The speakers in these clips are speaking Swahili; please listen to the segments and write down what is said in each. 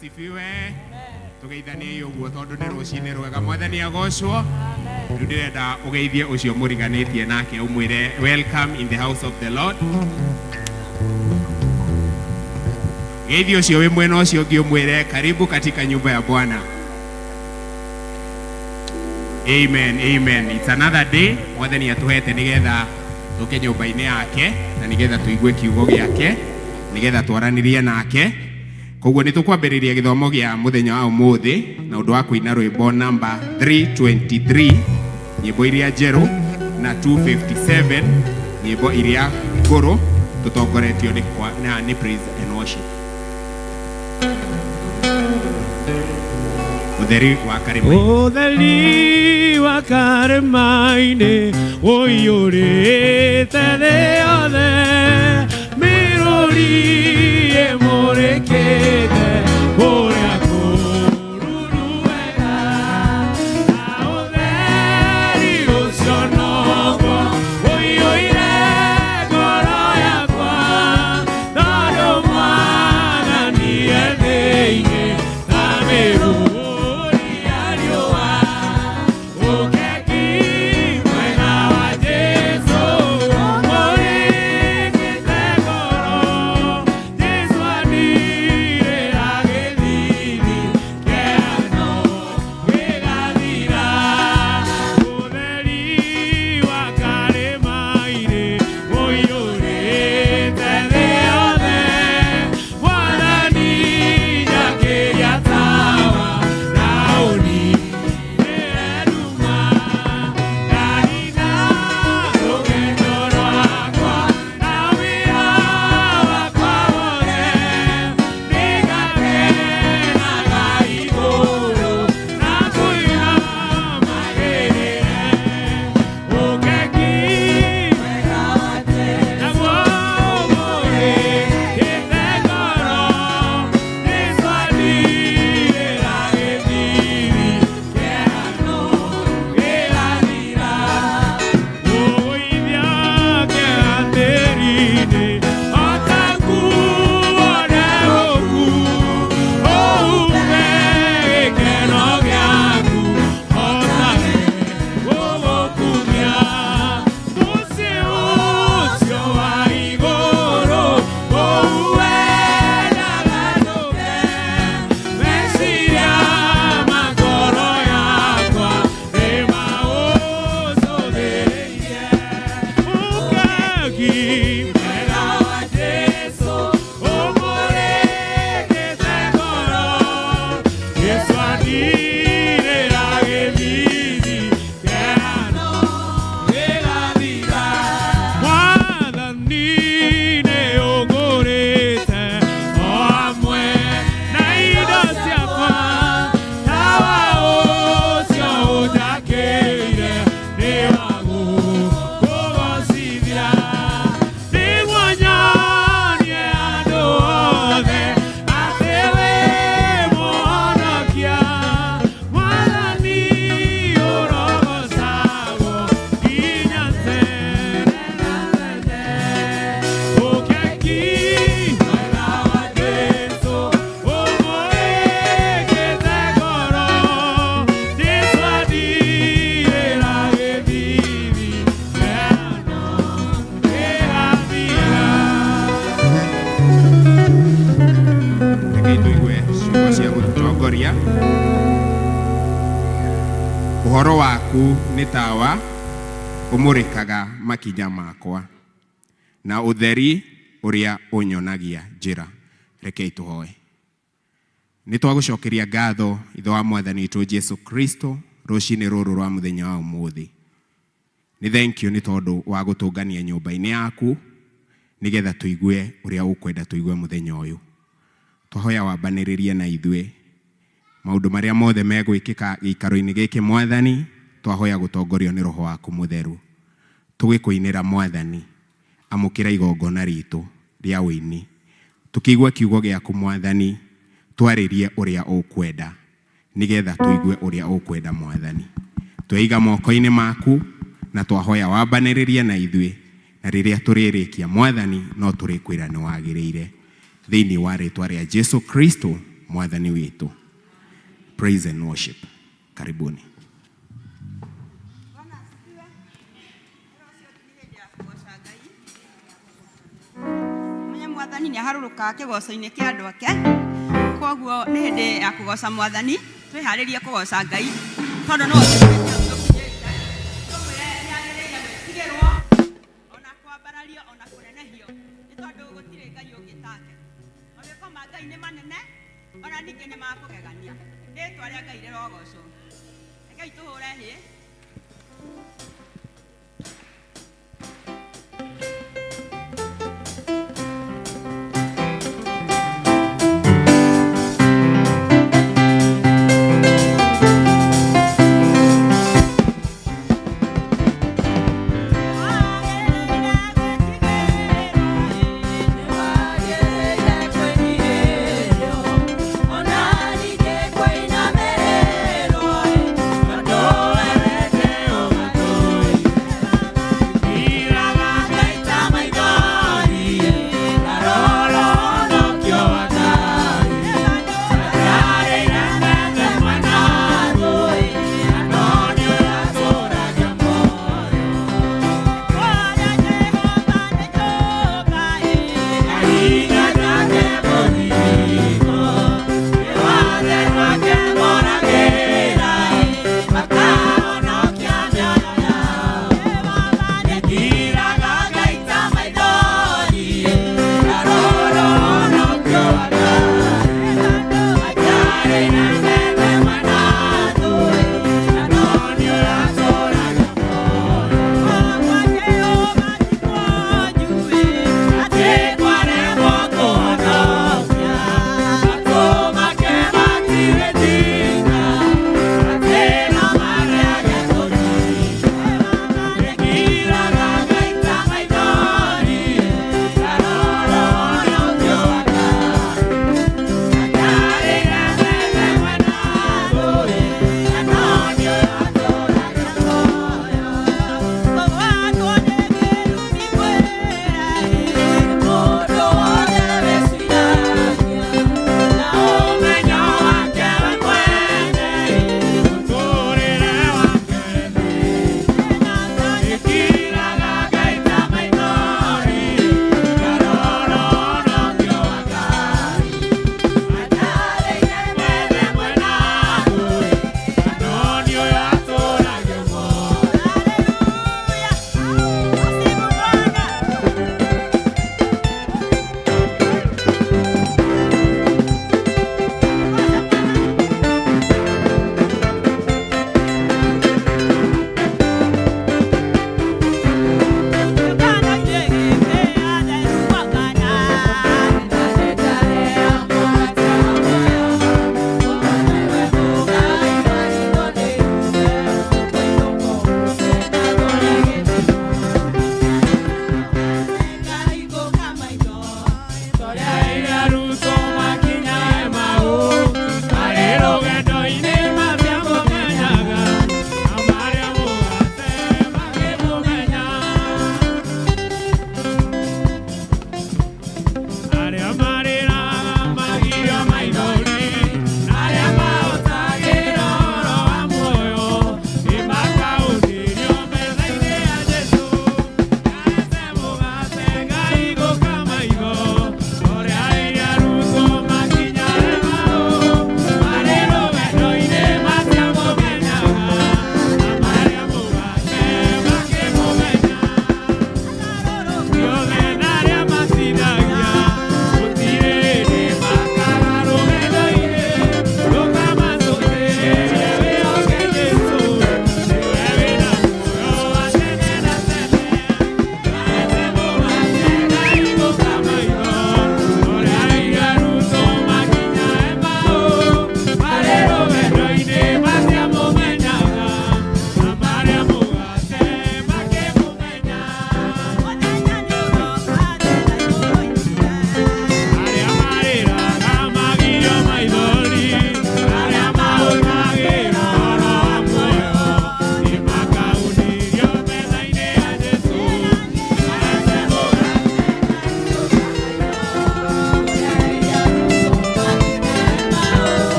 asifiwe. Tugeithanie yoguo tondu ni rucini rwega mwathani agocwo. Ndirenda ugeithie ucio muriganitie nake umwire welcome in the house of the Lord. Geithio ucio we mwena ucio ngi umwire karibu katika nyumba ya Bwana. Amen, amen. It's another day mwathani atuhete nigetha tuke nyumba-ini yake na nigetha tuigue kiugo giake nigetha twaranirie nake. Koguo ni tukwambiriria githomo gia muthenya wa umuthi na undu wa kuina rwimbo number 323 nyimbo iria njeru na 257 nyimbo iria nguru tutongoretio ni praise and worship. Utheri wa karemaine uiyurite thi yothe miruri emurekete kuria kururu wega na utheri ucio noguo uiyuire ngoro yakwa tondu mwathani e thiini ta miruri ya riũa ũkeki mwena wa Jesũ ũmũrĩkĩte ngoro Jesũ andirĩra gĩthithi kĩano gĩgathira ũtheri wa karĩma-inĩ ũiyũrĩte thĩ yothe mwathani njakĩria tawa na ũninĩre nduma ndarina rũgendo rwakwa na wĩra wakwa wothe nĩgakenaga igũrũ na kũina magĩrĩre ũkeki mwega wa Jesũ naguo ũmũrĩkĩte ngoro Jesũ andirĩra gĩthithi kĩano gĩgathira ũgũithia kĩeha tĩĩri-inĩ otakuone ũku ũume gĩkeno gĩaku otage gũgũkumia mũciĩ ũcio wa igũrũ ũuendaga ndũke meciria makoro yakwa nĩmaũcũthĩrĩirie ũkeki mwega wa Jesũ ũmũrĩkĩte ngoro Jesũ andirĩra gĩthithi kĩano gĩgathira mwathani nĩũngũrĩte o hamwe na indo ciakwa tawa ũcio ũnjakĩire nĩ wa gũkũgocithia nĩguo nyonie andũ othe atĩ wĩ mũhonokia mwathani ũrogocagwo nginya tene na tene ũkeki mwega wa Jesũ ũmũrĩkĩte ngoro Jesũ andirĩra gĩthithi kĩano gĩgathira. Reke tũigue ciugo cia gũtũtongoria. Ũhoro waku nĩ tawa ũmũrĩkaga makinya makwa na ũtheri ũrĩa ũnyonagia njĩra. Reke tũhoe. Nĩ twagũcokeria ngatho ithe wa mwathani witũ Jesũ Kristo rũcinĩ rũrũ rwa mũthenya wa ũmũthĩ. Nĩ thank you nĩ tondũ wa gũtũngania nyũmba-inĩ yaku nigetha tuigue ũrĩa ũkwenda tuigue mũthenya ũyũ. Twahoya wambanĩrĩrie na ithuĩ maũndũ marĩa mothe megwĩkĩka gĩikaro-inĩ gĩkĩ mwathani twahoya gũtongorio nĩ roho waku mũtheru. Tũgĩkũinĩra mwathani amũkĩra igongona ritũ rĩa ũini tukĩigua kiugo gĩaku mwathani twarĩrie ũrĩa ũkwenda nigetha tuigue ũrĩa ũkwenda mwathani. Twaiga moko-inĩ maku na twahoya wambanĩrĩrie na ithuĩ na rĩrĩa tũrĩrĩkia mwathani no tũrĩkwĩra nĩ wagĩrĩire thĩinĩ wa rĩtwa rĩa Jesũ Kristo mwathani witu. Praise and worship. Karibuni. Mwathani ni aharuruka kigoco-ini kia andu ake, koguo ni hindi ya kugoca mwathani, twiharirie kugoca Ngai tondu no ona kwambarario ona kunenehio ni tondu gutire Ngai ungi take. Mawiko ma Ngai ni manene ona ningi ni makugegania. Ritwa ria Ngai rirogocwo. Ngai tuhure hi. Ona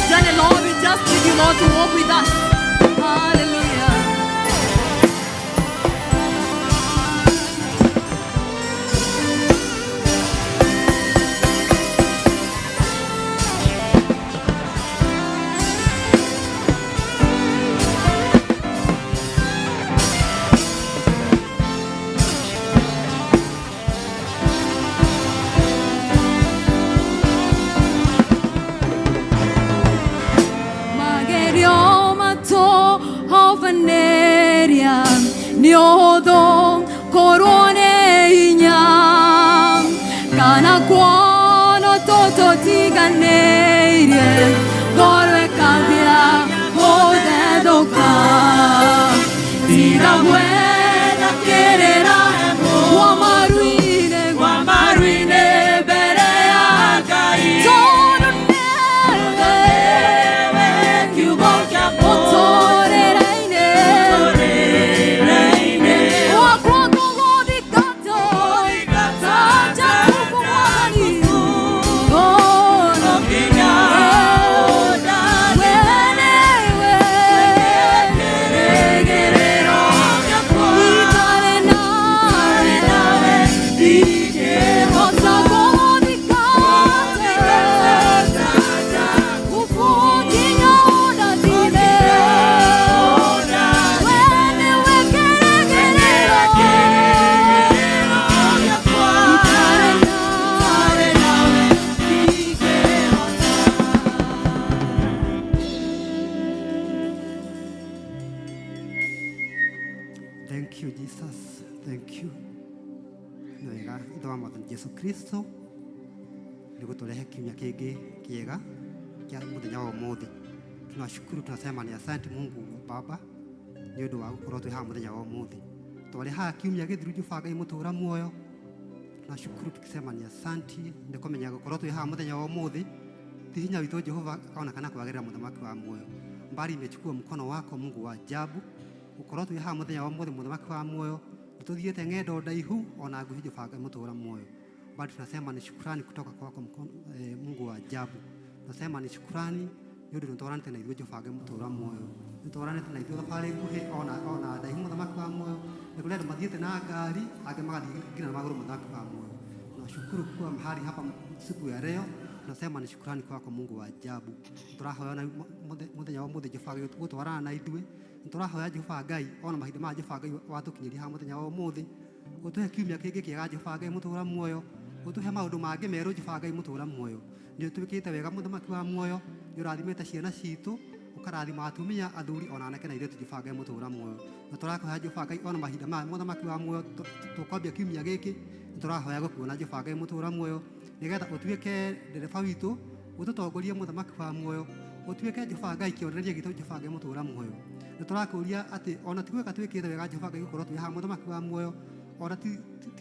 done it, Lord. We just need you, Lord, to walk with us. Hallelujah. Magerio mato you, Jesus. Thank you. Nwega ithe wa Mwathani Jesu Kristo nĩ gũtũrehe kiumia kĩngĩ kĩega kia mũthenya wa ũmũthĩ. Tunashukuru, tunasema ni asante Mungu Baba nĩ ũndũ wa gũkorwo twĩ haha mũthenya wa ũmũthĩ. Twarĩ haha kiumia gĩthiru Jehova Ngai mũtũũra muoyo. Tunashukuru tukisema ni asante nĩ kũmenya gũkorwo twĩ haha mũthenya wa ũmũthĩ. Ti hinya witũ Jehova ona kana kwagĩrĩra mũthamaki wa muoyo. Mbali imechukua mkono wako Mungu wa ajabu. Gũkorwo twĩ haha mũthenya wa ũmũthĩ mũthamaki wa muoyo. Tuthiete ng'endo ndaihu ona nguhĩ Jehova Ngai mũtũũra muoyo. Bado tunasema ni shukrani kutoka kwako Mungu wa ajabu. Tunasema ni shukrani nĩ ũndũ nĩtwaranĩte na ithuĩ Jehova Ngai mũtũũra muoyo. Nĩtwaranĩte na ithuĩ thabarĩ nguhĩ ona ndaihu mũthamaki wa muoyo. Nĩ kũrĩ andũ mathiĩte na ngari angĩ magathiĩ nginya na magũrũ mũthamaki wa muoyo. Tunashukuru kuwa mahali hapa siku ya leo. Tunasema ni shukrani kwako Mungu wa ajabu. Turahoya na mũthenya wa ũmũthĩ Jehova Ngai gũtwarana na ithuĩ. Turahoya Jehova Ngai ona mahinda ma Jehova Ngai watũkinyĩria haha mũthenya wa ũmũthĩ. Ũtũhe kiumia kĩngĩ kĩega Jehova Ngai mũtũũra muoyo. Ũtũhe maũndũ mangĩ merũ Jehova Ngai mũtũũra muoyo. Nĩ ũtwĩkĩte wega mũthamaki wa muoyo. Nĩ ũrathimĩte ciana citũ, ũkarathima atumia, athuri ona anake na airĩtu Jehova Ngai mũtũũra muoyo. Na tũrakũhoya Jehova Ngai ona mahinda maya mũthamaki wa muoyo tũkwambia kiumia gĩkĩ. Tũrahoya gũkuona Jehova Ngai mũtũũra muoyo. Nĩgetha ũtuĩke ndereba witũ, ũtũtongorie mũthamaki wa muoyo. Ũtuĩke Jehova Ngai kĩonereria gitũ Jehova Ngai mũtũũra muoyo. Nĩ tũrakũria atĩ ona tigwĩka twĩkĩte wega Jehova Ngai gũkorwo twĩ haha mũthamaki wa muoyo. Ona ti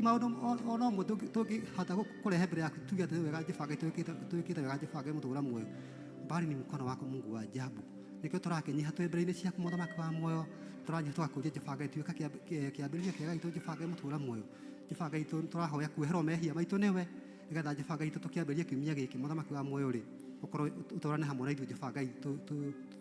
maũndũ ona ũmwe tũngĩhota kũrehe mbere yaku tuge atĩ wega Jehova Ngai twĩkĩte wega Jehova Ngai mũtũũra muoyo. Bali ni mkono wako Mungu wa ajabu. Nikio tũrakenyiha twĩ mbere-inĩ ciaku mũthamaki wa muoyo. Tũranyiha twakũria Jehova Ngai tuĩka kĩambĩrĩria kĩega gitũ Jehova Ngai mũtũũra muoyo. Jehova Ngai tũrahoya kuoherwo mehia maitũ nĩwe. Nĩgetha Jehova Ngai tũkĩambĩrĩria kiumia gĩkĩ mũthamaki wa muoyo rĩ. Ũkorwo ũtũrane hamwe na ithuĩ Jehova Ngai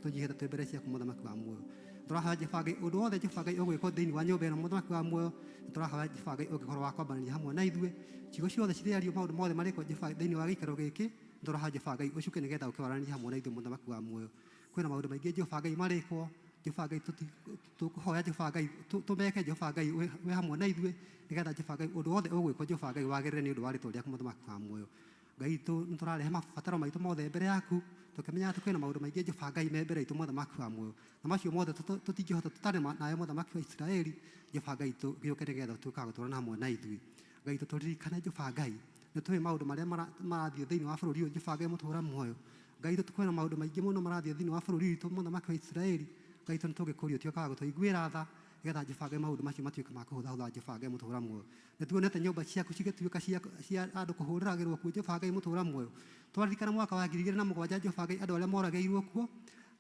tũnyihĩte twĩ mbere ciaku mũthamaki wa muoyo. Tũrahoya Jehova Ngai ũndũ wothe Jehova Ngai ũgwĩkwo thĩinĩ wa nyũmba ĩno mũthamaki wa muoyo. Tũrahoya Jehova Ngai ũngĩkorwo wa kwambanĩria hamwe na ithuĩ. Ciugo ciothe cirĩario maũndũ mothe marĩkwo Jehova thĩinĩ wa gĩikaro gĩkĩ. Tũrahoya Jehova Ngai ũcuke nĩgetha ũkĩwaranĩrie hamwe na ithuĩ mũthamaki wa muoyo. Kwĩna maũndũ maingĩ Jehova Ngai marĩkwo. Jehova Ngai tũkũhoya Jehova Ngai tũmeke Jehova Ngai wĩ hamwe na ithuĩ. Nĩgetha Jehova Ngai ũndũ wothe ũgwĩkwo Jehova Ngai wagĩrĩre nĩ ũndũ wa rĩĩtwa rĩaku mũthamaki wa muoyo. Ngai nĩtũrarehe mabataro maitũ mothe mbere yaku. Tũkĩmenya atĩ kwĩna maũndũ maingĩ Jehova Ngai me mbere itũ mũthamaki wa muoyo. Na macio mothe tũtingĩhota tũtarĩ nawe mũthamaki wa Isiraeli. Jehova Ngai tũgĩũke nĩgetha tũtuĩkaga gũtũũrana hamwe na ithuĩ. Ngai tũtũririkane Jehova Ngai. Nĩ tũĩ maũndũ marĩa marathiĩ thĩinĩ wa bũrũri ũyũ Jehova Ngai mũtũũra muoyo. Ngai kwĩna maũndũ maingĩ mũno marathiĩ thĩinĩ wa bũrũri witũ mũthamaki wa Isiraeli. Ngai nĩtũgĩkũria ũtuĩkaga gũtũiguĩra tha. Nĩgetha Jehova Ngai maũndũ macio matuĩke ma kũhũthahũtha Jehova Ngai mũtũũra muoyo. Nĩtuonete nyũmba ciaku cigĩtuĩka cia andũ kũhũrĩragĩrwo kuo Jehova Ngai mũtũũra muoyo. Twaririkana mwaka wa 2007 Jehova Ngai andũ arĩa moragĩirwo kuo.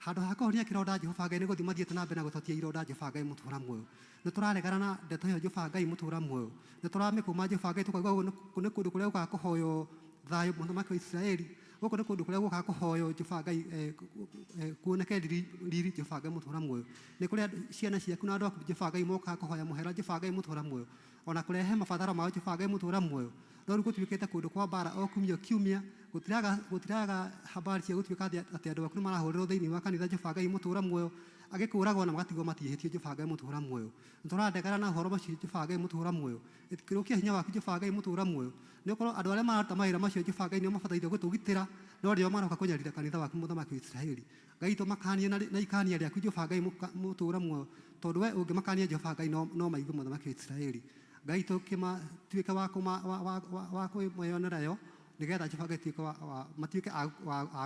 Handũ ha kũhonia kĩronda Jehova Ngai nĩ gũthiĩ mathiĩte na mbere na gũtotia ironda Jehova Ngai mũtũũra muoyo. Nĩtũraregana na ndeto ĩyo Jehova Ngai mũtũũra muoyo. Nĩtũramĩkũma Jehova Ngai tũkaigua nĩ kũndũ kũrĩa gũkaga kũhoywo thayũ mũthamaki wa Isiraeli. Gũkũ nĩ kũndũ kũrĩa gũkaga kũhoywo Jehova Ngai kuoneke riri Jehova Ngai mũtũũra muoyo. Nĩ kũrĩa ciana ciaku na andũ aku Jehova Ngai mokaga kũhoya mũhera Jehova Ngai mũtũũra muoyo. Ona kũrehe mabataro mao Jehova Ngai mũtũũra muoyo. No rĩu gũtuĩkĩte kũndũ kwa mbara o kiumia gũtiraga habari cia gũtuĩka atĩ andũ aku nĩmarahũrĩrwo thĩinĩ wa kanitha Jehova Ngai mũtũũra muoyo. Agĩkũragwo na magatigwo matihĩtio Jehova Ngai mũtũũra muoyo. Nĩtũrandegana na ũhoro macio Jehova Ngai mũtũũra muoyo. Gĩkĩrũkia hinya waku Jehova Ngai mũtũũra muoyo. Nĩũkorwo andũ arĩa mararuta mawĩra macio Jehova Ngai nĩo mabataire gũtũgitĩra. No rĩo maroka kũnyarira kanitha waku mũthamaki wa Isiraeli. Ngai tũmakanie na ikania rĩaku Jehova Ngai mũtũũra muoyo. Tondũ we ũngĩmakania Jehova Ngai no maigue mũthamaki wa Isiraeli. Ngai tũkĩmatuĩke wa kwĩyonera yo. Nĩgetha Jehova Ngai matuĩke a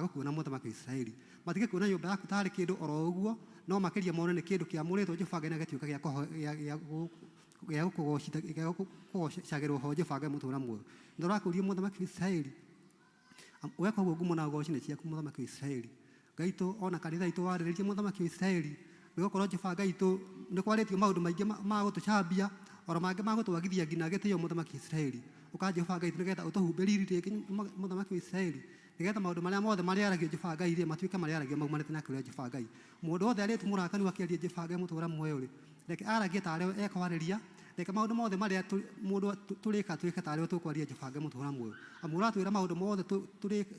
gũkuona mũthamaki wa Isiraeli. Matige kuona nyũmba yaku tarĩ kĩndũ oro ũguo. No makĩria mone nĩ kĩndũ kĩamũrĩtwo Jehova Ngai na gĩtuĩka gĩa gũkũgocagĩrwo ho Jehova Ngai mũtũũra muoyo. Nĩtũrakũria mũthamaki wa Isiraeli. Weka ũguo ngumo na ngoci nĩ ciaku mũthamaki wa Isiraeli. Ngai ona kanitha itũ warĩrĩrie mũthamaki wa Isiraeli. Nĩgũkorwo Jehova Ngai nĩ kwarĩtio maũndũ maingĩ ma gũtũcambia. Ora mangĩ ma gũtwagithia nginya gĩtĩo mũthamaki wa Isiraeli. Ũka Jehova Ngai nĩgetha ũtũhumbe riri rĩngĩ mũthamaki wa Isiraeli. Nĩgetha maũndũ marĩa mothe marĩaragio Jehova Ngai rĩ matuĩke marĩaragio maumanĩte na kĩrĩa Jehova Ngai. Mũndũ wothe arĩtu mũrakani wakĩaria Jehova Ngai mũtũũra muoyo rĩ. Reke aragie ta arĩa ekwarĩria. Reke maũndũ mothe marĩa mũndũ tũrĩka tuĩke ta arĩa tũkwaria Jehova Ngai mũtũũra muoyo. Amu ũratwĩra maũndũ mothe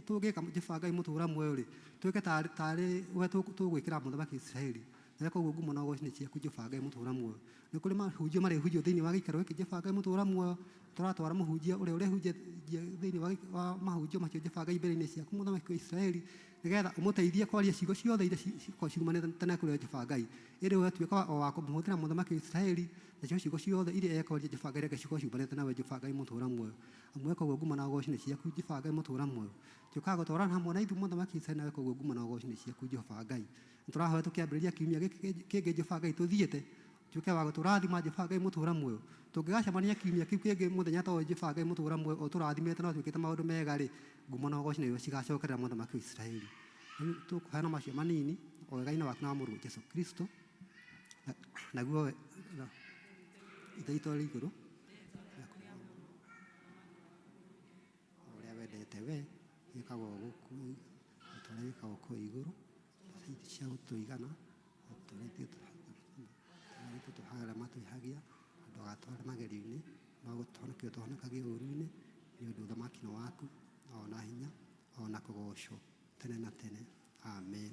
tũgĩka Jehova Ngai mũtũũra muoyo rĩ. Tuĩke ta arĩ we tũgwĩkĩra mũthamaki wa Isiraeli. Nĩko ũguo ngumo na ngoci nĩ ciaku Jehova Ngai mũtũũra muoyo. Nĩ kũrĩ mahunjio marĩhunjio thĩinĩ wa gĩikaro gĩkĩ Jehova Ngai mũtũũra muoyo. Tũratwara mũhunjia ũrĩa ũrehunjia thĩinĩ wa mahunjio macio Jehova Ngai mbere-inĩ ciaku mũthamaki wa Isiraeli. nigetha umuteithie kwaria ciugo ciothe iria ciumanite na kuria Jehova Ngai iri ugatuika o wa kumuhuthira muthamaki wa Israeli nacio ciugo ciothe iria ekwaria Jehova Ngai reke ciugo ciumanite nawe Jehova Ngai mutura muoyo amwe koguo nguma na ugoci ni ciaku Jehova Ngai mutura muoyo tukaga gutwarana hamwe na ithu muthamaki wa Israeli nawe koguo nguma na ugoci ni ciaku Jehova Ngai turahoya tukiambiriria kiumia kingi Jehova Ngai tuthiite tuke wa guturathima Jehova Ngai mutura muoyo tungigacemania kiumia kiu kingi muthenya ta Jehova Ngai mutura muoyo o turathimite no twikite maundu mega ri nguma na ugoci ni cigacokerera muthamaki wa Israeli tukuheana macio manini o wega-inĩ waku na wa mũrũ Jesu Kristo naguo ithaitũ rĩ igũrũ ũrĩa wendete we gĩkagwo gũkũ ũtũũra gĩkagwo kũu igũrũ cia gũtũigana tũtũhaga matũihagia ndũgatware magerio-inĩ no gũtũhonokia ũtũhonokagie ũũru-inĩ nĩ ũndũ ũthamaki nĩ waku ona hinya ona kũgocwo tene na tene. Amen.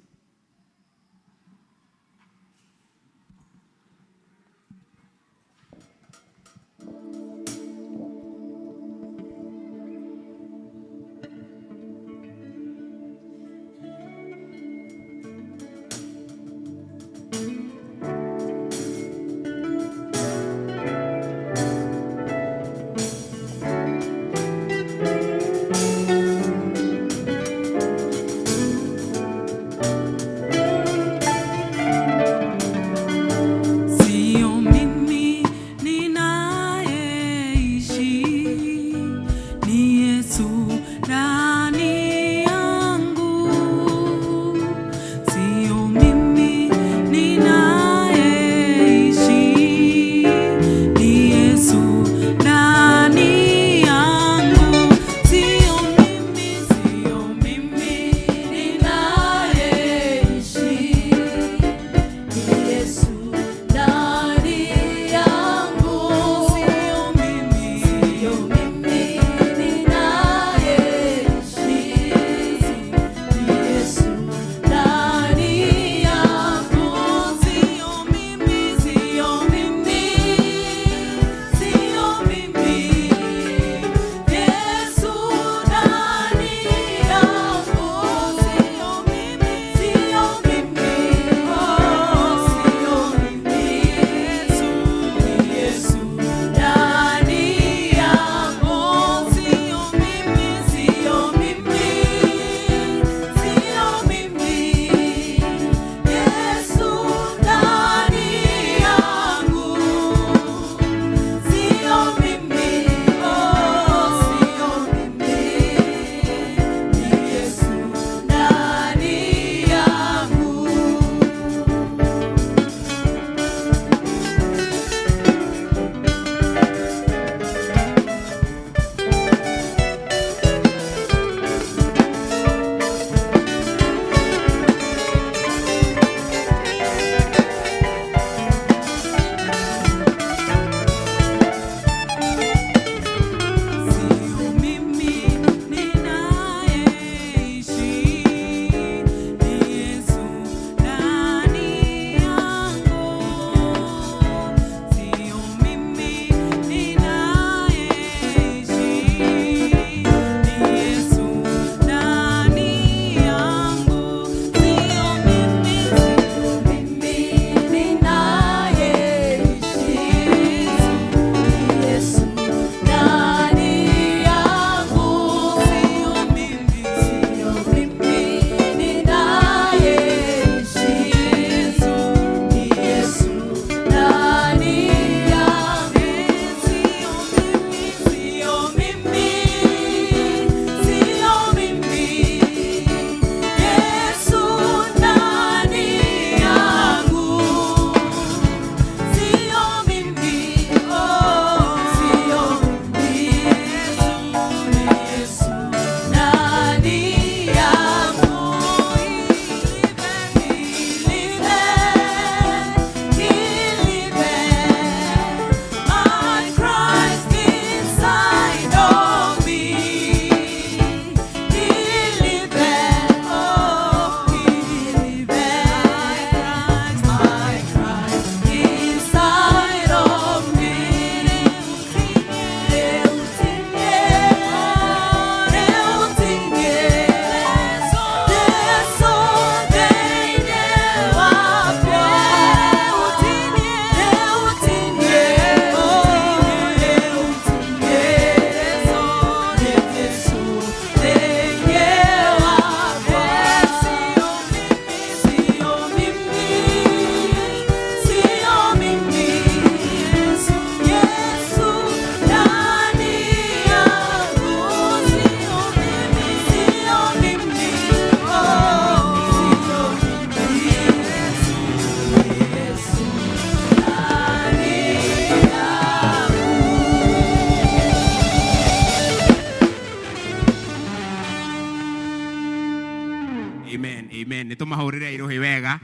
wega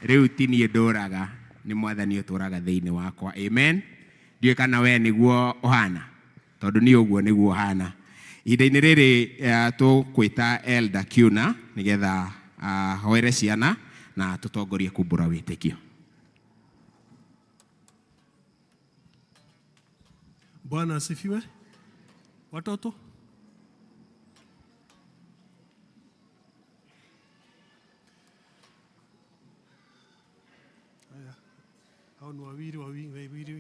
riu ti niĩ ndũraga nĩ Mwathani ũtũraga thĩinĩ wakwa. Amen. Ndiũĩ kana we nĩguo ũhana, tondũ nĩ ũguo nĩguo ũhana. Ihinda-inĩ rĩrĩ tũkwĩta Elder Kiuna nĩgetha hoere ciana na tũtongorie kumbũra wĩtĩkio. Bwana asifiwe. Watoto, haya, hao ni wawili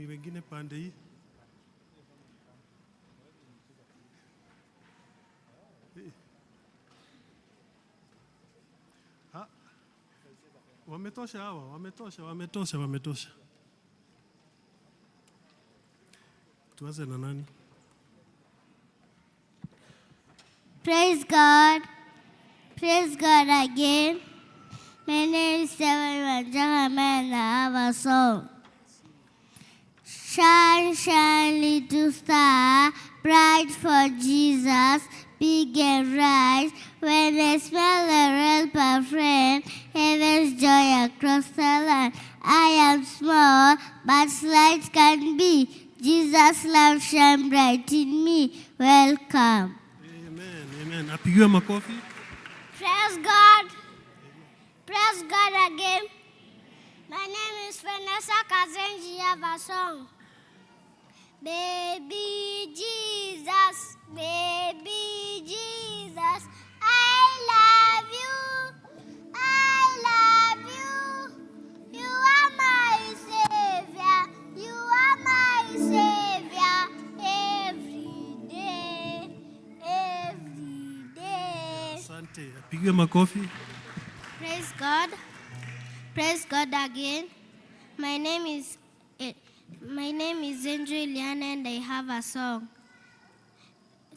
wengine pande hii. Wametosha hawa, wametosha. Tuanze na nani? Praise God. Praise God again. My name is Stephen Manjama and I have a song. Shine, shine, little star, bright for Jesus, big and bright. When I smell the real perfume, heaven's joy across the land. I am small, but light can be. Jesus' love shine bright in me. Welcome. Amen. Apigiwe makofi. Praise God. Praise God again. My name is Vanessa Kazenji. I have a song. Baby Jesus, baby Jesus, I love you. I love you. You are my Savior. You are my Savior. Every day. Every day. Asante. Apigiwe makofi. Praise God. Praise God again. My name is Andrew Liana and I have a song.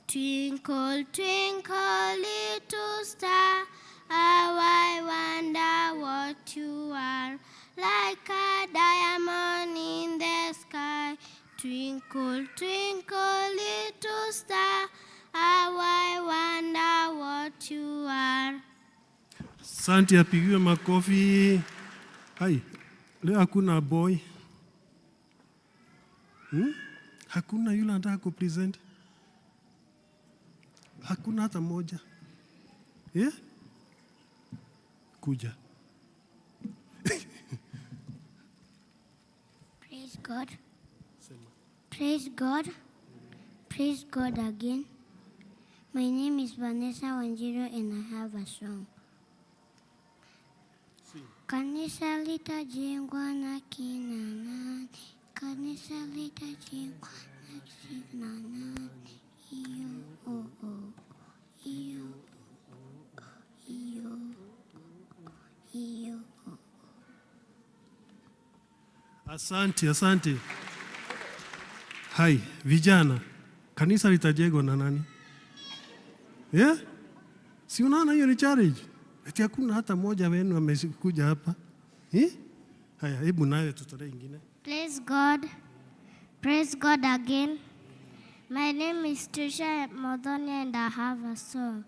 Twinkle, twinkle, little star, how I wonder what you are. Like a diamond in the sky. Twinkle, twinkle, little star, how I wonder what you are. Asante, apigiwe makofi. Hai, leo hakuna boy. Hakuna yule anataka kupresent. Hakuna hata moja. Kuja. Praise God. Praise God. Praise God again. My name is Vanessa Wanjiru and I have a song. Kanisa litajengwa na kina nani? Kanisa litajengwa na kina nani? Iyo, oh, oh. Iyo, iyo, iyo, oh. Asante. Hai, vijana, kanisa litajengwa na nani? Si unaona hiyo ni challenge? Eti hakuna hata moja wenu amekuja hapa. Haya, hebu nawe tutolee ingine. Praise God. Praise God again. My name is Trisha Modoni and I have a song.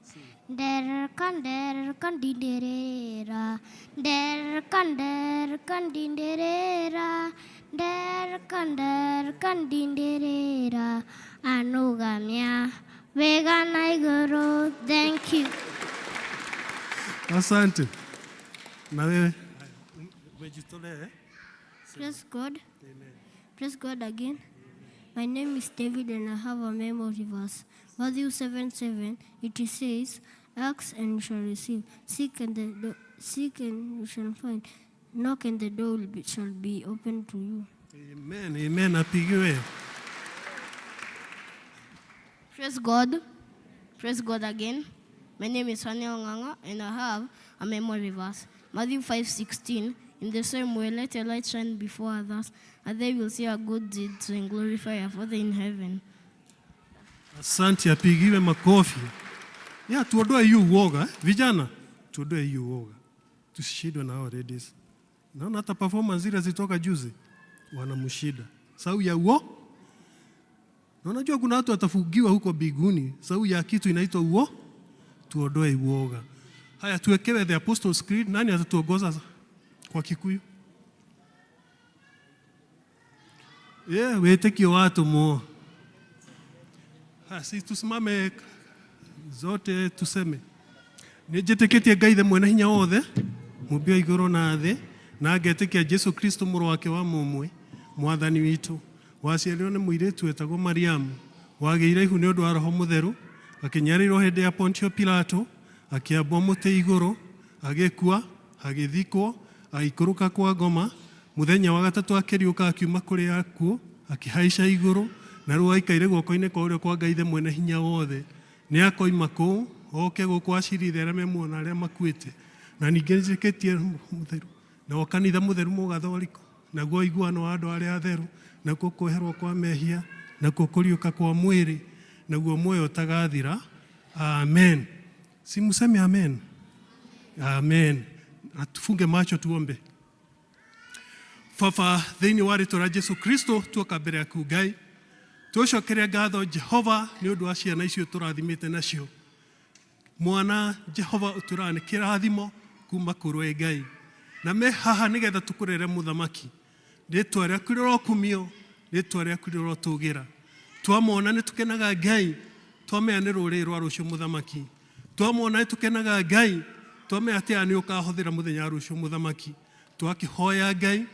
Derkan dinderera. Derkan dinderera. Derkan dinderera. Anugamia. Vegana igoro. Thank you. Asante. Na wewe umejitolea Praise God. Amen. Praise God again. My name is David and I have a memory verse. Matthew 7:7. It says, "Ask and you shall receive. Seek and you shall find. Knock and the door shall be opened to you." Amen. Apigiwe. Praise God. Praise God again. My name is Hania Onganga and I have a memory verse. Matthew 5:16. In the same way, let your light shine before others, and they will see our good deeds and glorify our Father in heaven. Asante, apigiwe makofi. Tuondoe hiyo uoga, vijana. Tuondoe hiyo uoga. Tusishindwe na hao ladies. Naona hata performance zile zitoka juzi wanamshida. Sababu ya uo. Na unajua kuna watu watafugiwa huko biguni. Sababu ya kitu inaitwa uo. Tuondoe uoga. Haya, tuwekewe the Apostles' Creed. Nani atatuongoza kwa Kikuyu? Wĩtĩkio wa atũmwo. Sisi tusimame zote tuseme. Nĩnjĩtĩkĩtie Ngai the mwene hinya wothe, mũmbi wa igũrũ na thĩ, na ngetĩkia Jesu Kristo mũrũ wake wa mũmwe, mwathani witũ, waciarirwo nĩ mũirĩtu wetagwo Mariamu, wagĩire ihu nĩ ũndũ wa Roho Mũtheru, akĩnyarirwo hĩndĩ ya Pontio Pilato, akĩambwo mũtĩ igũrũ, agĩkua, agĩthikwo, agĩikũrũka kwa ngoma, mũthenya wa gatatũ akĩriũka akiuma kũrĩ akuũ, akĩhaica igũrũ, na rĩu aikaire guoko-inĩ kwa ũrĩo kwa Ngai the mwene hinya wothe. Nĩ akoima kũu, oke gũkũ aciirithia arĩa memuona arĩa makuĩte. Na ningĩ njĩkĩtie mũtheru, na kanitha mũtheru mũgathoriko, naguo iguano wa andũ arĩa atheru, nakuo kweherwo kwa mehia, nakuo kũriũka kwa mwĩrĩ, naguo muoyo ũtagathira. Amen. Si museme amen. Amen. Atufunge macho tuombe. Baba, thĩinĩ wa rĩĩtwa rĩa Jesu Kristo, tuoka mbere yaku Ngai, tũcokeria ngatho Jehova nĩ ũndũ wa ciana icio tũrathimĩte nacio. Mwana Jehova ũtũraga nĩ kĩrathimo kuma kũrĩ Ngai, na me haha nĩgetha tũkũrere mũthamaki. Rĩĩtwa rĩaku rĩrokumio, rĩĩtwa rĩaku rĩrotũgĩra. Twamona nĩ tũkenaga Ngai, twamenya nĩ rũrĩrĩ rwa rũciũ mũthamaki. Twamona nĩ tũkenaga Ngai, twamenya atĩ nĩ ũkahũthĩra mũthenya wa rũciũ mũthamaki. Twakĩhoya Ngai,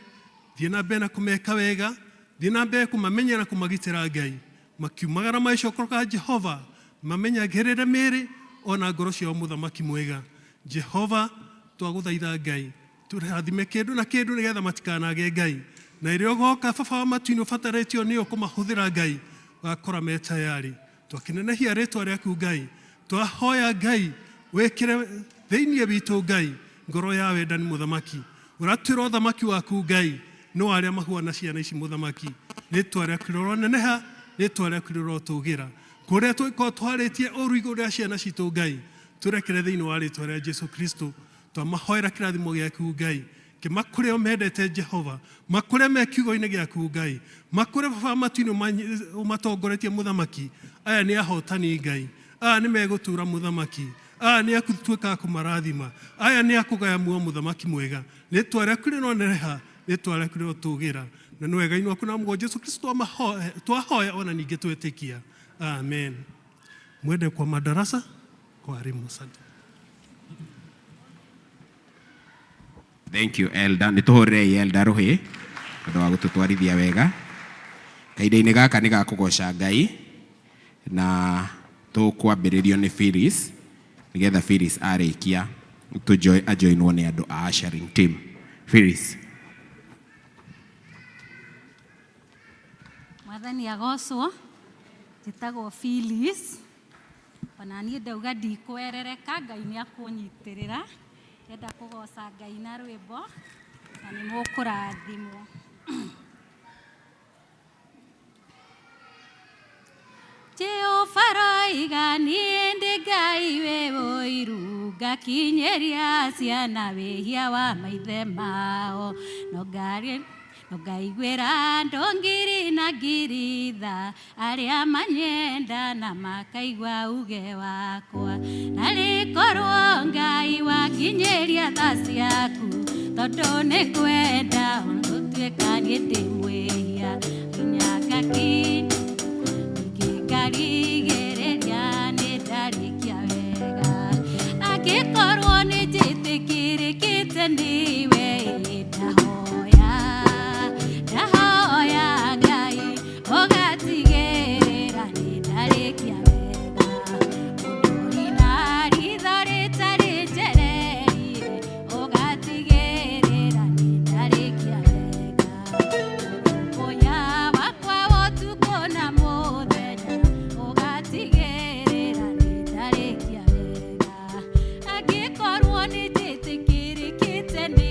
thiĩ na mbere na kũmeka wega, thiĩ na mbere kũmamenya na kũmagitĩra Ngai, makiumagara magĩcokoka Jehova, mamenyagĩrĩre mĩĩrĩ ona ngoro ciao mũthamaki mwega. Jehova, twagũthaitha Ngai, tũrathime kĩndũ na kĩndũ nĩgetha matikanage Ngai, na ĩrĩa ũgoka baba wa matu-inĩ ũbatarĩtio nĩyo kũmahũthĩra Ngai, gakora me tayari. Twakĩnenehia rĩĩtwa rĩaku Ngai, twahoya Ngai, wĩkĩre thĩinĩ witũ Ngai ngoro ya wendani mũthamaki. Ũratwĩra ũthamaki waku Ngai no arĩa mahuana ciana ici mũthamaki. Rĩĩtwa rĩaku rĩroneneha, rĩĩtwa rĩaku rĩrotũgĩra. Kũrĩa tũkorwo twarĩtie ũru igũrũ rĩa ciana citũ Ngai, tũrekere thĩinĩ wa rĩĩtwa rĩa Jesu Kristo. Twamahoera kĩrathimo gĩaku Ngai, kĩmakũre o mendete Jehova, makũre me kiugo-inĩ gĩaku Ngai, makũre baba matu-inĩ ũmatongoretie mũthamaki. Aya nĩ ahotani Ngai, aya nĩ megũtũũra mũthamaki, aya nĩ akũtuĩka kũmarathima, aya nĩ akũgaya muo mũthamaki mwega. Rĩĩtwa rĩaku rĩroneneha, rĩĩtwa rĩaku rĩrotũgĩra, na nĩ wega-inĩ waku na mũgo Jesu Kristo twahoya ona ningĩ twĩtĩkia. Amen. Mwende kwa madarasa kwa arimu. Asante. Thank you Elder. Nĩtũhũrĩrei Elder rũhĩ tondũ wa gũtũtwarithia wega. Kahinda-inĩ gaka nĩ gakũgoca Ngai, na tũkwambĩrĩrio nĩ Phyllis, nĩgetha Phyllis arĩkia ajoinwo nĩ andũ a ushering team. Phyllis. Mwathani agocwo, njĩtagwo Phyllis, ona niĩ ndauga ndikwerereka, Ngai nĩ akũnyitĩrĩra. Enda kũgoca Ngai na rwĩmbo na nĩ mũkũrathimwo. Jehova roiga niĩ ndĩ Ngai wĩ ũiru, ngakinyĩria ciana wĩhia wa maithe mao, no ngaiguĩra andũ ngiri na ngiri tha, arĩa manyenda na makaigua uge wakwa. Na rĩkorwo Ngai wakinyĩria tha ciaku, tondũ nĩ kwenda gũtuĩka niĩ ndĩ mwĩhia, nginya ngarigĩrĩria nĩ ndarĩkia wega. Angĩkorwo nĩ njĩtĩkĩrĩkĩte nĩwe, ndahoya Ngai ũgatigĩrĩra nĩ ndarĩkia wega. Mũndũ na ritho rĩtarĩ njererire, ũgatigĩrĩra nĩ ndarĩkia wega. Ũrũmbũiya wakwa ũtukũ na mũthenya, ũgatigĩrĩra nĩ ndarĩkia wega. Angĩkorwo nĩ njĩtĩkĩrĩkĩte nĩ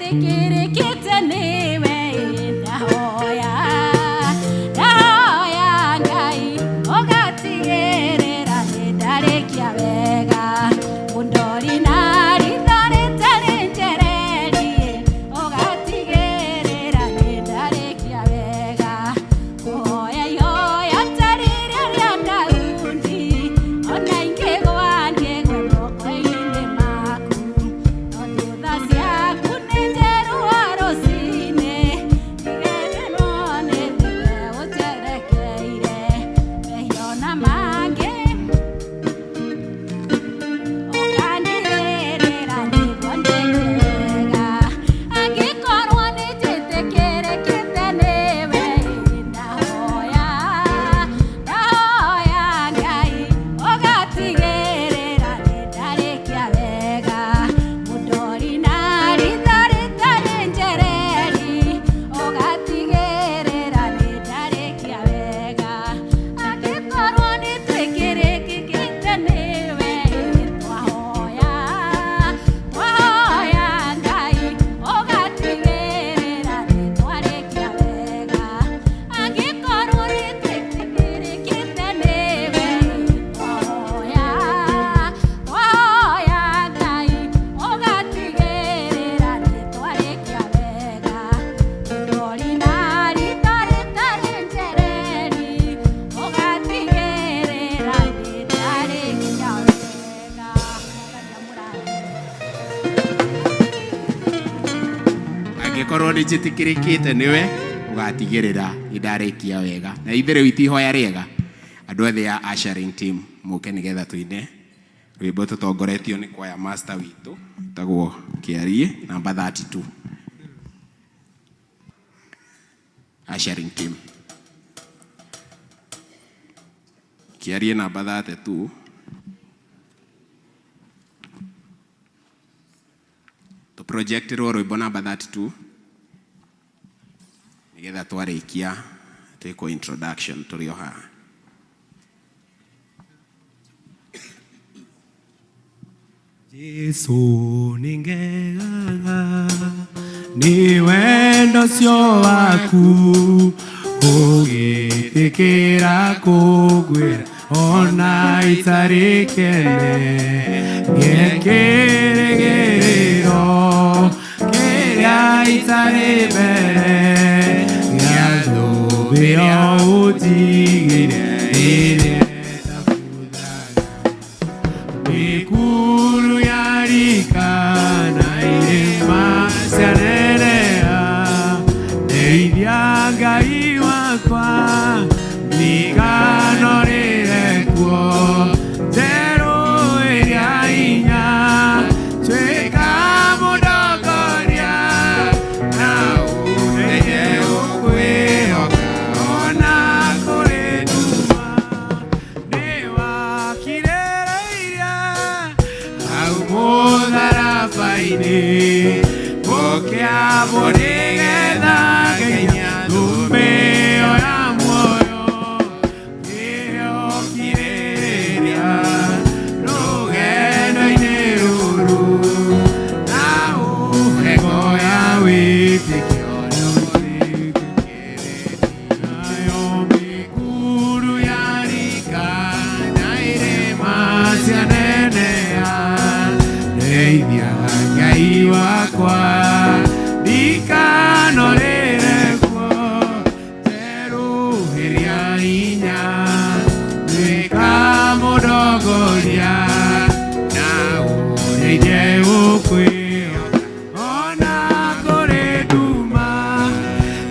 njĩtĩkĩrĩkĩte nĩwe ndahoya Ngai ũgatigĩrĩra nĩndarĩkia wega mũndori na ritho rĩtarĩ njereri ũgatigĩrĩra nĩndarĩkia wega kũhoya ihoya ta rĩrĩa rĩa Daudi ona ingĩgwa ngĩgwe moko-inĩ maku tondũ tha ciaku nĩ njerũa rũcinĩ ndigenĩrwo nĩ thiwe ũnjerekeire mehia ona mangĩ ũkandigĩrĩra nĩguo ndĩkega angĩkorwo nĩ njĩtĩkĩrĩkĩte nĩwe ndahoya Ngai ũgatigĩrĩra nĩndarĩkia wega mũndori na ritho rĩtarĩ njereri ũgatigĩrĩra nĩndarĩkia wega angĩkorwo nĩ twĩkĩrĩkĩte nĩwe twahoya Ngai ũgatigĩrĩra nĩtwarĩkia wega angĩkorwo nĩ twĩkĩrĩkĩte nĩwe twahoya Ngai ũgatigĩrĩra nĩtwarĩkia wega mũndori na ritho rĩtarĩ njereri ũgatigĩrĩra nĩndarĩkia wega angĩkorwo nĩ njĩtĩkĩrĩkĩte nĩwe ũgatigĩrĩra nĩndarĩkia wega na ithe rĩu itihoya rĩega andũ othe ya ushering team mũke nĩgetha tũine rwĩmbo tũtongoretio nĩ kwaya master witũ tagwo Kĩarie namba 32 ushering team Kĩarie namba 32 tũprojectĩrwo rwĩmbo namba 32 nĩgetha twarĩkia twĩkwo introduction tũrĩ o haha Jesu ningegaga ni wendo cio waku ũgĩtĩkĩra kũngwĩra ona itarĩ kene gĩkĩrĩgĩrĩro kĩrĩa itarĩ mbere gĩathũbĩra ũnjigĩre ĩrĩa mikuru yarikana irĩma cianenea ndeithia Ngai wakwa ndiganorĩre kuo njerũ ĩrĩa hinya tuĩka mũndongoria na ũmenye ũkwĩhoka ona kũrĩ nduma nĩwakirĩrĩirie hau mũtharaba-inĩ gũkĩambwo nĩgetha nginya thũmbĩ ĩyo ya muoyo nĩyokirĩrĩria rũgendo-inĩ rũrũ na ũhego ya wĩtĩkio nayo mĩkuru yarika na irĩma cianenea ndeithia Ngai wakwa ndikanorĩre kuo njerũhĩria hinya tuĩka mũndongoria na ũndeithie ũkwĩhoka ona kũrĩ nduma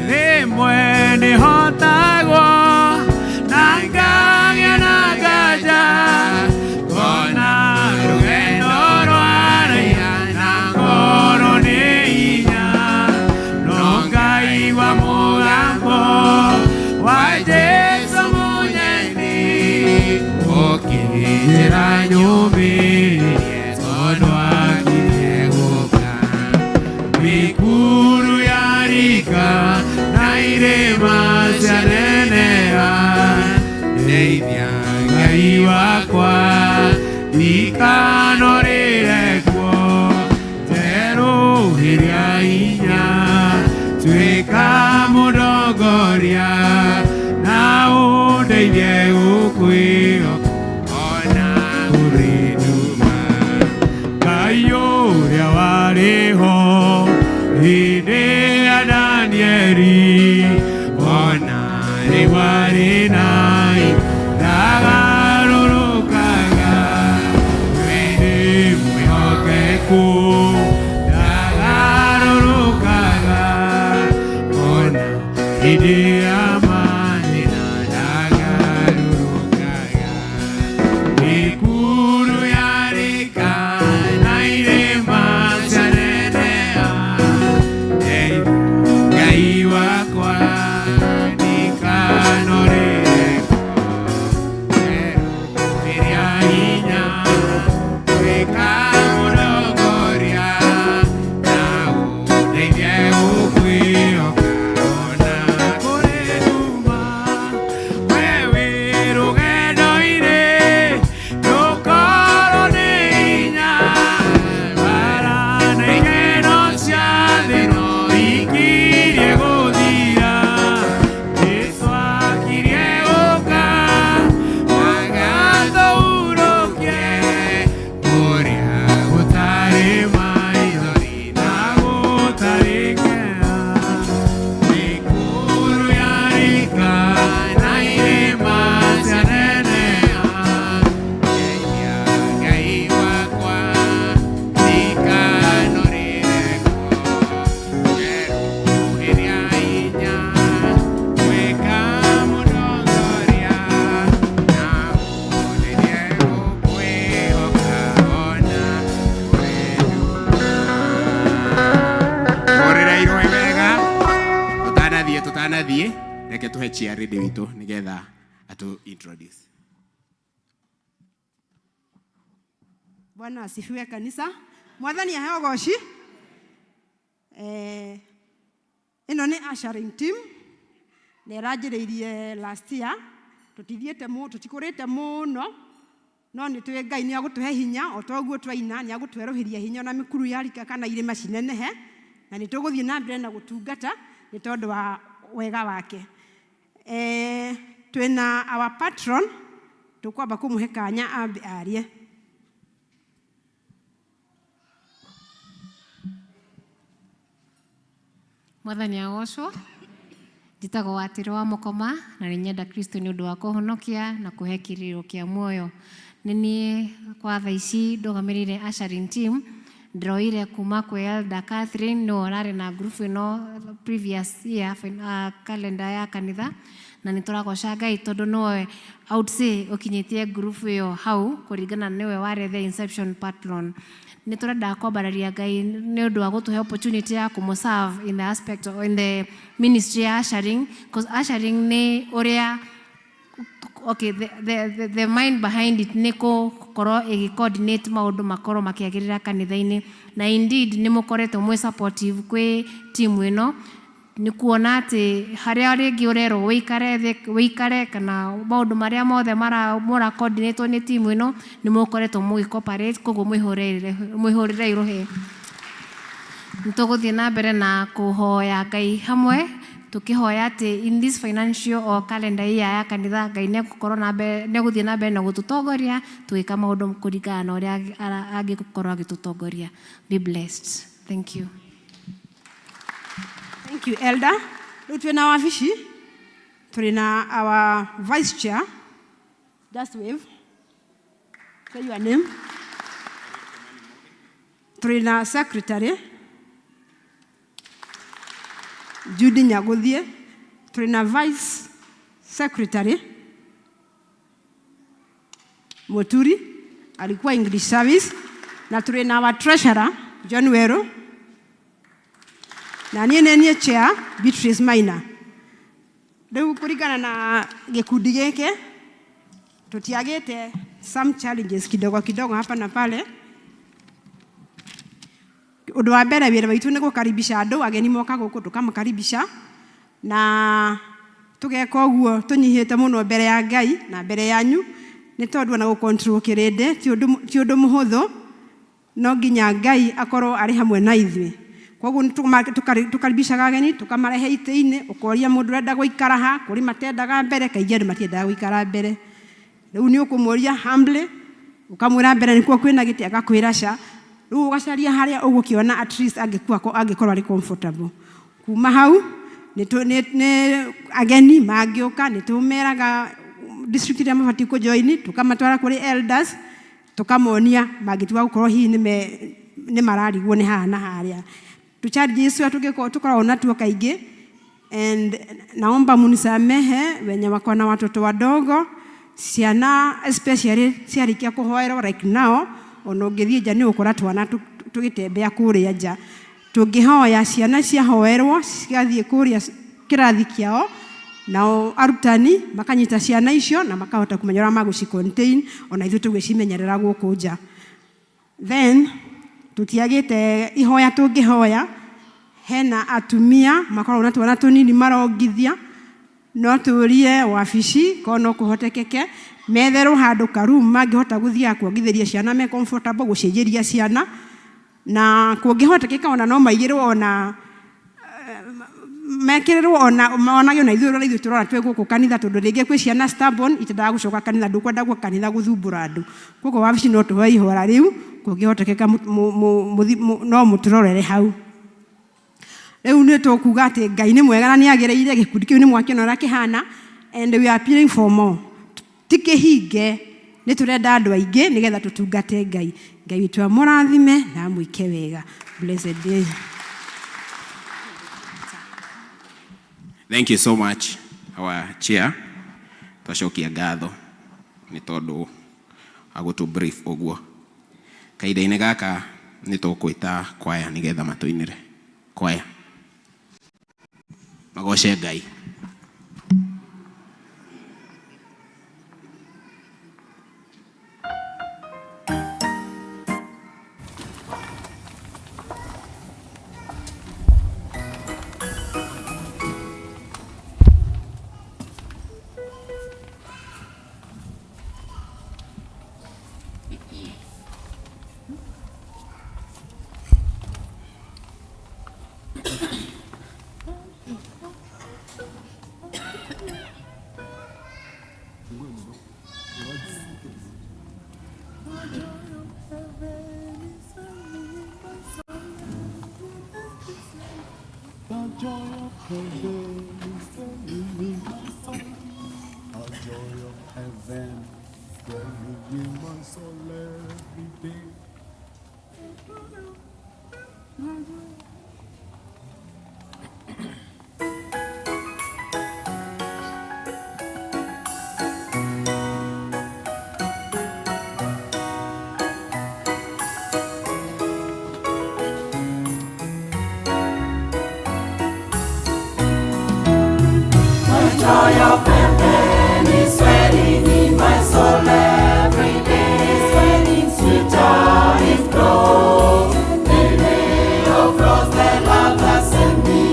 rĩmwe nĩhotagwo na ngagĩa na nganja ngona rũgendo rwaraiha na ngoro nĩ hinya no Ngai wa mũgambo wa Jesũ mũnyeni ũkĩnjĩra nyũmĩrĩrie tondũ akirie gũka mĩkuru yarika na irĩma cianenea ndeithia Ngai wakwa ndikanorĩre kuo njerũhĩria hinya ndeithie gũkwĩhoka ona kũrĩ nduma. Ngai ũrĩa warĩ ho hĩndĩ ya Danieli, ona rĩu arĩ nai ndagarũrũkaga. We nĩ mwĩhokeku ndagarũrũkaga, ona hĩndĩ ya mathĩna ndagarũrũkaga. Mĩkuru yarĩka na irĩma cianeneha, Ngai wakwa ndikanorĩre rĩrĩa hinya gwĩka mũrongoria, na ũndeithie gũkwĩhoka ona kũrĩ nduma. We wĩ rũgendo-inĩ ndũkorwo nĩ hinya, mbara na igeno cia thĩ no ikirie gũthira. Jesũ akirie gũka agatũhurũkie, ũrĩa gũtarĩ maithori na gũtarĩ kĩeha. Mĩkuru yarĩka na irĩma cianeneha, ndeithia Ngai wakwa ndikanorĩre kuo. Rĩrĩa hinya gwĩka mũrongoria, na ũndeithie gũkwĩhoka ona kũrĩ nduma. Mũrĩreirwo wega, tũtanathiĩ reke tũhe chiarĩndĩ witũ nĩgetha atũ introduce. Bwana asifiwe kanisa. Mwathani aheo goci. Ĩno nĩ ushering team na ĩranjĩrĩirie last year. Tũtikũrĩte mũno, no nĩ tũĩ Ngai nĩ agũtũhe hinya, o ta ũguo twaina nĩ agũtwerũhĩria hinya na mĩkuru yarika kana irĩma cinenehe, na nĩ tũgũthiĩ na mbere na gũtungata nĩ tondũ wa wega wake. Twĩna our patron, tũkwamba kũmũhe kanya ambe arie. Mwathani agocwo. Njĩtagwo Watĩrũ wa Mũkoma na nĩ nyenda Kristo nĩ ũndũ wa kũhonokia na kũhe kĩrĩro kĩa muoyo. Nĩ niĩ kwa thaa ici ndũgamĩrĩire ushering team, ndĩroire kuma kwĩ Elder Catherine, no ararĩ na group ĩno previous year calendar ya kanitha, na nĩ tũragoca Ngai tondũ nowe I would say ũkinyĩtie group ĩyo hau kũringana nĩwe warĩ the inception patron. Nĩ tũrenda kwambararia Ngai nĩ ũndũ wa gũtũhe opportunity ya kũmũserve in the aspect or in the ministry ya ushering, because ushering nĩ ũrĩa okay, the mind behind it nĩ gũkorwo ĩgĩ-coordinate maũndũ makorwo makĩagĩrĩra kanitha-inĩ, na indeed nĩ mũkoretwo mwĩ supportive kwĩ timu ĩno. Nĩ kuona atĩ harĩa rĩngĩ ũrerwo wĩikare kana maũndũ marĩa mothe mũra-coordinatwo nĩ timu ĩno nĩ mũkoretwo mũgĩ-cooperate, koguo mwĩhũrĩre irũhĩ. Nĩ tũgũthiĩ na mbere na kũhoya Ngai hamwe, tũkĩhoya atĩ in this financial or calendar year ya kanitha Ngai nĩ egũthiĩ na mbere na gũtũtongoria tũgĩka maũndũ kũringana na ũrĩa angĩkorwo agĩtũtongoria. Be blessed. Thank you. Thank you, Elder. Rĩu twĩna wabici, tũrĩ na our vice chair. Just wave. Say your name. Tũrĩ na secretary Judy Nyaguthie. Tũrĩ na vice secretary Muturi, alikuwa English service, na tũrĩ na our treasurer John Wero, na niĩ chair Beatrice Maina. Rĩu kũringana na gĩkundi gĩkĩ tũtiagĩte some challenges kidogo hapa na pale. Ũndũ wa mbere wĩra witũ nĩ gũkaribisha andũ, ageni moka gũkũ tũkamakaribisha, na tũgeka ũguo tũnyihĩte mũno mbere ya Ngai na mbere yanyu, nĩ tondũ na gũ-control kĩrĩndĩ ti ũndũ mũhũthũ, no nginya Ngai akorwo arĩ hamwe na ithuĩ. Koguo tukaribishaga ageni tukamarehe itĩ-inĩ, ũkoria mũndũ ũrenda gũikara ha, kũrĩ matendaga mbere, kaingĩ andũ matiendaga gũikara mbere. Rĩu nĩ ũkũmũria humbly, ũkamwĩra mbere nĩkuo kwĩna gĩtĩ, agakwĩra ca. Rĩu ũgacaria harĩa ũgũkĩona at least angĩkorwo arĩ comfortable. Kuma hau nĩ ageni mangĩũka nĩtũmeraga district ĩrĩa mabatiĩ kũjoini, tukamatwara kũrĩ elders, tukamonia mangĩtua gũkorwo hihi nĩ mararigwo nĩ haha na harĩa. Challenges tukoragwo natuo kaingĩ, and naomba munisamehe wenye wako na watoto wadogo, ciana especially ciarĩkia kũhoerwo like now, ona ũngĩthiĩ nja nĩ ũkora twana tũgĩtembea kũrĩa nja. Tũngĩhoya ciana ciahoerwo cigathiĩ kũrĩa kĩrathi kĩao, nao arutani makanyita ciana icio na makahota kũmenya ũrĩa magũci contain, ona ithuĩ tũgĩcimenyerera gũkũ nja. Then tutiagĩte ihoya tũngĩhoya, hena atumia makoragwo na twana tũnini marongithia, no tũrie wabici korwo no kũhotekeke metherwo handũ karumu mangĩhota gũthiaga kuongithĩria ciana me comfortable gũcenjeria ciana, na kũngĩhotekeka ona no maigĩrwo ona mekĩrĩrwo onagio na ithuĩ tũrona twĩ gũkũ kanitha, tondũ rĩngĩ kwĩ ciana stubborn itendaga gũcoka kanitha, ndũkwenda gũka kanitha gũthumbũra andũ. Koguo wabici no tũhoe ihoya rĩu, kũngĩhotekeka no mũtũrorere hau. Rĩu nĩ tũkuga atĩ Ngai nĩ mwega na nĩ agĩrĩire, gĩkundi kĩu nĩ mwakĩona ũrĩa kĩhana, and we are appealing for more. Ti kĩhinge, nĩ tũrenda andũ aingĩ nĩgetha tũtungate Ngai. Ngai witũ amũrathime na amwĩke wega. Blessed day. Thank you so much, our chair. Twacokia ngatho nĩ tondũ agũtũ brief ũguo. Kahinda-inĩ gaka nĩ tũkwĩta kwaya nĩgetha matũinĩre. Kwaya magoce Ngai. Joy of heaven is sweating in my soul every day. Sweating sweeter it grows. The day of frost that love has sent me.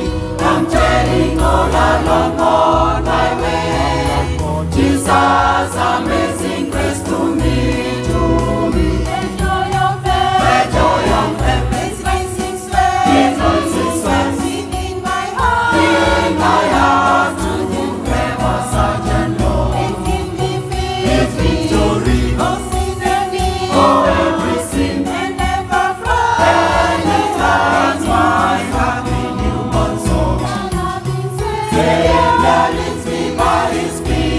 I'm treading all along on my way. Jesus, amazing grace to me, to me. The joy of heaven is rising sweat. It rises sweating in my heart. In my heart. Leads me by His Spirit.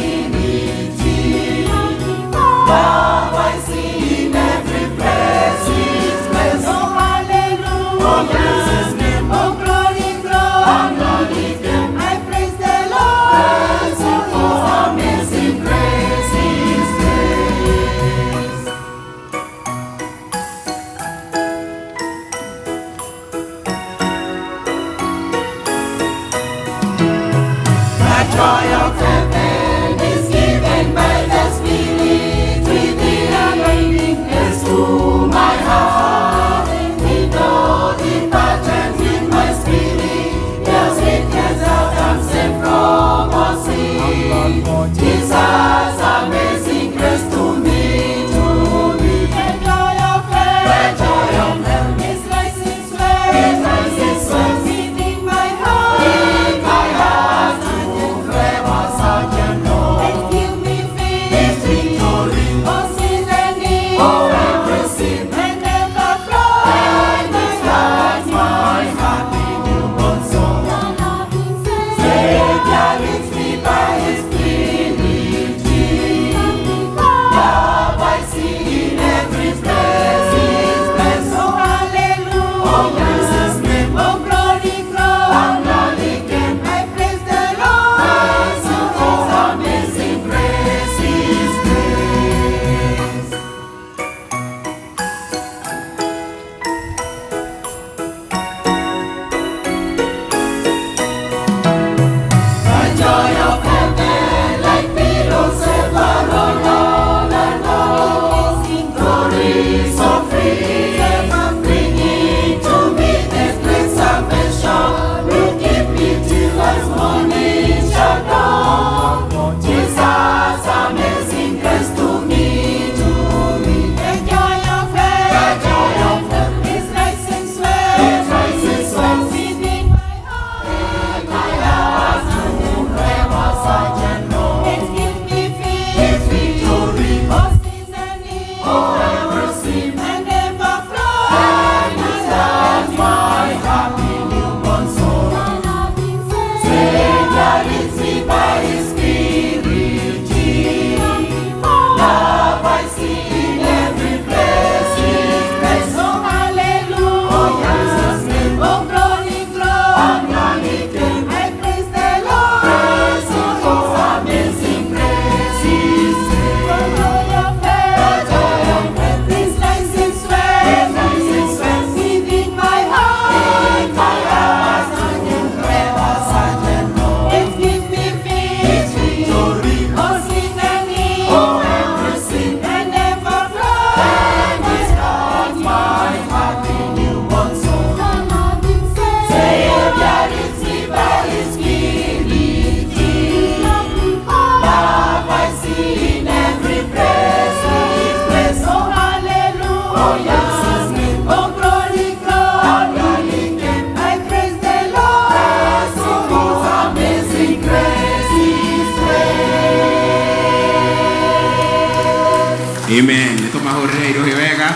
Amen. Nitumahurire irohi wega.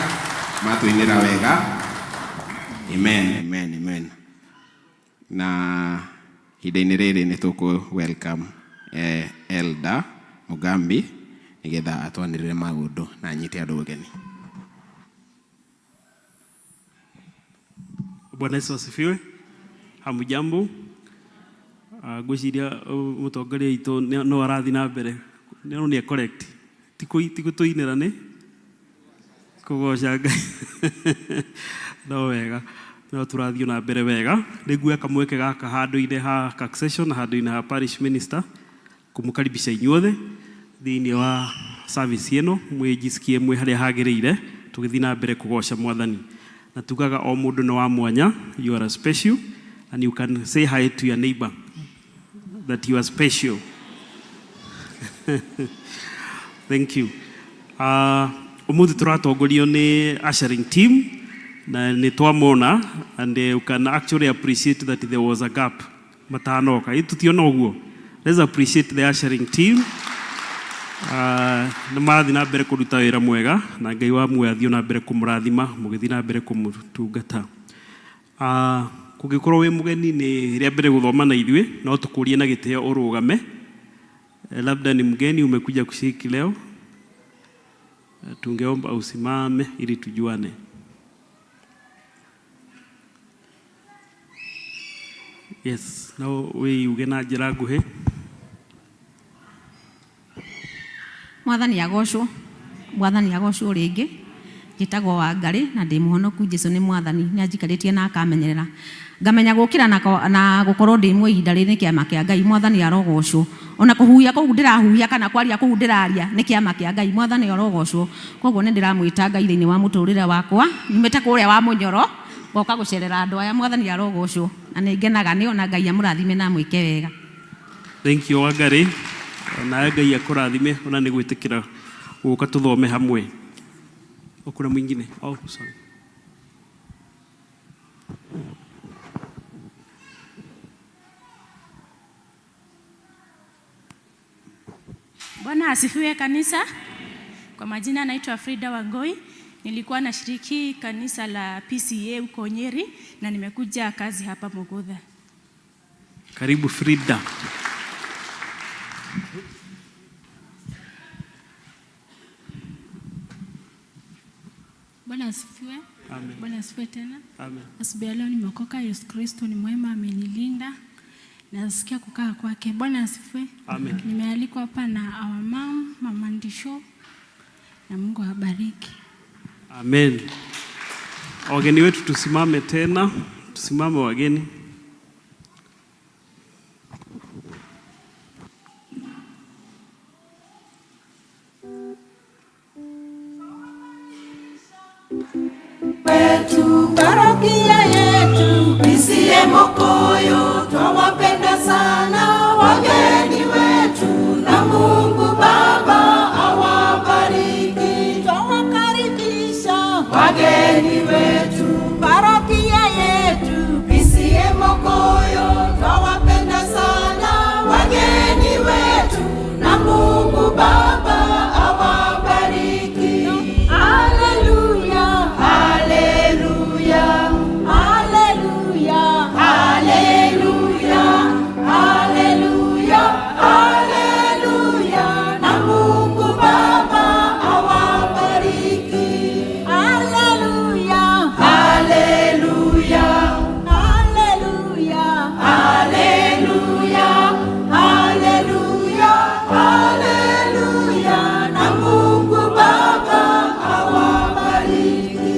Matuinira wega. Amen. Amen. Amen. Na hida-inĩ rĩrĩ nĩ welcome Elder Mugambi nigetha atwanĩrĩre maũndũ na anyite andũ ũgeni. Bwana Yesu asifiwe. Hamujambo. Gwiciria mutongoria itu no arathi na mbere. No ni correct. Tiko tuinira ni kugoca Ngai. No wega. No turathio na mbere wega. Nĩguo kamweke gaka handũ-inĩ ha succession, handũ-inĩ ha parish minister kumukaribisha inyuothe thĩinĩ wa service ĩno, mwĩjisikie mwĩ harĩa hagĩrĩire tũgĩthiĩ na mbere kugoca Mwathani. Na tugaga o mũndũ nĩ wa mwanya, you are special, and you can say hi to your neighbor that you are special. Thank you. Umuthi tũratongorio nĩ ushering team na nĩ twamona, and you can actually appreciate that there was a gap matanoka. Tũtiona ũguo. Let's appreciate the ushering team. Nĩ marathiĩ na mbere kũruta wĩra mwega na Ngai wa muoyo athiĩ na mbere kũmũrathima mũgĩthiĩ na mbere kũmũtungata. Kũngĩkorwo wĩ mũgeni nĩ rĩa mbere gũthoma na ithuĩ, no tũkũrie na gĩtĩo ũrũgame. Labda ni mgeni umekuja kushiriki leo, tungeomba usimame ili tujuane. Yes, no we ugena njĩra nguhĩ. Mwathani agocwo, Mwathani agocwo rĩngĩ. Njĩtagwo Wangari na ndĩ mũhonoku. Jesũ nĩ Mwathani, nĩ anjikarĩtie na akamenyerera. Ngamenya gũkĩra na gũkorwo ndĩ muoyo ihinda rĩrĩ nĩ kĩama kĩa Ngai. Mwathani arogocwo. Ona kũhuhia kũu ndĩrahuhia kana kwaria kũu ndĩraria nĩ kĩama kĩa Ngai. Mwathani arogocwo. Koguo nĩ ndĩramwĩta Ngai thĩinĩ wa mũtũrĩre wakwa. Nyumĩte kũrĩa wa Mũnyoro ngoka gũcerera andũ aya. Mwathani arogocwo. Na nĩ ngenaga nĩ ona Ngai amũrathime na mwĩke wega. Thank you Wangari. Na Ngai akũrathime ona nĩ gwĩtĩkĩra gũka tũthome hamwe. Okuna mwingine. Oh, sorry. Bwana asifiwe kanisa. Kwa majina naitwa Frida Wangoi. Nilikuwa nashiriki kanisa la PCA huko Nyeri na nimekuja kazi hapa Mogotha. Karibu Frida. Bwana asifiwe. Amen. Bwana asifiwe tena. Amen. Asubuhi leo nimeokoka. Yesu Kristo ni mwema, amenilinda. Nasikia kukaa kwake. Bwana asifiwe. Amen. Nimealikwa hapa na our mom, Mama Ndisho. Na Mungu awabariki. Amen. Wageni wetu tusimame tena. Tusimame wageni. Wetu parokia yetu PCA Mokoyo, twawapenda sana wageni wetu na Mungu Baba awabariki. Twawakaribisha wageni wetu parokia yetu PCA Mokoyo, twawapenda sana wageni wetu na Mungu Baba awabariki. Hallelujah. Hallelujah, hallelujah, hallelujah, hallelujah, hallelujah. Na Mungu Baba awabariki. Hallelujah, hallelujah, hallelujah, hallelujah, hallelujah, hallelujah. Na Mungu Baba awabariki.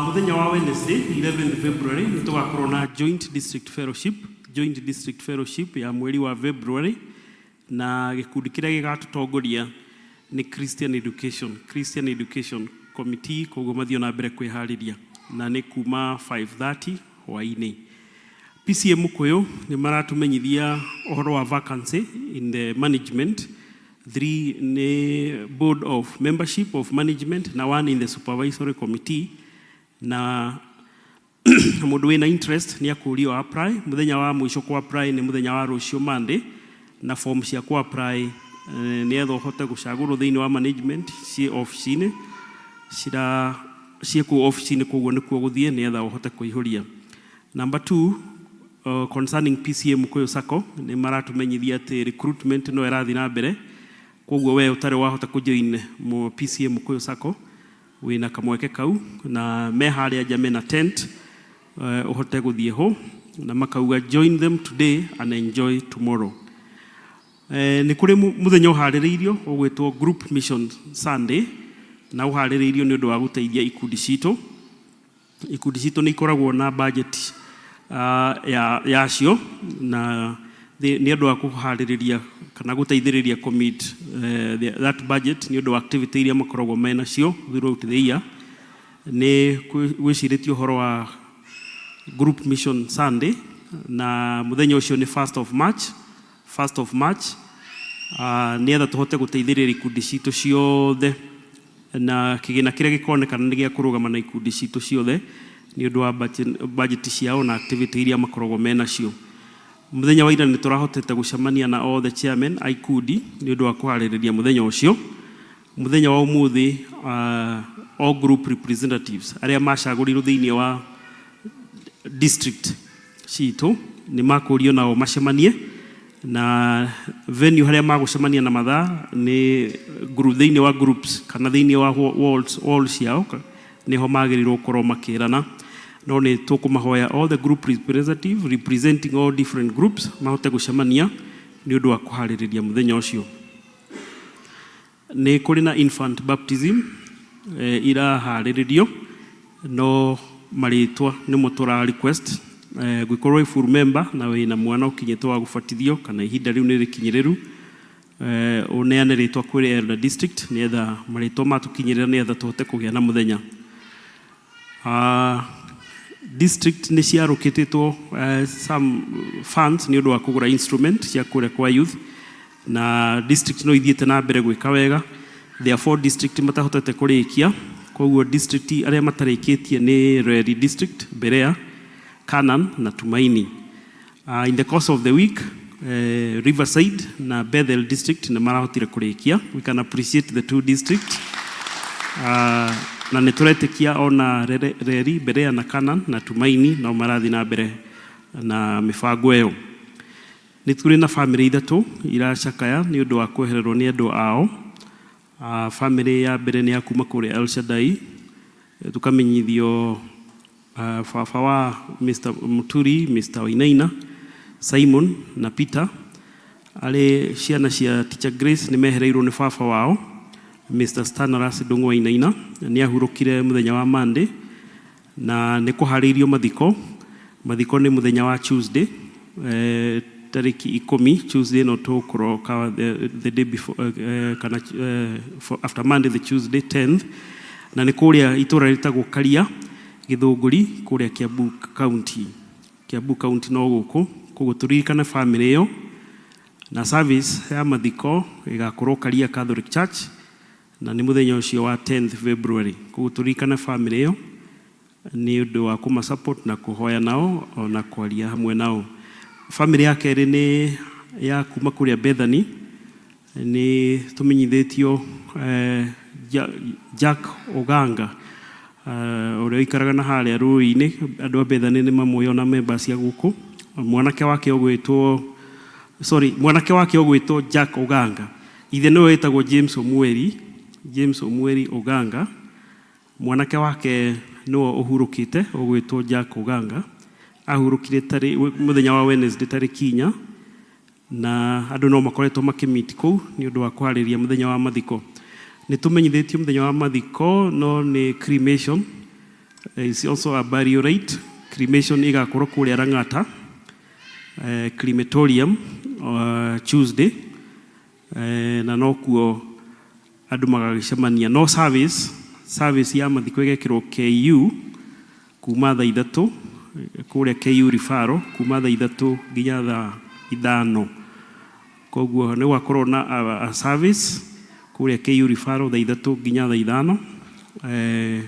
Muthenya wa Wednesday 11 February nĩtũgakorwo na joint district fellowship ya mweri wa February, na gĩkundi kĩrĩa gĩgatũtongoria nĩ Christian Education Committee. Koguo mathiĩ na mbere kwĩharĩria na nĩ kuma 5:30 hwaĩ-inĩ. PCA Mukoyo nĩ maratũmenyithia ũhoro wa vacancy in the management. 3 nĩ board of membership of management na 1 in the supervisory committee. Na mũndũ wĩna interest nĩ akũrio apply. Mũthenya wa mũico kwa apply nĩ mũthenya wa rũciũ Monday, na form cia ku apply nietha uhote gucagurwo thiini wa management ci office-ini ciĩkuo office-ini koguo nĩkuo gũthiĩ nietha uhote kũihũria. Number 2, concerning PCM Mukuyu Sacco nĩ maratumenyithia atĩ recruitment no ĩrathiĩ na mbere, koguo we ũtarĩ wahota kũjoin PCM Mukuyu Sacco wĩna kamweke kau, na me harĩa nja mena tent uhote gũthiĩ ho, na makauga join them today and enjoy tomorrow. Nĩ kũrĩ mũthenya ũharĩrĩirio ũgwĩtwo Group Mission Sunday, na ũharĩrĩirio nĩ ũndũ wa gũteithia ikundi citũ. Ikundi citũ nĩ ikoragwo na budget yacio, na nĩ ũndũ wa kũharĩrĩria kana gũteithĩrĩria commit that budget nĩ ũndũ wa activity iria makoragwo menacio throughout the year. Nĩ gwĩcirĩtio ũhoro wa Group Mission Sunday, na mũthenya ũcio nĩ 1st of March. Nietha tũhote gũteithĩrĩria ikundi citũ ciothe, na kĩgĩna kĩrĩa gĩkonekana nĩ gĩa kũrũgama na ikundi citũ ciothe nĩ ũndũ wa budget ciao na activity iria makoragwo menacio. Mũthenya wa ira nĩ tũrahotete gũcemania na all the chairmen a ikundi nĩ ũndũ wa kũharĩrĩria mũthenya ũcio. Mũthenya wa ũmũthĩ all group representatives arĩa macagũrirwo thĩinĩ wa district citũ nĩ makũrio nao macemanie, na venue harĩa magũcemania na mathaa nĩ thĩinĩ wa groups kana thĩinĩ wa walls ciao nĩho magĩrĩirwo gũkorwo makĩrana. No nĩ tũkũmahoya all the group representative representing all different groups mahote gũcemania nĩ ũndũ wa kũharĩrĩria mũthenya ũcio. Nĩ kũrĩ na infant baptism iraharĩrĩrio, no marĩtwa nĩmo tũra request. Gwĩkorwo full member na wĩna mwana ũkinyĩte wa gũbatithio kana ihinda rĩu nĩ rĩkinyĩrĩru, ũneane rĩtwa kwĩ elder district nietha marĩtwa matũkinyĩrĩra nietha tũhote kũgĩa na mũthenya. District nĩ ciarũkĩtĩtwo some funds nĩ ũndũ wa kũgũra instrument cia kũrĩa kwa youth, na district no ithiĩte na mbere gwĩka wega. Therefore district matahotete kũrĩkia, koguo district arĩa matarĩkĩtie nĩ Reri district, Berea, Canaan na Tumaini. In the course of the week Riverside na Bethel district nĩ marahotire kũrĩkia. We can appreciate the two districts. Na nĩ tũretĩkia ona Reri, Berea na Canaan na Tumaini no marathiĩ na mbere na mĩbango ĩyo. Nĩ tũrĩ na family ithatũ iracakaya nĩ ũndũ wa kwehererwo nĩ andũ ao. Family ya mbere nĩ ya kuma kũrĩa El Shaddai, tukamenyithio baba wa Mr. Muturi, Mr. Wainaina, Simon na Peter. Arĩ ciana cia Teacher Grace nĩ mehereirwo nĩ baba wao Mr. Stanaras Ndung'u Wainaina, nĩ ahurũkire mũthenya wa Monday, na nĩ kũharĩirio mathiko. Mathiko nĩ mũthenya wa Tuesday, tarĩki 10 Tuesday no tũkũroka the day before kana after Monday the Tuesday 10th, na nĩ kũrĩa itũra rĩtagwo Karia Gĩthũngũri kũrĩa Kiambu County no gũkũ. Koguo tũririkane family ĩyo, na service ya mathiko ĩgakorwo Karia Catholic Church, na nĩ mũthenya ũcio wa 10th February. Koguo tũririkane family ĩyo nĩ ũndũ wa kũma support na kũhoya nao na kwaria hamwe nao. Family ya kerĩ nĩ ya kuma kũrĩa Bethany, nĩ tũmenyithĩtio Jack Oganga ũrĩa ũikaraga na harĩa rũĩ-inĩ. Andũ a Bethany nĩ mamuoyo na members cia gũkũ. Mwanake wake ũgwĩtwo Jack Oganga, ithe nĩwe wĩtagwo James Omweri Oganga. Mwanake wake nĩwe ũhurũkĩte ũgwĩtwo Jack Oganga, ahurũkire mũthenya wa Wednesday tarĩki 4, na andũ no makoretwo makĩmeet kũu nĩ ũndũ wa kũharĩria mũthenya wa mathiko. Nĩ tũmenyithĩtio mũthenya wa mathiko no nĩ cremation is also a burial rite. Cremation igakorwo kũrĩa Rang'ata crematorium Tuesday, na no kuo andũ magagĩcemania. No service ya mathiko ĩgekĩrwo KU kuma thaa 3 kũrĩa KU Referral kuma thaa 3 nginya thaa 5. Koguo nĩ gwakorwo na a service kũrĩa KU Referral thaa 3 nginya thaa 5.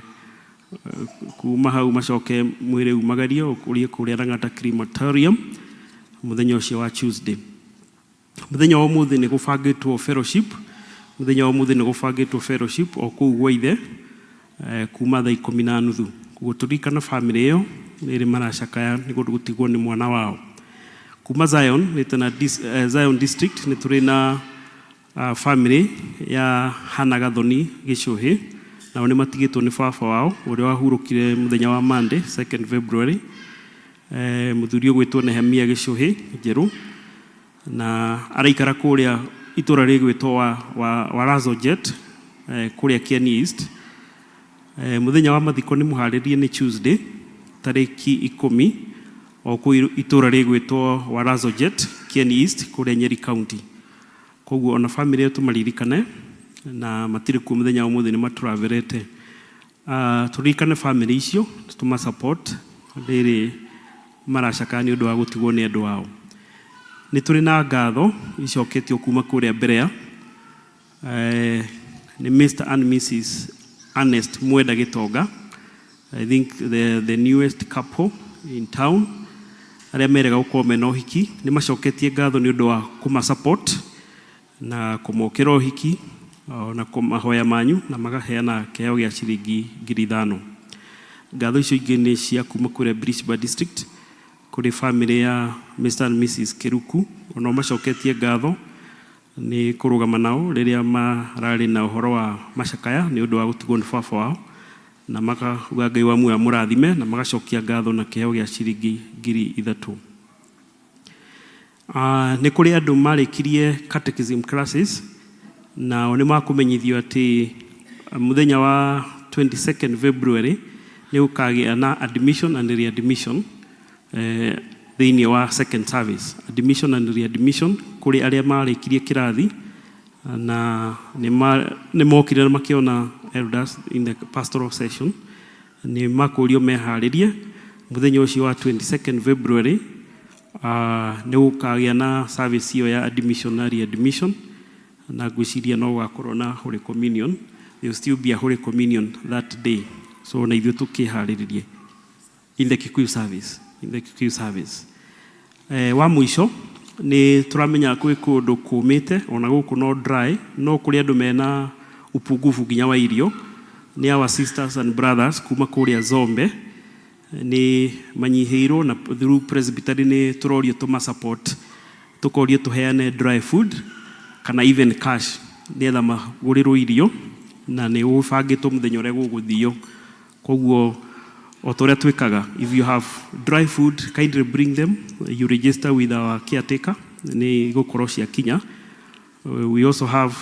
Kuma hau macoke mwĩrĩ umagario kũrĩa Rang'ata crematorium mũthenya ũcio wa Tuesday. muthenya wa umuthi ni gubangitwo fellowship, muthenya wa umuthi ni gubangitwo fellowship o kuu gwa ithe kuma thaa 10:30 guturikana family iyo niri maracakaya ni gutigwo ni mwana wao kuma Zion ni tena Zion district ni turi na family ya Hanagathoni Gicuhi na ni matigitwo ni baba wao uria wahurukire muthenya wa Monday 2nd February muthuri gwitwo Nehemia Gicuhi Njeru na araikara kuria itura rigwitwo wa Razojet kuria Kieni East. Muthenya wa mathiko ni muharirie ni Tuesday tariki 10 o ku itura rigwitwo wa Razojet Kieni East kuria Nyeri County. Koguo ona family yetu maririkane na matiri ku muthenya wa muthi ni maturaverete. Turikane family icio tuma support riri maracakani undu wa gutigwo ni andu wao. Ni turi na ngatho icoketio kuma kuria Berea ni Mr and Mrs Ernest Mwenda Gitonga, I think the newest couple in town aria merega gukorwo mena uhiki ni macoketie ngatho ni undu wa kuma support na kumokera uhiki na kumahoya manyu na magaheana kiheo gia ciringi 5,000. Ngatho icio ingi ni cia kuma kuria Brisbane district kuri family ya Mr and Mrs Kiruku ono macoketie ngatho ni kurugama nao riria marari na uhoro wa macakaya ni undu wa gutigwo ni baba wao na makauga Ngai wa muoyo murathime na magacokia ngatho na kiheo gia ciringi 3,000. Ni kuri andu marikirie catechism classes na oni makumenyithio ati muthenya wa 22nd February ni ukagia na admission and readmission thiini wa second service, admission and readmission kuri aria marikirie kirathi na ni mokire makiona elders in the pastoral session ni makurio meharirie muthenya ucio wa 22nd February. Ni ukagia na service iyo ya admission na readmission na gwiciria no gakorwo na Holy Communion. There will still be a Holy Communion that day, so na ithuĩ tukiharirie in the Kikuyu service. Wa mwisho ni turamenya kwi kundu kumite ona guku no dry no kuri andu mena upungufu nginya wa irio ni our sisters and brothers kuma kuria Zombe ni manyiheirwo na through presbytery ni turorio tuma support tukorio tuheane dry food kana even cash ni etha magurirwo irio na ni ubangitwo muthenya uria guguthio. Koguo otoria twikaga, if you have dry food kindly bring them, you register with our caretaker ni gukorwo cia kinya. We also have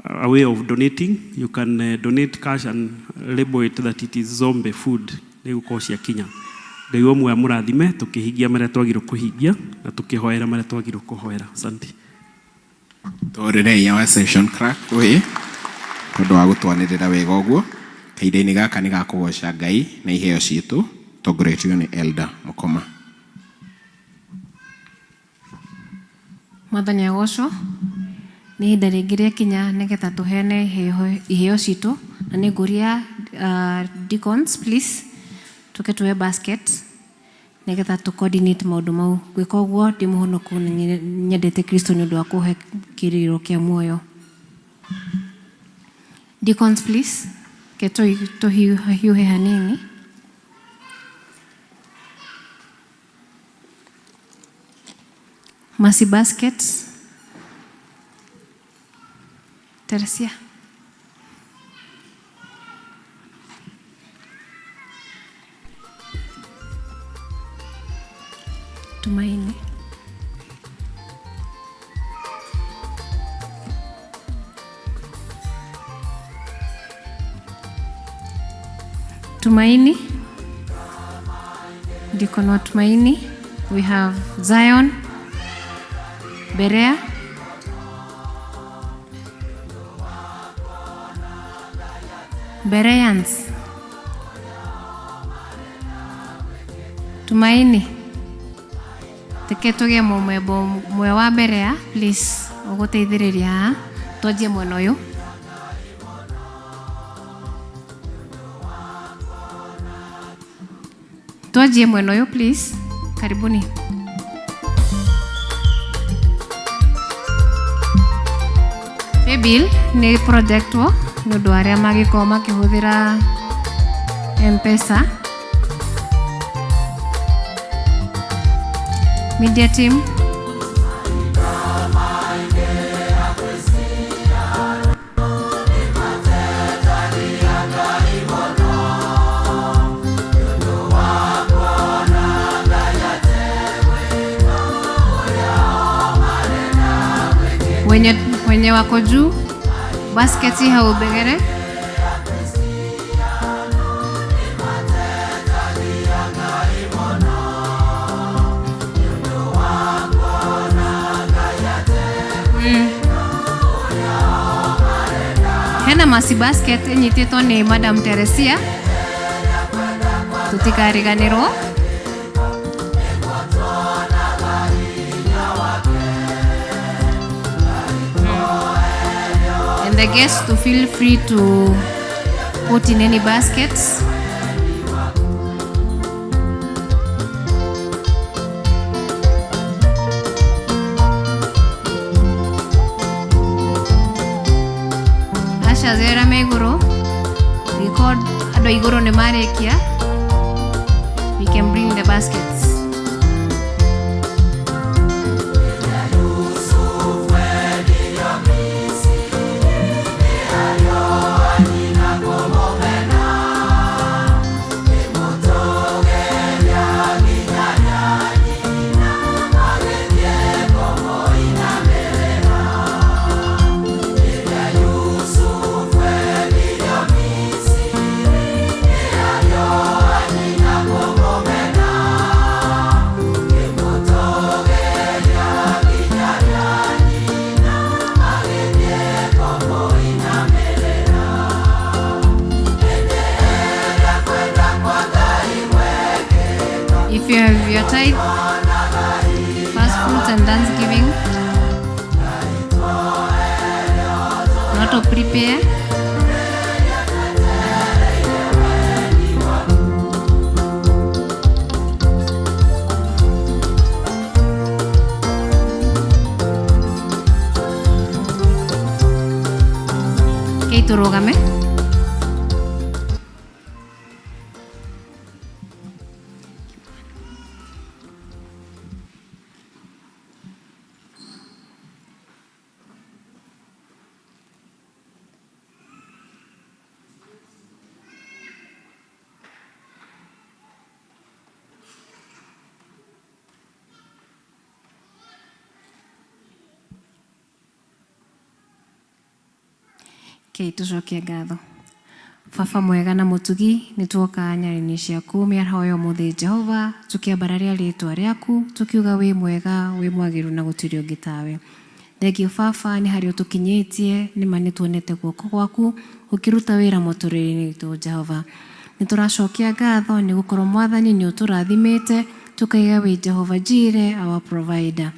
a way of donating. You can donate cash and label it that it is Zombe food ni gukorwo cia kinya. Ngai wa muoyo murathime tukihingia maria twagirwo kuhingia na tukihoera maria twagirwo kuhoera. Asante. Torere ya session crack we tondu wa gutwanirira wega uguo kaide-ini gaka ni gakugoca Ngai na iheo citu tongoretio ni Elder Mukoma. Mwathani agocwo ni ihinda ringi rĩakinya nigetha tuhene iheo citu na ni nguria deacons please tuke tuwe basket nigetha tu coordinate maundu mau. Gwika uguo ndi muhonoku nyendete Kristo ni undu wa kuhe kiriro kia muoyo. Deacons please keto hiuhe hanini. Mercy baskets. Tercia. Tumaini. Tumaini. Deacon wa Tumaini. We have Zion. Berea. Bereans. Tumaini. Teketuge mwe wa Berea, please. Uguteithiriria twajie mwena uyu. Twajie mwena uyu please. Karibuni. Paybill ni project wo nĩ ũndũ arĩa magĩkorwo makĩhũthĩra M-Pesa. Media team. Wenye wako juu basketi hau begere. Hena masi basket enyitĩtwo nĩ Madam Teresia tutikariganĩrwo. And the guests to feel free to put in any baskets. Asha zera meguro record ado iguro ne marekia. We can bring the baskets. If you have your tithe, first fruits and thanksgiving, not to prepare. Okay, turugame. Okay, tucokie ngatho. Baba mwega na mũtugi nĩ tuoka nyarĩ-inĩ ciaku mĩaraho ya ũmũthĩ Jehova tũkĩambararia rĩĩtwa rĩaku tũkiuga wĩ mwega wĩ mwagĩrĩru na gũtirĩ ũngĩ tawe. Thengiũ Baba nĩ harĩa ũtũkinyĩtie nĩma nĩ tuonete guoko gwaku ũkĩruta wĩra mũtũrĩre-inĩ witũ Jehova. Nĩ tũracokia ngatho nĩ gũkorwo Mwathani nĩ ũtũrathimĩte tũkaiga wĩ Jehova Jireh our provider.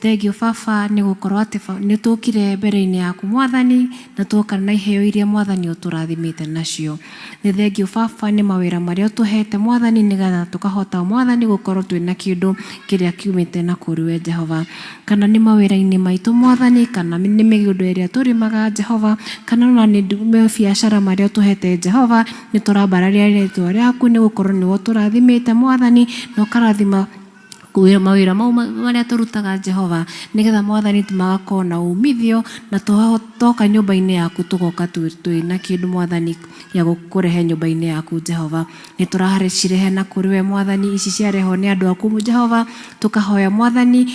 Thengiũ Baba nĩ gũkorwo atĩ nĩ tũkire mbere-inĩ yaku Mwathani na tuoka na iheo iria Mwathani ũtũrathimĩte nacio. Nĩ thengiũ Baba nĩ mawĩra marĩa ũtũhete Mwathani nĩgetha tũkahota Mwathani gũkorwo twĩna kĩndũ kĩrĩa kiumĩte na kũrĩ we Jehova. Kana nĩ mawĩra-inĩ maitũ Mwathani, kana nĩ mĩgũnda ĩrĩa tũrĩmaga Jehova, kana ona nĩ biacara marĩa ũtũhete Jehova, nĩ tũrambararia rĩĩtwa rĩaku nĩ gũkorwo nĩwe ũtũrathimĩte Mwathani na ũkarathima mawĩra mau marĩa tũrutaga Jehova nĩgetha Mwathani magakorwo na umithio na toka nyũmba-inĩ yaku tũgoka twĩna kĩndũ Mwathani gĩa gũkũrehe nyũmba-inĩ yaku Jehova. Nĩ tũracirehe na kũrĩ we Mwathani, ici ciarehwo nĩ andũ aku Jehova, tũkahoya Mwathani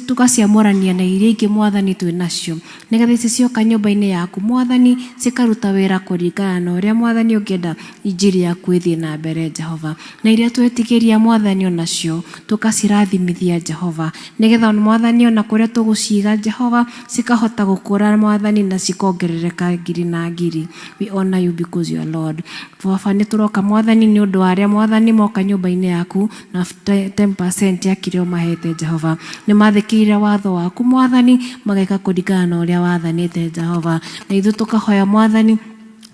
tugaciamũrania na iria ingĩ Mwathani twĩnacio nĩgetha ici cioka nyũmba-inĩ yaku Mwathani cikaruta wĩra kũringana na ũrĩa Mwathani ũngĩenda injiri yaku ĩthiĩ na mbere Jehova, na iria twĩtigĩria Mwathani onacio tukacirathimithia Jehova nĩgetha Mwathani ona kũrĩa tũgũciga Jehova cikahota gũkũra Mwathani na cikongerereka ngiri na ngiri. We honor you because you are Lord. Baba nĩ tũroka Mwathani nĩ ũndũ wa arĩa Mwathani moka nyũmba-inĩ yaku na 10% ya kĩrĩa ũmahete Jehova. Nĩ mathĩkĩire watho waku Mwathani mageka kũringana na ũrĩa wathanĩte Jehova, na ithuĩ tũkahoya Mwathani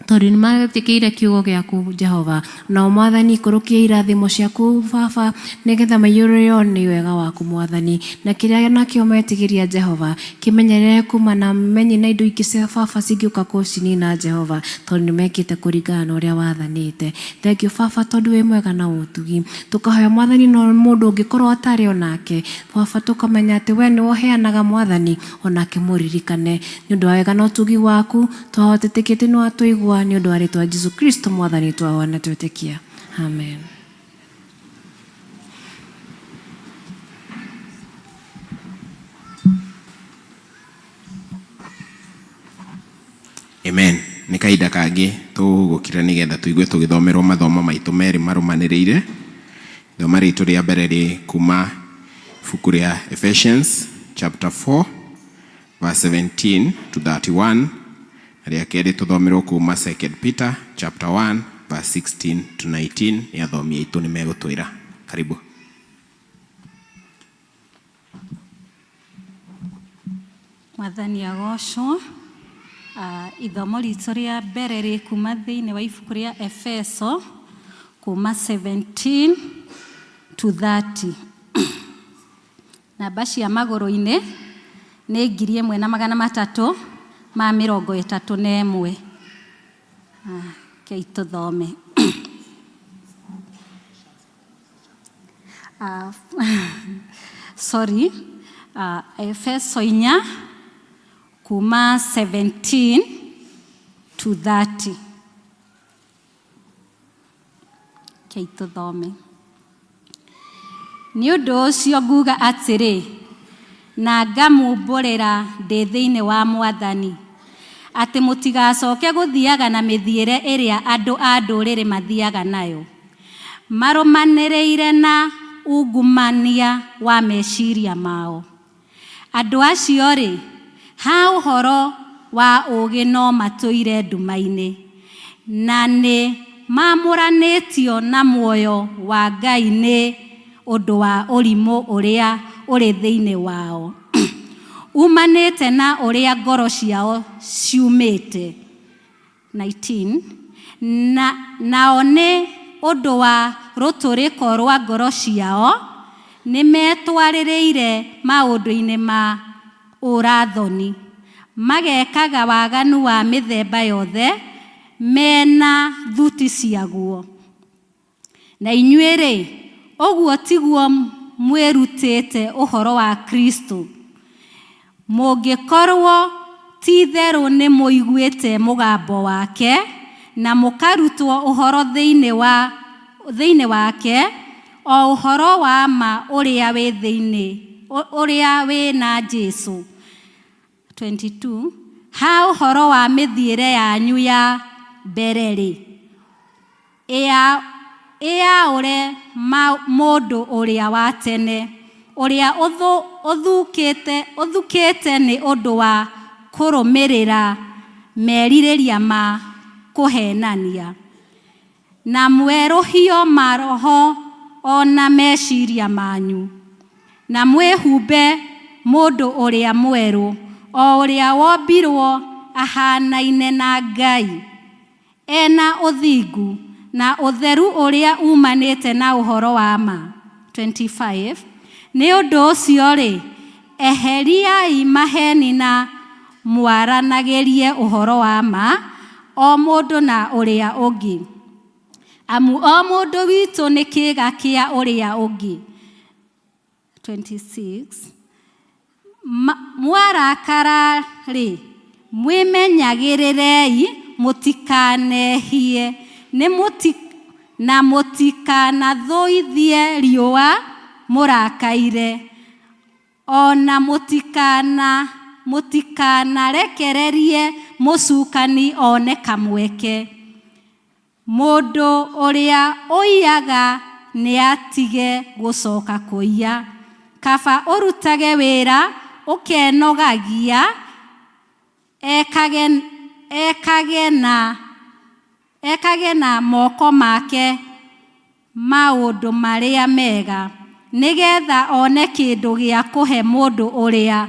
tondũ nĩ magĩtĩkĩire kiugo gĩaku Jehova. Nao Mwathani ikũrũkia irathimo ciaku Baba, nĩgetha maiyũrĩrwo nĩ wega waku Mwathani, na kĩrĩa nakĩo metigĩria Jehova kĩmenyerere kuma na menye na indo ingĩ cia Baba cingĩũka gũcinina Jehova, tondũ nĩ mekĩte kũringana na ũrĩa wathanĩte. Thengiũ Baba tondũ wĩ mwega na ũtugi. Tũkahoya Mwathani no mũndũ ũngĩkorwo atarĩ onake Baba, tũkamenya atĩ we nĩ ũheanaga Mwathani, onake mũririkane nĩ ũndũ wa wega na ũtugi waku. Twahotetĩkĩte nĩ watũigua nĩ ũndũ wa rĩĩtwa Jesũ Kristo Mwathani twahoya twĩtĩkia. Amen. Amen. Nĩ kahinda kangĩ tũgũkira nĩgetha tũigue tũgĩthomerwo mathomo maitũ merĩ marũmanĩrĩire. Ithomo ritũ rĩa mbere rĩ kuma ibuku rĩa Ephesians chapter 4 verse 17 to 31. Rĩa kerĩ tũthomerwo kuma 2 Peter chapter 1 verse 16 to 19. Nĩ athomi aitũ nĩ megũtwĩra. Karibu. Mwathani agocwo. Ithomo ritũ rĩa mbere rĩ kuma thĩinĩ wa ibuku rĩa Efeso kuma 17 to 30. Namba cia magũrũ-inĩ nĩ 1331. Kei tũthome. Sorry. Efeso 4 kuma 17 to 30. Kei tũthome. Nĩ ũndũ ũcio nguga atĩrĩ, na ngamũmbũrĩra ndĩ thĩinĩ wa Mwathani, atĩ mũtigacoke gũthiaga na mĩthiĩre ĩrĩa andũ a ndũrĩrĩ mathiaga nayo, marũmanĩrĩire na ungumania wa meciria mao. Andũ acio rĩ, ha ũhoro wa ũũgĩ no matũire nduma-inĩ, na nĩ mamũranĩtio na muoyo wa Ngai nĩ ũndũ wa ũrimũ ũrĩa ũrĩ thĩinĩ wao, umanĩte na ũrĩa ngoro ciao ciumĩte. 19. Nao nĩ ũndũ wa rũtũrĩko rwa ngoro ciao nĩ metwarĩrĩire maũndũ-inĩ ma ũrathoni, magekaga waganu wa mĩthemba yothe, mena thuti ciaguo. Na inyuĩ-rĩ, ũguo tiguo mwĩrutĩte ũhoro wa Kristo. Mũngĩkorwo ti-itherũ nĩ mũiguĩte mũgambo wake, na mũkarutwo ũhoro thĩinĩ wake, o ũhoro wa ma ũrĩa wĩ na Jesũ. 22. Ha ũhoro wa mĩthiĩre yanyu ya mbere-rĩ, ĩyaũre mũndũ ũrĩa wa tene, ũrĩa ũthukĩte nĩ ũndũ wa kũrũmĩrĩra merirĩria ma kũhenania, na mwerũhio maroho ona meciria manyu, na mwĩhumbe mũndũ ũrĩa mwerũ, o ũrĩa wombirwo ahanaine na Ngai, ena ũthingu na ũtheru ũrĩa umanĩte na ũhoro wa ma. 25. Nĩ ũndũ ũcio-rĩ, eheriai maheni na mwaranagĩrie ũhoro wa ma, o mũndũ na ũrĩa ũngĩ, amu o mũndũ witũ nĩ kĩĩga kĩa ũrĩa ũngĩ. 26. Mwarakara-rĩ, mwĩmenyagĩrĩrei mũtikanehie, na mũtikanathũithie riũa mũrakaire, ona mũtikanarekererie mũcukani one kamweke. Mũndũ ũrĩa ũiyaga nĩ atige gũcoka kũiya, kaba ũrutage wĩra ũkenogagia, ekage na moko make maũndũ marĩa mega, nĩgetha one kĩndũ gĩa kũhe mũndũ ũrĩa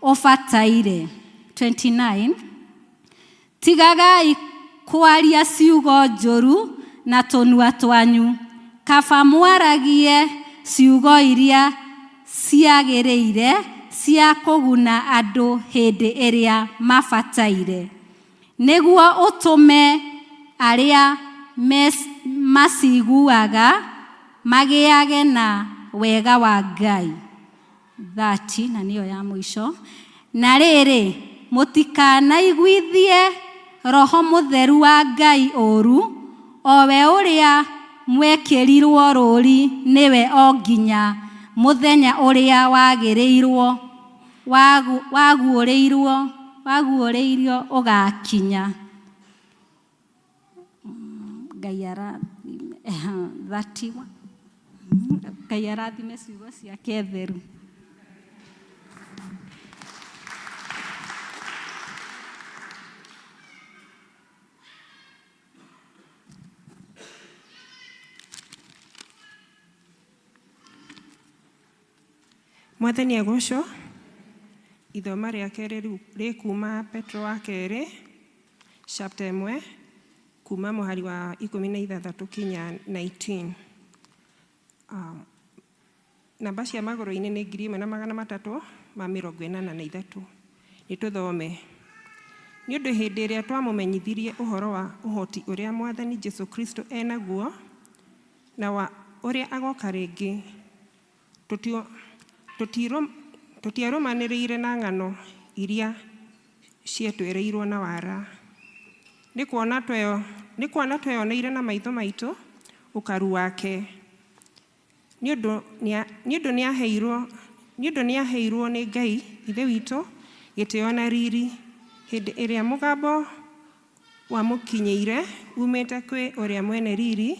ũbataire. 29. Tigagai kwaria ciugo njũru na tũnua twanyu, kaba mwaragie ciugo iria ciagĩrĩire cia kũguna andũ hĩndĩ ĩrĩa mabataire, nĩguo ũtũme arĩa maciguaga magĩage na wega wa Ngai. 30 na nĩyo ya mũico. Na rĩrĩ, mũtikanaiguithie Roho Mũtheru wa Ngai ũũru, o we ũrĩa mwekĩrirwo rũũri nĩwe o nginya mũthenya ũrĩa wagĩrĩirwo waguũrĩirio ũgakinya. Ngai arathime ciugo ciake theru. Mwathani agocwo. Ithoma rĩake rĩ kuma Petro wa kerĩ chapter 1 kuma mũhari wa 16 kinya 19. Namba cia magũrũ-inĩ nĩ 1343. Nĩtũthome. Nĩ ũndũ hĩndĩ ĩrĩa twamũmenyithirie ũhoro wa ũhoti ũrĩa Mwathani Jesũ Kristo enaguo na wa ũrĩa agoka rĩngĩ, tũtiarũmanĩrĩire na ng'ano iria cietwĩrĩirwo na wara. Nĩ kuona tweyoneire na maitho maitũ ũkaru wake. Nĩ ũndũ nĩaheirwo nĩ Ngai ithe witũ gĩtĩo na riri hĩndĩ ĩrĩa mũgambo wamũkinyĩire umĩte kwĩ ũrĩa mwene riri,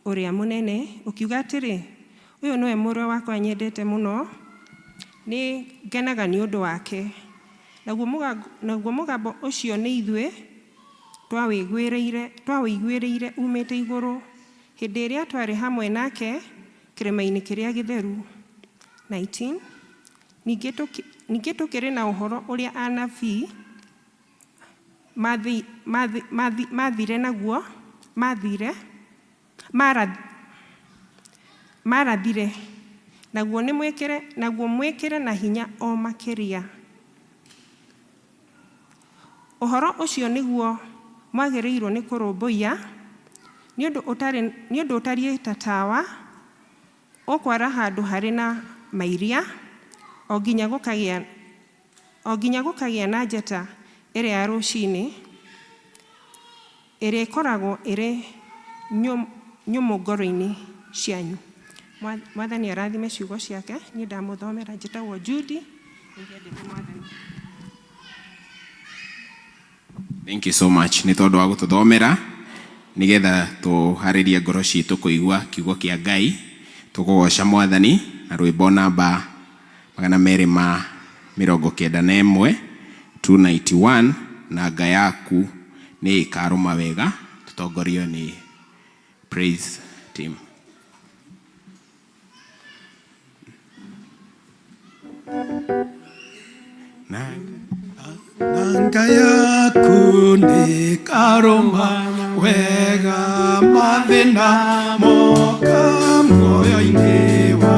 ũrĩa mũnene, ũkiuga atĩrĩ, ũyũ nĩwe mũrũ wakwa nyendete mũno, nĩ ngenaga nĩ ũndũ wake. Naguo mũgambo ũcio nĩ ithuĩ twawĩiguĩrĩire umĩte igũrũ hĩndĩ ĩrĩa twarĩ hamwe nake kĩrĩma-inĩ kĩrĩa gĩtheru. 19. Ningĩ tũkĩrĩ na ũhoro ũrĩa anabii marathire, naguo mwĩkĩre na hinya o makĩria. Ũhoro ũcio nĩguo mwagĩrĩirwo nĩ kũrũmbũiya, nĩ ũndũ ũtariĩ ta tawa ũkwara handũ harĩ na mairia, o nginya gũkagĩa na njata ĩrĩa ya rũcinĩ, ĩrĩa ĩkoragwo ĩrĩ nyũmũ ngoro-inĩ cianyu. Mwathani arathime ciugo ciake. Niĩ ndamũthomera, njĩtagwo Judy. Thank you so much. Nĩ tondũ wa gũtũthomera nĩgetha tũharĩrie ngoro citũ kũigua kiugo kĩa Ngai. Tũkũgoca Mwathani na rwĩmbo namba 291 291 na nga yaku nĩ ĩkarũma wega. Tũtongorio nĩ praise team. Nanga yaku nĩ karũma wega, mathĩna moka muoyo-inĩ wa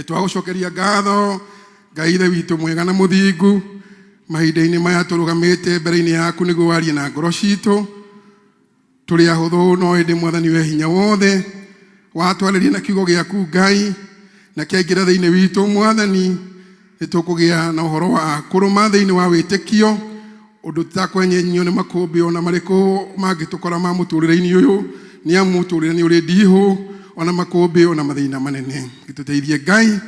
Nitwagucokeria ngatho Ngai ithe witũ mwega na mũthingu mahinda-inĩ maya tũrũgamĩte mbere-inĩ yaku nĩguo warie na ngoro citũ tũrĩ ahũthũ no ĩndĩ Mwathani we hinya wothe watwarĩria na kiugo gĩaku Ngai na kĩaingĩra thĩinĩ witũ Mwathani nĩtũkũgĩa na ũhoro wa kũrũma thĩinĩ wa wĩtĩkio ũndũ tutakwenyenyio nĩ makũmbĩ ona marĩkũ mangĩtũkora ma mũtũrĩre-inĩ ũyũ nĩ amu mũtũrĩre nĩ ũrĩ ndihũ ona makũmbĩ ona mathĩna manene gĩtũteithie Ngai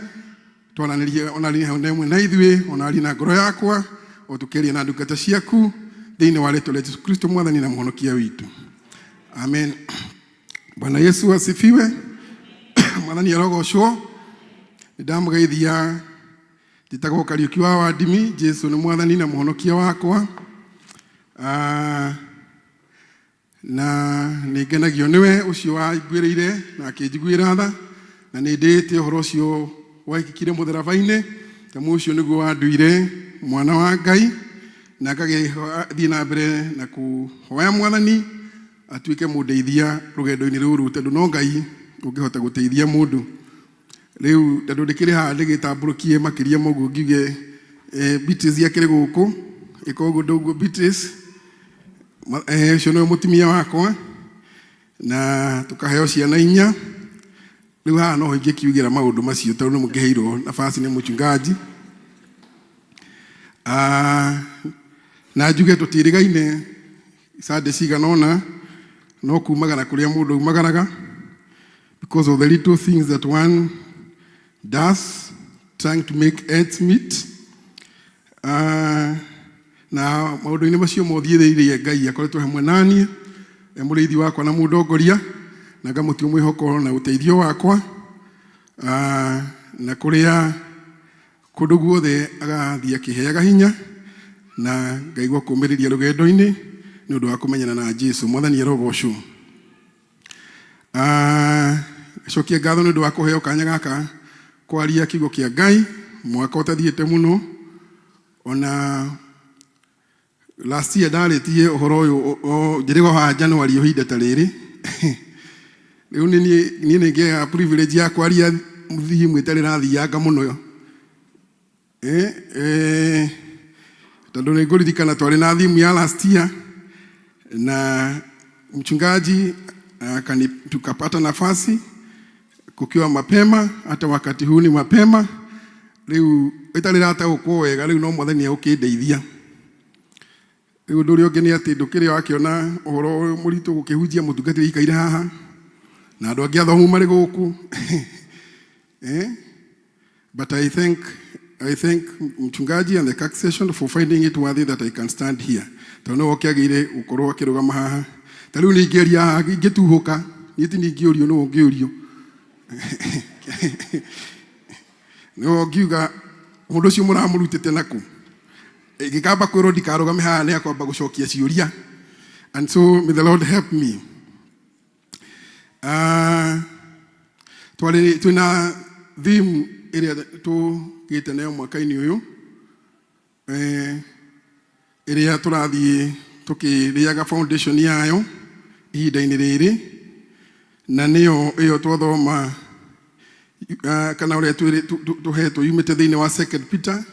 twananĩrie ona rĩ hamwe na ithuĩ ona rĩ na ngoro yakwa o tũkĩaria na ndungata ciaku thĩinĩ wa rĩĩtwa rĩa Jesũ Kristo Mwathani na mũhonokia witũ. Amen. Bwana Yesu asifiwe. Mwathani arogocwo. Nĩndamũgeithia njĩtagwo Kariũki wa Wandimi. Jesũ nĩ Mwathani na mũhonokia wakwa. Na nĩngenagio nĩwe ũcio waiguĩrĩire na akĩnjiguĩra tha na nĩndĩĩte ũhoro ũcio waikikire mũtharaba-inĩ tamu ũcio nĩguo wanduire mwana wa Ngai na ngagĩthiĩ na mbere na kũhoya Mwathani atuĩke mũndeithia rũgendo-inĩ rũrũ tondũ no Ngai ũngĩhota gũteithia mũndũ. Rĩu tondũ ndĩkĩrĩ haha ndĩgĩtambũrũkie makĩria moguo ngiuge Beatrice akĩrĩ gũkũ ĩkoguo ndũguo Beatrice ũcio nĩwe mũtumia wakwa na tũkaheo ciana 4. Rĩu haha no ingĩkiugĩra maũndũ macio tondũ nĩmũkĩheirwo nafasi nĩ mũchungaji. Na njuge tũtiĩrĩgaine Sunday cigana ũna no kumagara kũrĩa mũndũ umagaraga because of the little things that one does trying to make ends meet. Na maũndũ-inĩ macio mothiĩrĩirie Ngai akoretwo hamwe naniĩ mũrĩithi wakwa na mũndongoria na ngamũtua mwĩhoko na ũteithio wakwa na kũrĩa kũndũ guothe agathiĩ akĩheaga hinya na ngaigua kũũmĩrĩria rũgendo-inĩ nĩ ũndũ wa kũmenyana na Jesũ. Mwathani arogocwo. Cokia ngatho nĩ ũndũ wa kũheo kanya gaka kwaria kiugo kĩa Ngai mwaka ũtathiĩte mũno ona last year ndarĩtie ũhoro ũyũ njĩrĩgo haha January ihinda ta rĩrĩ. Rĩu niĩ nĩngĩaga privilege ya kwaria thimũ ĩtarĩ rathianga mũno tondũ nĩngũririkana twarĩ na thimũ ya last year na mchungaji tukapata nafasi kukiwa mapema hata wakati huu ni mapema. Rĩu ĩtarĩ rataũkwo wega rĩu no Mwathani agũkĩndeithia. Rĩu ũndũ ũrĩa ũngĩ nĩ atĩ ndũkĩrĩ wakĩona ũhoro mũritũ gũkĩhunjia mũtungatĩri ikaire haha na andũ angĩ athomu marĩ gũkũ. But I thank mchungaji and the CAC session for finding it worthy that I can stand here. Tondũ no okĩagĩire gũkorwo akĩrũgama haha. Ta rĩu nĩ ingĩaria haha ingĩtuhũka niĩ ti ningĩũrio no ngĩũrio. No ngiuga mũndũ ũcio mũramũrutĩte nakũ. Gĩkamba kwĩrwo ndikarũgame haha nĩ akwamba gũcokia ciũria. And so may the Lord help me. Twĩna theme ĩrĩa tũgĩte nayo mwaka-inĩ ũyũ ĩrĩa tũrathiĩ tũkĩrĩaga foundation yayo ihinda-inĩ rĩrĩ na nĩyo ĩyo twathoma kana ũrĩa tũhetwo yumĩte thĩinĩ wa 2 Peter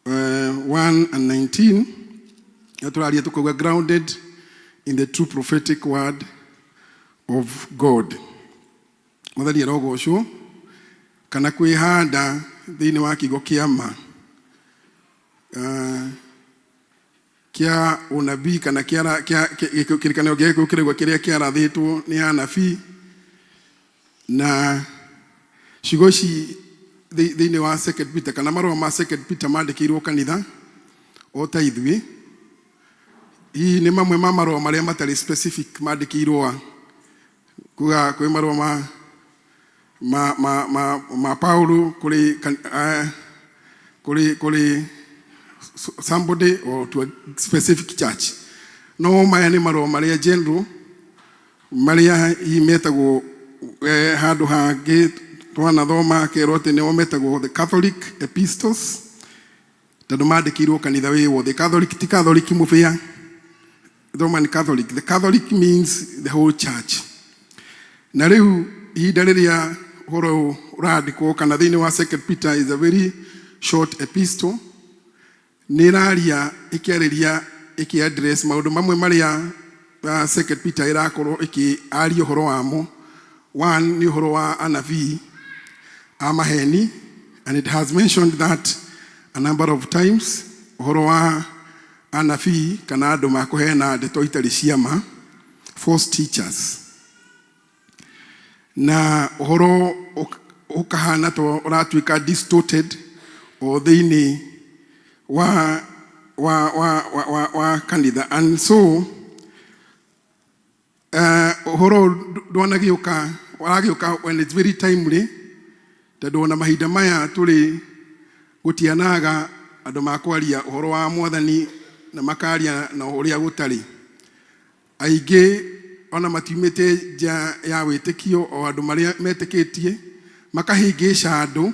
1:19 na tũraria tũkauga grounded in the true prophetic word of God. Mwathani arogocwo kana kwĩhanda thĩinĩ wa kiugo kĩa ma kia unabii kana kĩrĩkanĩro gĩa gĩkũrĩgwo kĩrĩa kĩarathĩtwo nĩ anabii na ciugo ici thĩinĩ wa 2 Peter kana marũa ma 2 Peter mandĩkĩirwo kanitha o ta ithuĩ. Hii nĩ mamwe ma marũa marĩa matarĩ specific mandĩkĩirwo kuga kwĩ marũa ma Paulo kũrĩ somebody or to a specific church. No maya nĩ marũa marĩa general marĩa metagwo handũ hangĩ twanathoma kerwo atĩ nĩo metagwo the Catholic epistles tondũ mandĩkĩirwo kanitha wĩ wothe. Catholic ti Catholic mũbĩa. Roman Catholic. The Catholic means the whole church. Na rĩu ihinda rĩrĩa horo urandikwo kana thiini wa 2 Peter is a very short epistle. Niraria ikiariria address maundu mamwe maria 2 Peter irakorwo ikiaria horo wamo. One ni horo wa anabii amaheni, and it has mentioned that a number of times. Horo wa anabii kana andu makuhena ndeto itari ciama, false teachers. Na horo ukahana to uratuika distorted o thiini wa kanitha. And so horo dwanagiuka waragiuka when it's very timely, tondu na mahinda maya turi gutianaga andu makwaria horo wa Mwathani na makaria na uria gutari. Aige ona matumite ja ya witikio o andu maria metikitie makahingisha andu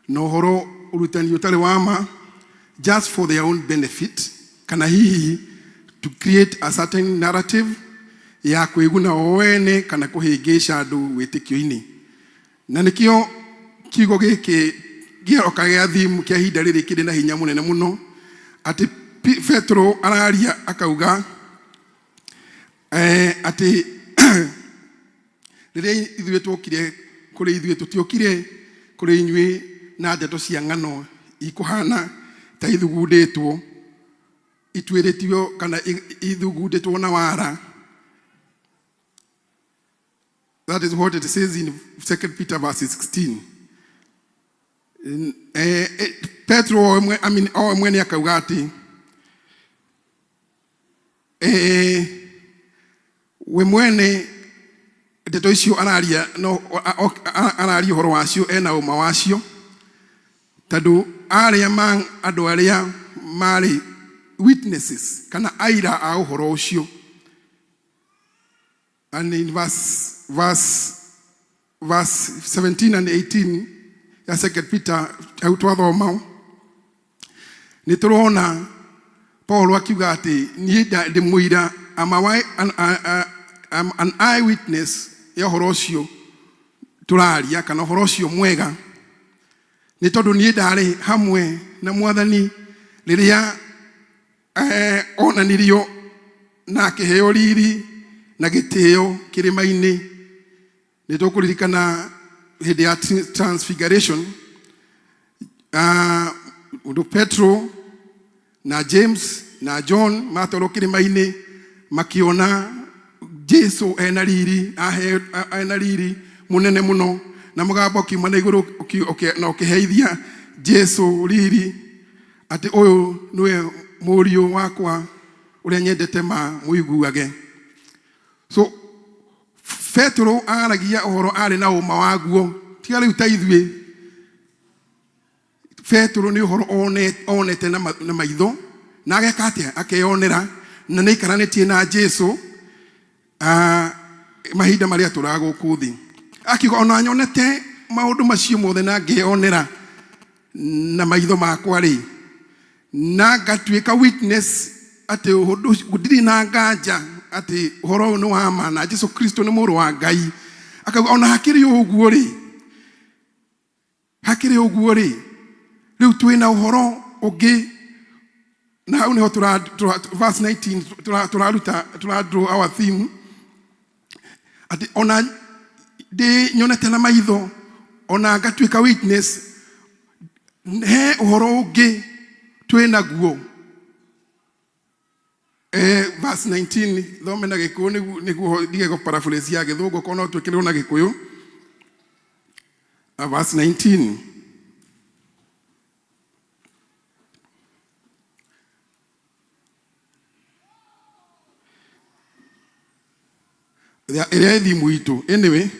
na horo urutani utari wama just for their own benefit, kana hihi to create a certain narrative ya kwiguna owene kana kuhingisha andu witikio-ini. Na nikio kigo giki gioka gia thimu kia hinda riri kiri na hinya munene muno ati Petro araria akauga ati riri ithuĩ twokire kuri ithuĩ tutiokire kuri inyuĩ na ndeto cia ng'ano ikuhana ta ithugundĩtwo itwĩrĩtio kana ithugundĩtwo na wara. That is what it says in 2 Peter verse 16. Petro mwene akauga ati we mwene ndeto icio araria no araria horo wacio ena uma wacio tondu aria andu aria mari witnesses kana aira a uhoro ucio. And in verse 17 and 18 ya 2 Peter au twathoma ni turona Paulo akiuga ati ni ndi muira an eyewitness ya horo ucio turaria kana horo ucio mwega ni tondu ni ndari hamwe na Mwathani riria onanirio na kiheo riri na gitio kirima-ini. Ni tukuririkana hindi ya transfiguration Petro na James na John matoro kirima-ini makiona Jesu ena riri munene muno na mugambo kiuma na iguru na ukiheithia Jesu riri ati uyu niwe muriu wakwa uria nyendete muiguage. So Petro aragia uhoro ari na uma waguo tiga riu ta ithuĩ. Petro ni uhoro onete na maitho na ageka atia akeyonera na nĩ ikaranĩtie na Jesu mahinda maria turaguku thi. Akiuga ona nyonete maundu macio mothe na ngeyonera na maitho makwa ri na ngatuĩka witness ati gutiri na nganja ati horo no wa ma na Jesu Kristo ni mũrũ wa Ngai. Akauga ona hakiri uguo ri riu twina uhoro ungi na hau niho verse 19 turaruta our theme ati ona ndi nyonete na maitho ona ngatuĩka witness he uhoro ungi twina guo. Verse 19 thome na Gĩkũyũ niguo ndige go paraphrase ya Gĩthũngũ kono twĩkĩrwo na Gĩkũyũ. Verse 19 Anyway,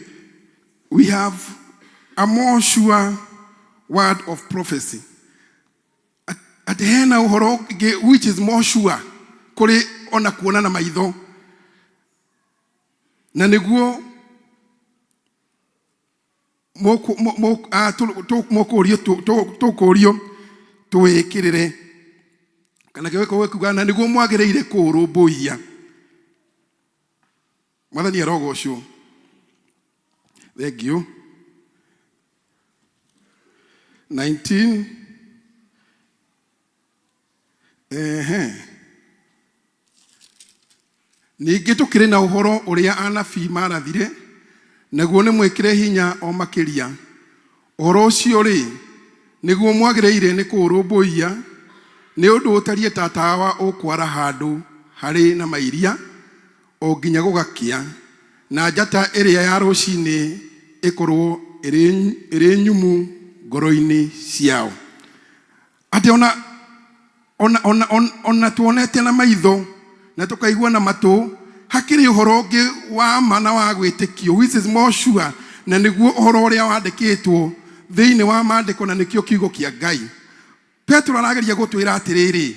we have a more sure word of prophecy. At hena uhoro which is more sure kuri ona kuona na maitho na niguo tukurio tuwikirire kana kiweko wekuga na niguo mwagiriire kurumbuia. Mwathani arogocwo. Thank you. 19. Ningĩ tũkĩrĩ na ũhoro ũrĩa anabii marathire, naguo nĩ mwĩkĩre hinya o makĩria. Ũhoro ũcio rĩ, nĩguo mwagĩrĩire nĩ kũũrũmbũiya, nĩ ũndũ ũtariĩ ta tawa ũkwara handũ harĩ na mairia, o nginya gũgakĩa, na njata ĩrĩa ya rũcinĩ ĩkorwo ĩrĩ nyumu ngoro-inĩ ciao. Atĩ ona tuonete na maitho na tukaigua na matũ, hakĩrĩ ũhoro ũngĩ wa ma na wa gwĩtĩkio, which is more sure, na nĩguo ũhoro ũrĩa wandĩkĩtwo thĩinĩ wa maandĩko, na nĩkĩo kiugo kĩa Ngai. Petro arageria gũtwĩra atĩrĩrĩ,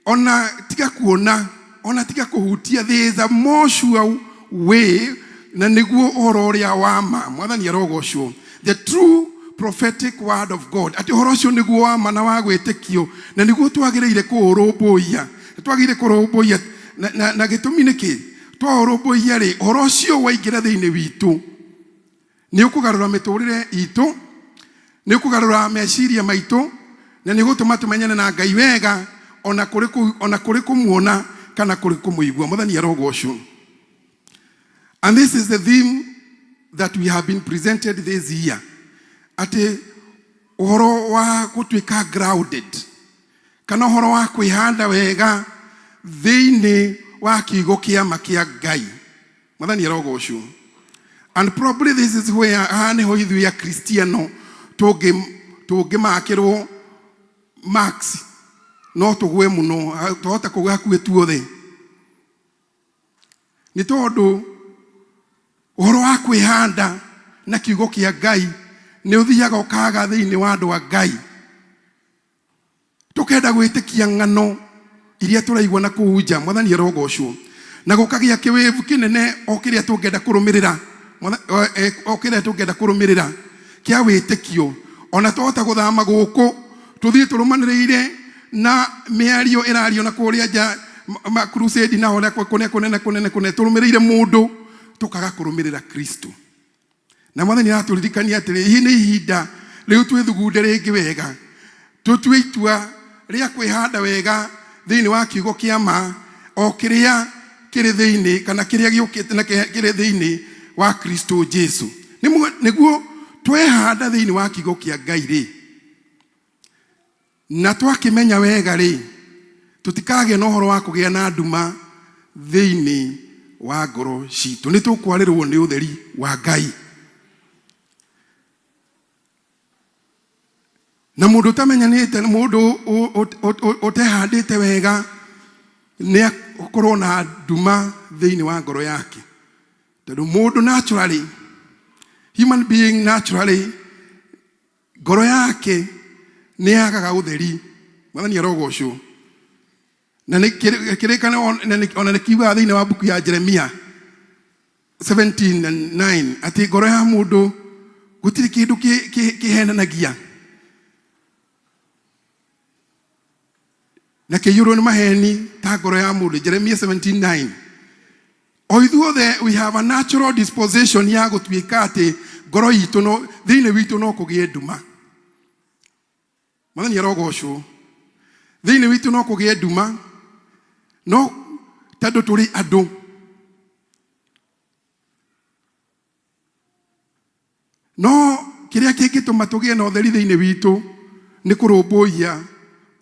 ona tiga kuona, ona tiga kũhutia, there is a more sure way, na nĩguo ũhoro ũrĩa wa ma. Mwathani arogocwo. The true prophetic word of God. Ati ũhoro ũcio nĩguo wa ma na wa gwĩtĩkio, na nĩguo twagĩrĩire kũũrũmbũiya. Twagĩrĩire kũrũmbũiya na gĩtũmi nĩkĩ? Twaũrũmbũiya rĩ, ũhoro ũcio waingĩra thĩinĩ witũ, nĩ ũkũgarũra mĩtũrĩre itũ, nĩ ũkũgarũra meciria maitũ, na nĩ gũtũma tũmenyane na Ngai wega, ona kũrĩ kũmuona kana kũrĩ kũmũigua. Mwathani arogocwo. And this is the theme that we have been presented this year. Ati ũhoro wa gũtuĩka grounded, kana ũhoro wa kwĩhanda wega thĩinĩ wa kiugo kĩa ma kĩa Ngai. Mwathani arogocwo. And probably this is where nĩho ithuĩ a Kristiano tũngĩmakĩrwo marks, no tũgwe mũno, twahota kũgwa hakuhĩ tuothe. Nĩ tondũ ũhoro wa kwĩhanda na kiugo kĩa Ngai nĩ ũthiaga ũkaga thĩinĩ wa andũ a Ngai. Tũkenda gwĩtĩkia ng'ano iria tũraigua na kũu nja. Mwathani arogocwo. Na gũkagĩa kĩwĩvu kĩnene o kĩrĩa tũngenda kũrũmĩrĩra, o kĩrĩa tũngenda kũrũmĩrĩra kĩa wĩtĩkio. Ona twahota gũthama gũkũ, tũthiĩ tũrũmanĩrĩire na mĩario ĩrario na kũrĩa nja, crusade na ũrĩa kũnene tũrũmĩrĩire mũndũ, tũkaga kũrũmĩrĩra Kristo. Na Mwathani aratũririkania atĩrĩ, hii nĩ ihinda rĩu twĩthugunde rĩngĩ wega, tũtue itua rĩa kwĩhanda wega thĩinĩ wa kiugo kĩa ma, o kĩrĩa kĩrĩ thĩinĩ, kana kĩrĩa gĩũkĩte na kĩrĩ thĩinĩ wa Kristo Jesu. Nĩguo twehanda thĩinĩ wa kiugo kĩa Ngai rĩ, na twakĩmenya wega rĩ, tũtikagĩa na ũhoro wa kũgĩa na nduma thĩinĩ wa ngoro citũ. Nĩ tũkwarĩrwo nĩ ũtheri wa Ngai. Na mũndũ ũtamenyanĩte, mũndũ ũtehandĩte wega, nĩ akorwo na nduma thĩinĩ wa ngoro yake. Tondũ mũndũ naturally, human being naturally, ngoro yake nĩ yagaga ũtheri. Mwathani arogocwo. Na kĩrĩkana ona nĩkiugaga thĩinĩ wa buku ya Jeremia 17:9 atĩ ngoro ya mũndũ gũtirĩ kĩndũ kĩhenanagia, na kĩiyũrwo nĩ maheni ta ngoro ya mũndũ. Jeremia 17:9. O ithuothe we have a natural disposition ya gũtuĩka atĩ ngoro itũ thĩinĩ witũ no kũgĩe nduma. Mwathani arogocwo. Thĩinĩ witũ no kũgĩe nduma, no tondũ tũrĩ andũ. No kĩrĩa kĩngĩtũma tũgĩe na ũtheri thĩinĩ witũ nĩ kũrũmbũiya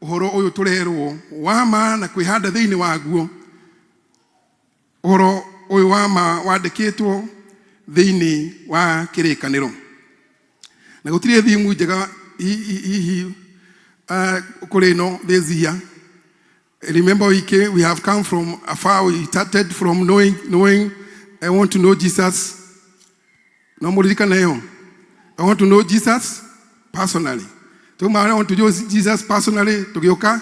ũhoro ũyũ tũrerwo wa ma na kwĩhanda thĩinĩ waguo. Ũhoro ũyũ wa ma wandĩkĩtwo thĩinĩ wa kĩrĩkanĩro. Na gũtirĩ thimu njega hihi kũrĩ no this year. Remember we have come from afar. We started from knowing I want to know Jesus. No mũririkana ĩyo. I want to know Jesus personally. I want to know Jesus personally. Tugĩũka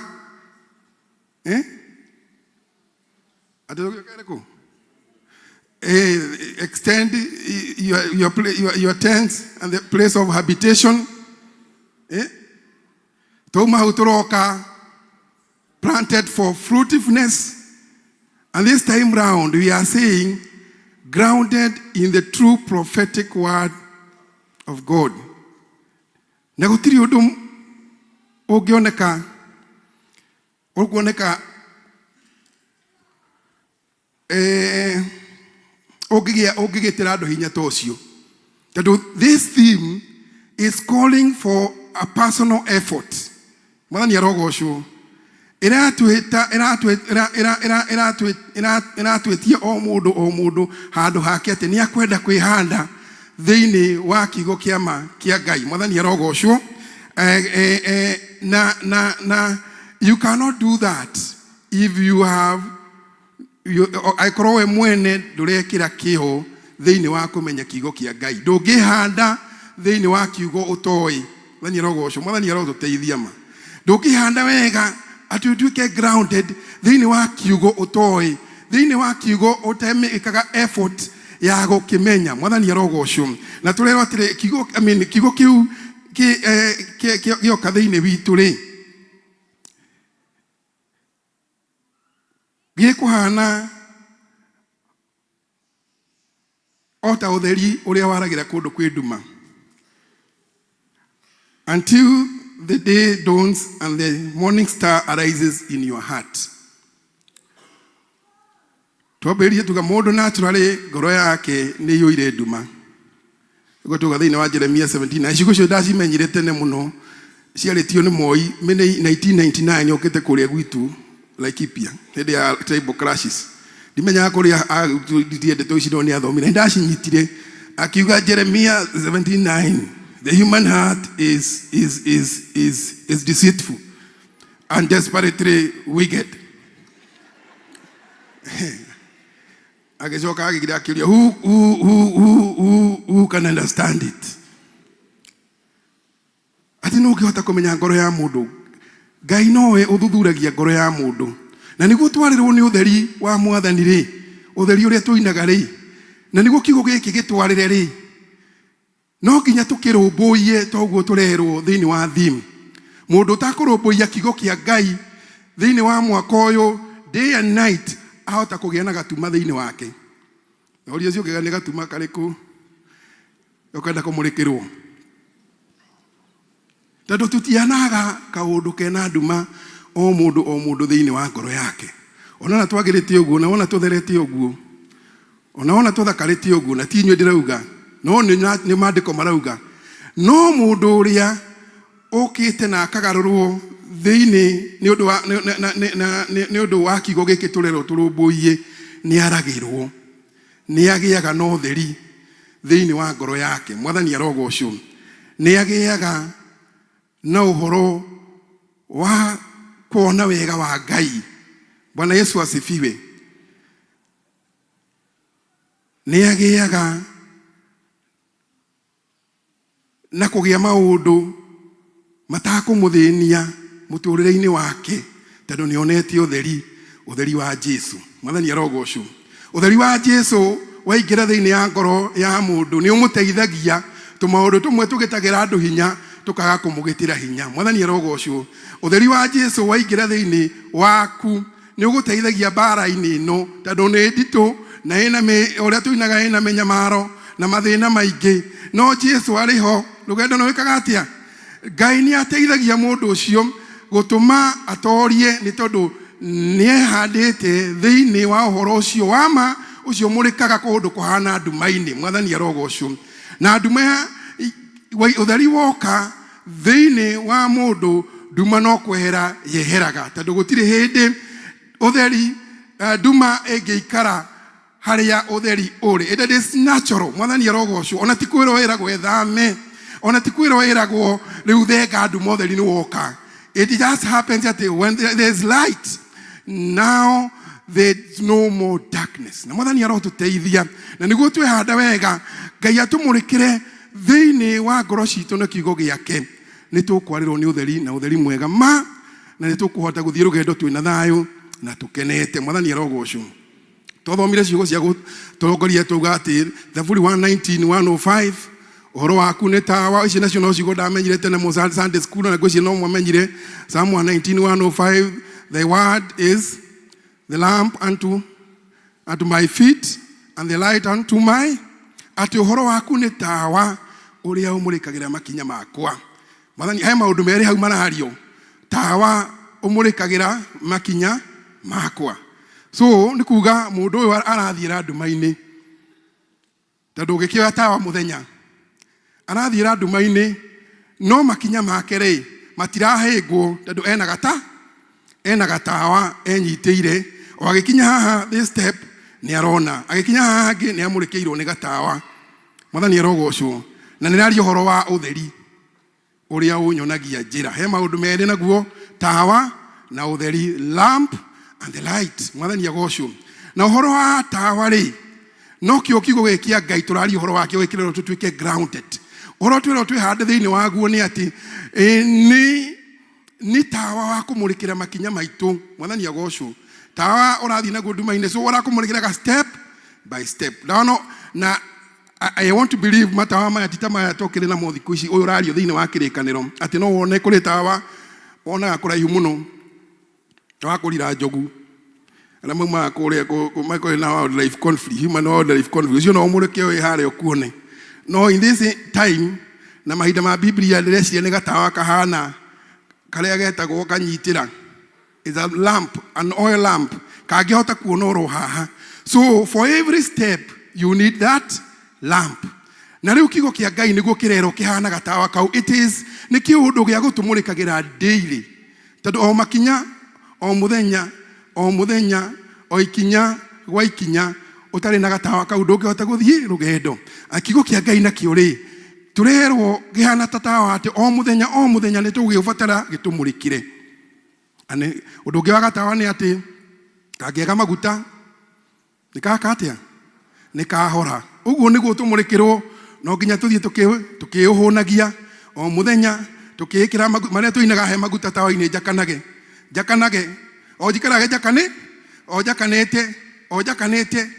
extend your tents and the place of habitation. Tuma hutoroka, planted for fruitfulness. And this time round, we are saying, grounded in the true prophetic word of God. na gutiri undu ungioneka ungigitira andu hinya ta ucio. This theme is calling for a personal effort. Mwathani arogocwo. Iratwetia o mundu handu hake ati ni akwenda kwihanda thiini wa kiugo kiama kia Ngai. Mwathani arogocwo. You cannot do that if you have aikorwo we mwene ndurekira kiho thiini wa kumenya kiugo kia Ngai. Ndungihanda thiini wa kiugo utoi. Mwathani arogocwo. Mwathani arotuteithia ma. Ndungihanda wega ati utuike grounded thiini wa kiugo utoi. Thiini wa kiugo utemekaga effort ya gukimenya. Mwathani arogocwo. Na turero atire kiugo kiu gioka thiini witu ri gikuhana ota utheri uria waragira kundu kwi nduma. Until the day dawns and the morning star arises in your heart. Twambĩrĩrie tuga mũndũ naturally ngoro yake nĩ yũire nduma. Ũguo tuga thĩinĩ wa Jeremia 17 na ciugo cio ndacimenyire tene mũno ciarĩtio nĩ Moi 1999 yũkĩte kũrĩa gwitũ Laikipia hĩndĩ ya tribal clashes. Ndimenyaga kũrĩa ndiendete ici no nĩ athomire ndacinyitire akiuga Jeremia 17:9 the human heart is deceitful and desperately wicked. Agecoka agigira akiuria who can understand it. Ati no ngihota kumenya ngoro ya mundu. Ngai nowe uthuthuragia ngoro ya mundu. Na niguo twarirwo ni utheri wa Mwathani ri, utheri uria tuinaga ri. Na niguo kiugo giki gitwarire ri. No nginya tukirumbuiye toguo turerwo thiini wa theme. Mundu utakurumbuiya kiugo kia Ngai thiini wa mwaka uyu day and night ahota kugia na gatuma thiini wake. Na uria cio ngega ni gatuma kariku ukenda kumurikirwo. Tando tutianaga kaundu kena nduma o mundu thiini wa ngoro yake. Ona twagirite uguo na ona tutherete uguo. Ona tuthakarite uguo na ti nywe ndirauga. No ni maandiko marauga. No mundu uria ukite na akagarurwo thiini ni undu wa kiugo giki turero turumbuiye ni aragirwo. Ni agiaga no theri thiini wa ngoro yake. Mwathani arogocwo. Ni agiaga na uhoro wa kuona wega wa Ngai. Bwana Yesu asifiwe. Ni agiaga na kugia maundu matakumuthĩnia muturire-ini wake tondu ni onete utheri wa Jesu. Mwathani arogocwo. Utheri wa Jesu waingira thiini ya ngoro ya mundu ni umuteithagia tumaundu tumwe tugitagira andu hinya tukaga kumugitira hinya. Mwathani arogocwo. Utheri wa Jesu waingira thiini waku ni uguteithagia bara-ini ino tondu ni nditu na ina uria tuinaga ina menyamaro na mathina maingi. No Jesu ariho rugendo no wikaga atia. Ngai ni ateithagia mundu ucio gutuma atorie ni tondu ni ehandite thiini wa uhoro ucio wama ucio murikaga kundu kuhana nduma-ini. Mwathani arogocwo. Na nduma utheri woka thiini wa mundu nduma no kwehera yeheraga tondu gutiri hindi utheri nduma ingiikara haria utheri uri. It is natural. Mwathani arogocwo. Ona tikwirwo iragwo ethame. Ona tikwirwo iragwo riu thenga nduma utheri ni woka. It just happens that when there is light, now there's no more darkness. Na Mwathani arotuteithia. Na niguo twehanda wega Ngai atumurikire thiini wa ngoro citu na kiugo giake. Ni tukwarirwo ni utheri na utheri mwega ma na ni tukuhota guthie rugendo twina thayo na tukenete. Mwathani arogocwo. Tothomire ciugo cia gutongoria tuga ati Thaburi 119:105 uhoro waku ni tawa. Ici nacio no ciugo ndamenyire tene mu Sunday school na ngwĩciria no mwamenyire. Psalm 119:105 the word is the lamp unto my feet and the light unto my. Ati uhoro waku ni tawa uria umurikagira makinya makwa. Mwathani he maundu meri hau marario tawa umurikagira makinya makwa. So ni kuga mundu uyu arathira nduma-ini tondu ugikioya tawa muthenya arathira nduma-ini no makinya make ri matirahingwo tondu ena gatawa enyitire o agikinya haha this step ni arona agikinya haha ngi ni amurikiirwo ni gatawa. Mwathani arogocwo na nirario horo wa utheri uria unyonagia njira. He maundu meri naguo tawa na utheri, lamp and the light. Mwathani agocwo na horo wa tawa ri no kio kiugo gikia Ngai turario horo wake wikirero tutwike grounded. Horo twiro twihande thiini waguo ni ati ni tawa wa kumurikira makinya maitu. Mwathani agocwo tawa urathi naguo nduma-ini so urakumurikira ga step by step. Na I want to believe matawa maya titama tokire na mothiku ici uyu radio thiini wa kirikaniro ati no wone kuri tawa ona kuraihu muno wa kurira njogu na mama kuria ku Michael na wildlife conflict, human wildlife conflict you know murike we hare okuone. No in this time na mahinda ma Biblia ndirecia ni gatawa kahana karia getagwo kanyitira is a lamp, an oil lamp kangihota kuona oro haha. So for every step you need that lamp. Na riu kigo kia Ngai niguo kirero kihana gatawa kau. It is ni kiundu gia gutumurikagira daily tondu o makinya o muthenya o ikinya gwa ikinya utari na gatawa kau ndungihota guthie rugendo. Kigo kia Ngai nakio ri turerwo gihana tatawa ati o muthenya ni tugiubatara gitumurikire. Ane undu ungi wa gatawa ni ati kagiega maguta nikakatia nikahora. Uguo niguo tumurikirwo no nginya tuthie tukiuhunagia o muthenya tukikira maria tuinaga he maguta tawa-ini jakanage o jikarage jakane o jakanete.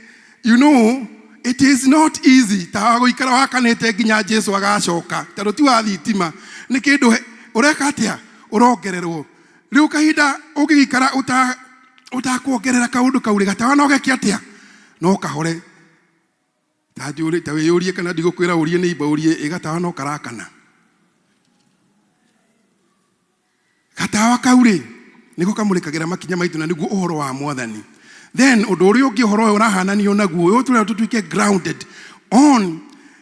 You know it is not easy tawa guikara wakanete nginya Jesu agacoka tondu ti wa thitima ni kindu ureka atia urongererwo. Riu kahinda ungigikara utakuongerera kaundu kauri gatawa no geke atia no kahore. Tajuri tawe yurie kana ndigukwira urie ni ibaurie igatawa no karakana. Gatawa kauri niko kamurikagira makinya maitu na niguo uhoro wa Mwathani. Then undu uria ungi uhoro urahananio naguo uyu turera tutwike grounded on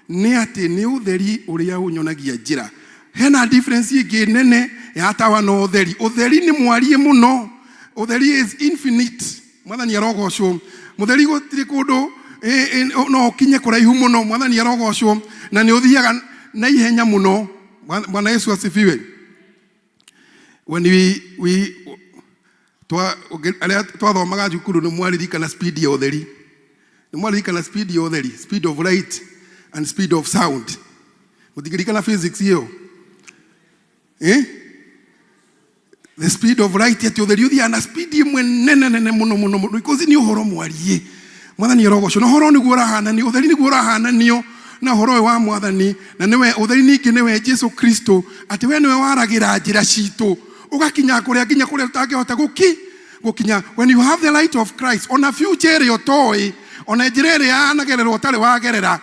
ni ati ni utheri uria unyonagia njira. Hena difference ingi nene ya tawa no utheri. Utheri ni mwarie muno. Utheri is infinite. Mwathani arogocwo mutheri gutiri kundu no kinye kuraihu muno. Mwathani arogocwo na ni uthiaga na ihenya muno. Bwana Yesu asifiwe. When we twathomaga cukuru ni mwaririkana speed ya utheri. Ni mwaririkana speed ya utheri, speed of light and speed of sound. Mutigirikana physics hiyo the speed of light ya utheri uthia na speed imwe nene muno because ni uhoro mwarie. Mwathani arogocwo na horo niguo urahana ni utheri niguo urahana nio na horo wa Mwathani na niwe utheri ningi niwe Jesu Kristo ati we niwe waragira njira citu ugakinya kuria tutangihota gukinya. When you have the light of Christ on a future yotoi on a njira iria anagererwo utari wagerera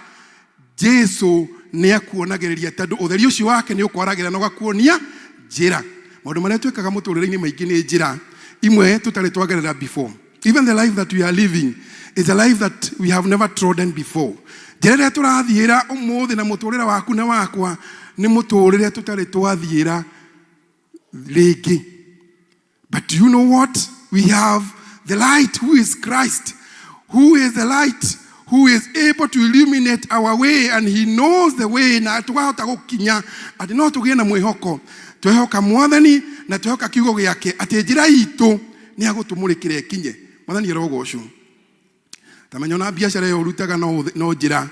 Jesu ni akuonagiriria tondu utheri ucio wake ni ukwaragira na ugakuonia njira. Maundu maria twikaga muturire-ini maingi ni njira imwe tutari twagerera before. Even the life that we are living is a life that we have never trodden before. Njira iria turathiira umuthi na muturire waku na wakwa ni muturire tutari twathiira ringi. But you know what? We have the light who is Christ, who is the light, who is able to illuminate our way, and he knows the way. Na tukahota gukinya ati no tugie na mwihoko twehoka Mwathani na twehoka kiugo giake ati njira itu ni agutumurikire kinye. Mwathani arogocwo tamenya na biashara yo rutaga no njira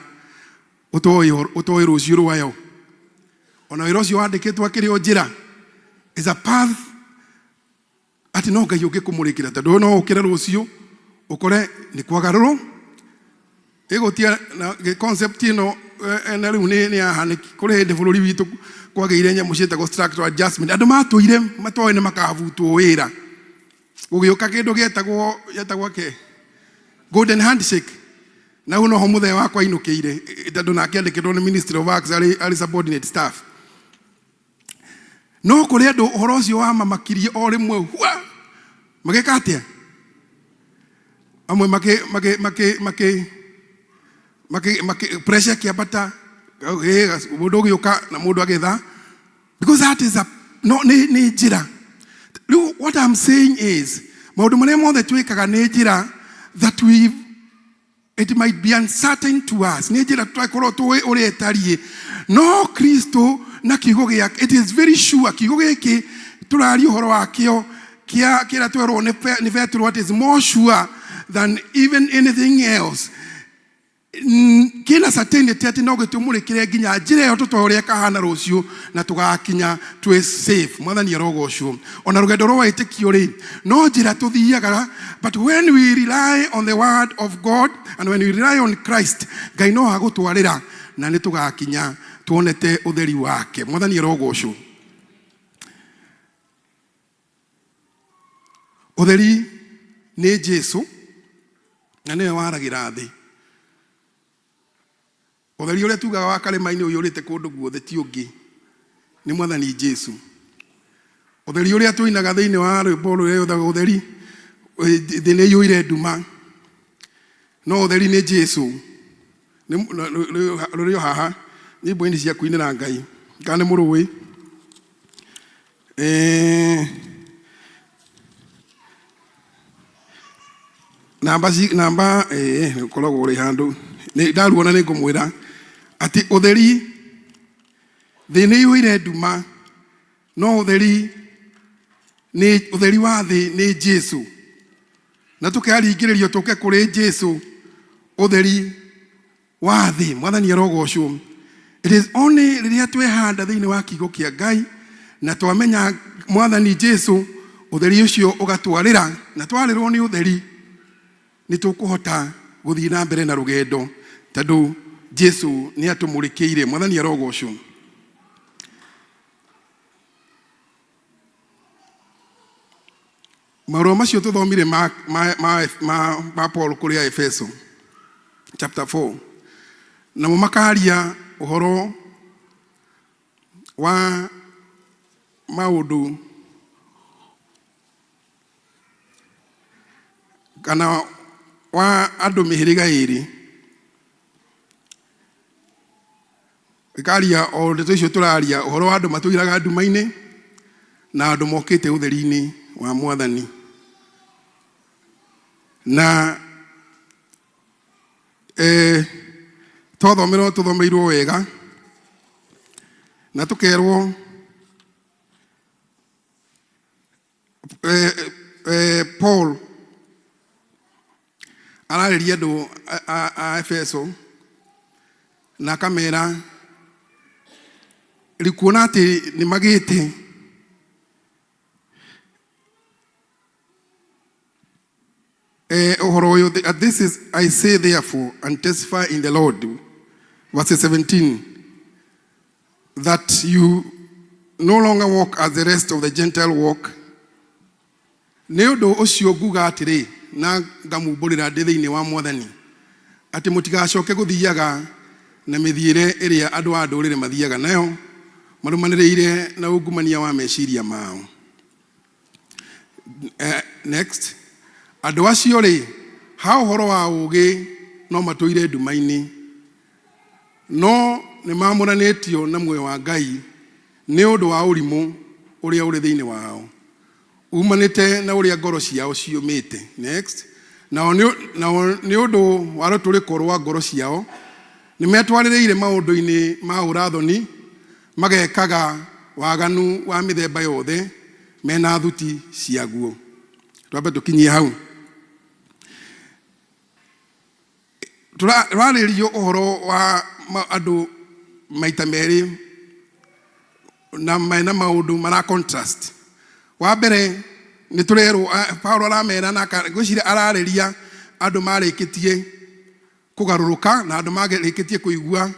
utoi rucio rwayo ona wira ucio wandikitwo akiri o njira is a path ati no Ngai ungikumurikira tondu no ukire rucio ukore ni kwagaruru igutia na concept ino na riu ni ahaniki kuri hindi bururi witu kwageire nyamu cietagwo structural adjustment. Andu matoi ni makavutwo wira gugiuka kindu getagwo ke golden handshake na uno ho muthe wakwa inukiire tondu nake andikirwo ni Ministry of Works ali subordinate staff. no kuri andu uhoro ucio wa mamakirie o rimwe hua mageka atia amwe pressure kiambata mundu ugiuka na mundu agetha, because that is a no ni njira. What I'm saying is maundu maria mothe twikaga ni njira that it might be uncertain to us. Ni njira twakorwo tuwi uri etariĩ, no Kristo na kiugo giake it is very sure. Kiugo giki turari uhoro wakio kira twerwo ni Petro, what is more sure than even anything else. Kina certainty ati no gitumurikire nginya njira yo tutoria kahana rucio na tugakinya twi safe. Mwathani arogocwo ona rugendo rwa itikio ri no njira tuthiaga, but when we rely on the word of God and when we rely on Christ, Ngai no agutwarira na ni tugakinya tuonete utheri wake. Mwathani arogocwo. Utheri ni Jesu na niwe waragira thi. Utheri uria tugaga wa karima-ini uyu urite kundu guothe ti ungi ni Mwathani Jesu. Utheri uria tuinaga thiini wa rwimbo ruria uthaga utheri thi ni yuire nduma, no utheri ni Jesu. Ni rurio haha nyimbo-ini cia kuinira Ngai kana muruwi namba koragwo uri handu ndaruona ni ngumwira ati utheri thi ni yuire nduma, no utheri wa thi ni Jesu, na tukaringiririo tuke kuri Jesu utheri wa thi. Mwathani arogocwo. It is only riria twehanda thiini wa kiugo kia Ngai na twamenya Mwathani Jesu, utheri ucio ugatwarira na twarirwo ni utheri, ni tukuhota guthii na mbere na rugendo tondu Jesu ni atumurikiire. Mwathani arogocwo. Marũa macio tuthomire ma Paul kuri Efeso chapter 4 na makaria uhoro wa maundu kana wa andu mihiriga iri ikaria o ndeto icio turaria uhoro wa andu matuiraga nduma-ini na andu mokite utheri-ini wa Mwathani. Na tuthomeirwo wega na tukerwo Paul arariria andu a Efeso na kamera rikuona ati ni magite this is I say therefore and testify in the Lord, verse 17, that you no longer walk as the rest of the Gentile walk. Neudo ucio nguga atiri na ngamumburira ndi thiini wa Mwathani ati mutigacoke guthiaga na mithiire iria andu a ndurire mathiaga nayo marumaniriire na ungumania wa meciria mao. Next, andu acio ri ha uhoro wa ugi no matuire nduma-ini, no ni mamuranitio na muoyo wa Ngai ni undu wa urimu uria uri thiini wao umanite na uria ngoro ciao ciumite. Next, ni undu wa ruturiko rwa ngoro ciao ni metwaririire maundu-ini ma urathoni magekaga waganu wa mithemba yothe mena thuti ciaguo. Twabe tukinyie hau turaririo uhoro wa andu maita meri na mena maundu mara contrast. Wa mbere ni turero Paulo aramera na gwicira arariria andu marikitie kugaruruka na andu marikitie kuigua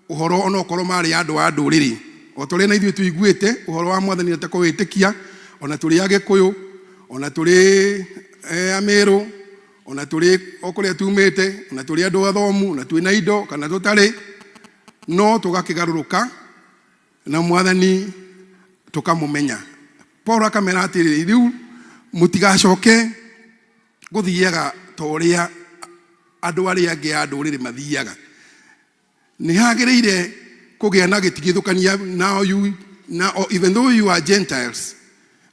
uhoro ona okorwo mari andu a nduriri o turi na ithuĩ tuiguĩte uhoro wa Mwathani ta kwĩtĩkia ona turi Agĩkũyũ ona turi Ameru ona turi okuria tumite ona turi andu athomu na twina indo kana tutari no tugakigaruruka na Mwathani tukamumenya. Paulo akamera atĩrĩrĩ, rĩu mũtigacoke gũthiaga ta ũrĩa andũ arĩa angĩ a ndũrĩrĩ mathiaga. Nĩ hagĩrĩire kũgĩa na gĩtigithũkania now even though you are Gentiles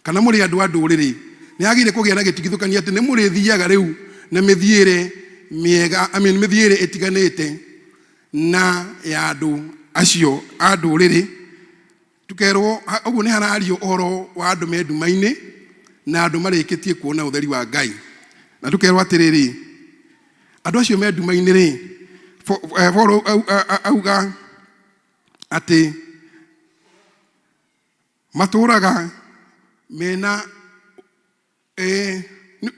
kana mũrĩ andũ a ndũrĩrĩ, nĩ hagĩrĩire kũgĩa na gĩtigithũkania atĩ nĩ mũrĩthiaga rĩu na mĩthiĩre mĩega, mĩthiĩre ĩtiganĩte na ya andũ acio a ndũrĩrĩ. Tukerwo ũguo nĩ harario ũhoro wa andũ me nduma-inĩ na andũ marĩkĩtie kuona ũtheri wa Ngai. Na tukerwo atĩrĩrĩ, andũ acio me nduma-inĩ rĩ, Paulo auga atĩ matũraga mena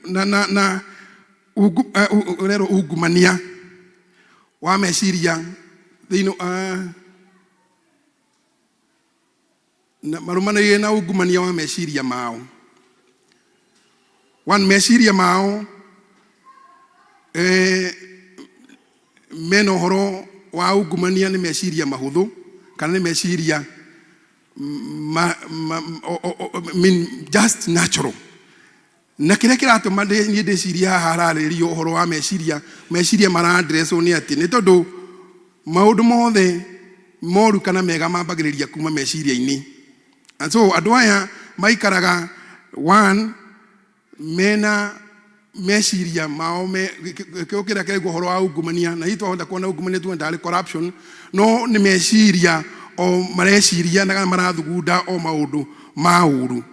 na ungumania wa meciria thĩinĩ marumanĩrĩire na ungumania wa meciria mao. Meciria mao mena ũhoro wa ungumania nĩ meciria mahũthũ kana nĩ meciria just natural. Na kĩrĩa kĩratũma niĩ ndĩciria haha hararĩrĩrio ũhoro wa meciria marandresswo nĩ atĩ nĩ tondũ maũndũ mothe moru kana mega mambagĩrĩria kuma meciria-inĩ. And so andũ aya maikaraga mena meciria mao kĩrĩa kĩraigua ũhoro wa ungumania, na hitwahota kuona ungumania tu ndarĩ corruption, no nĩ meciria o mareciria na marathugunda o maũndũ ma ũru.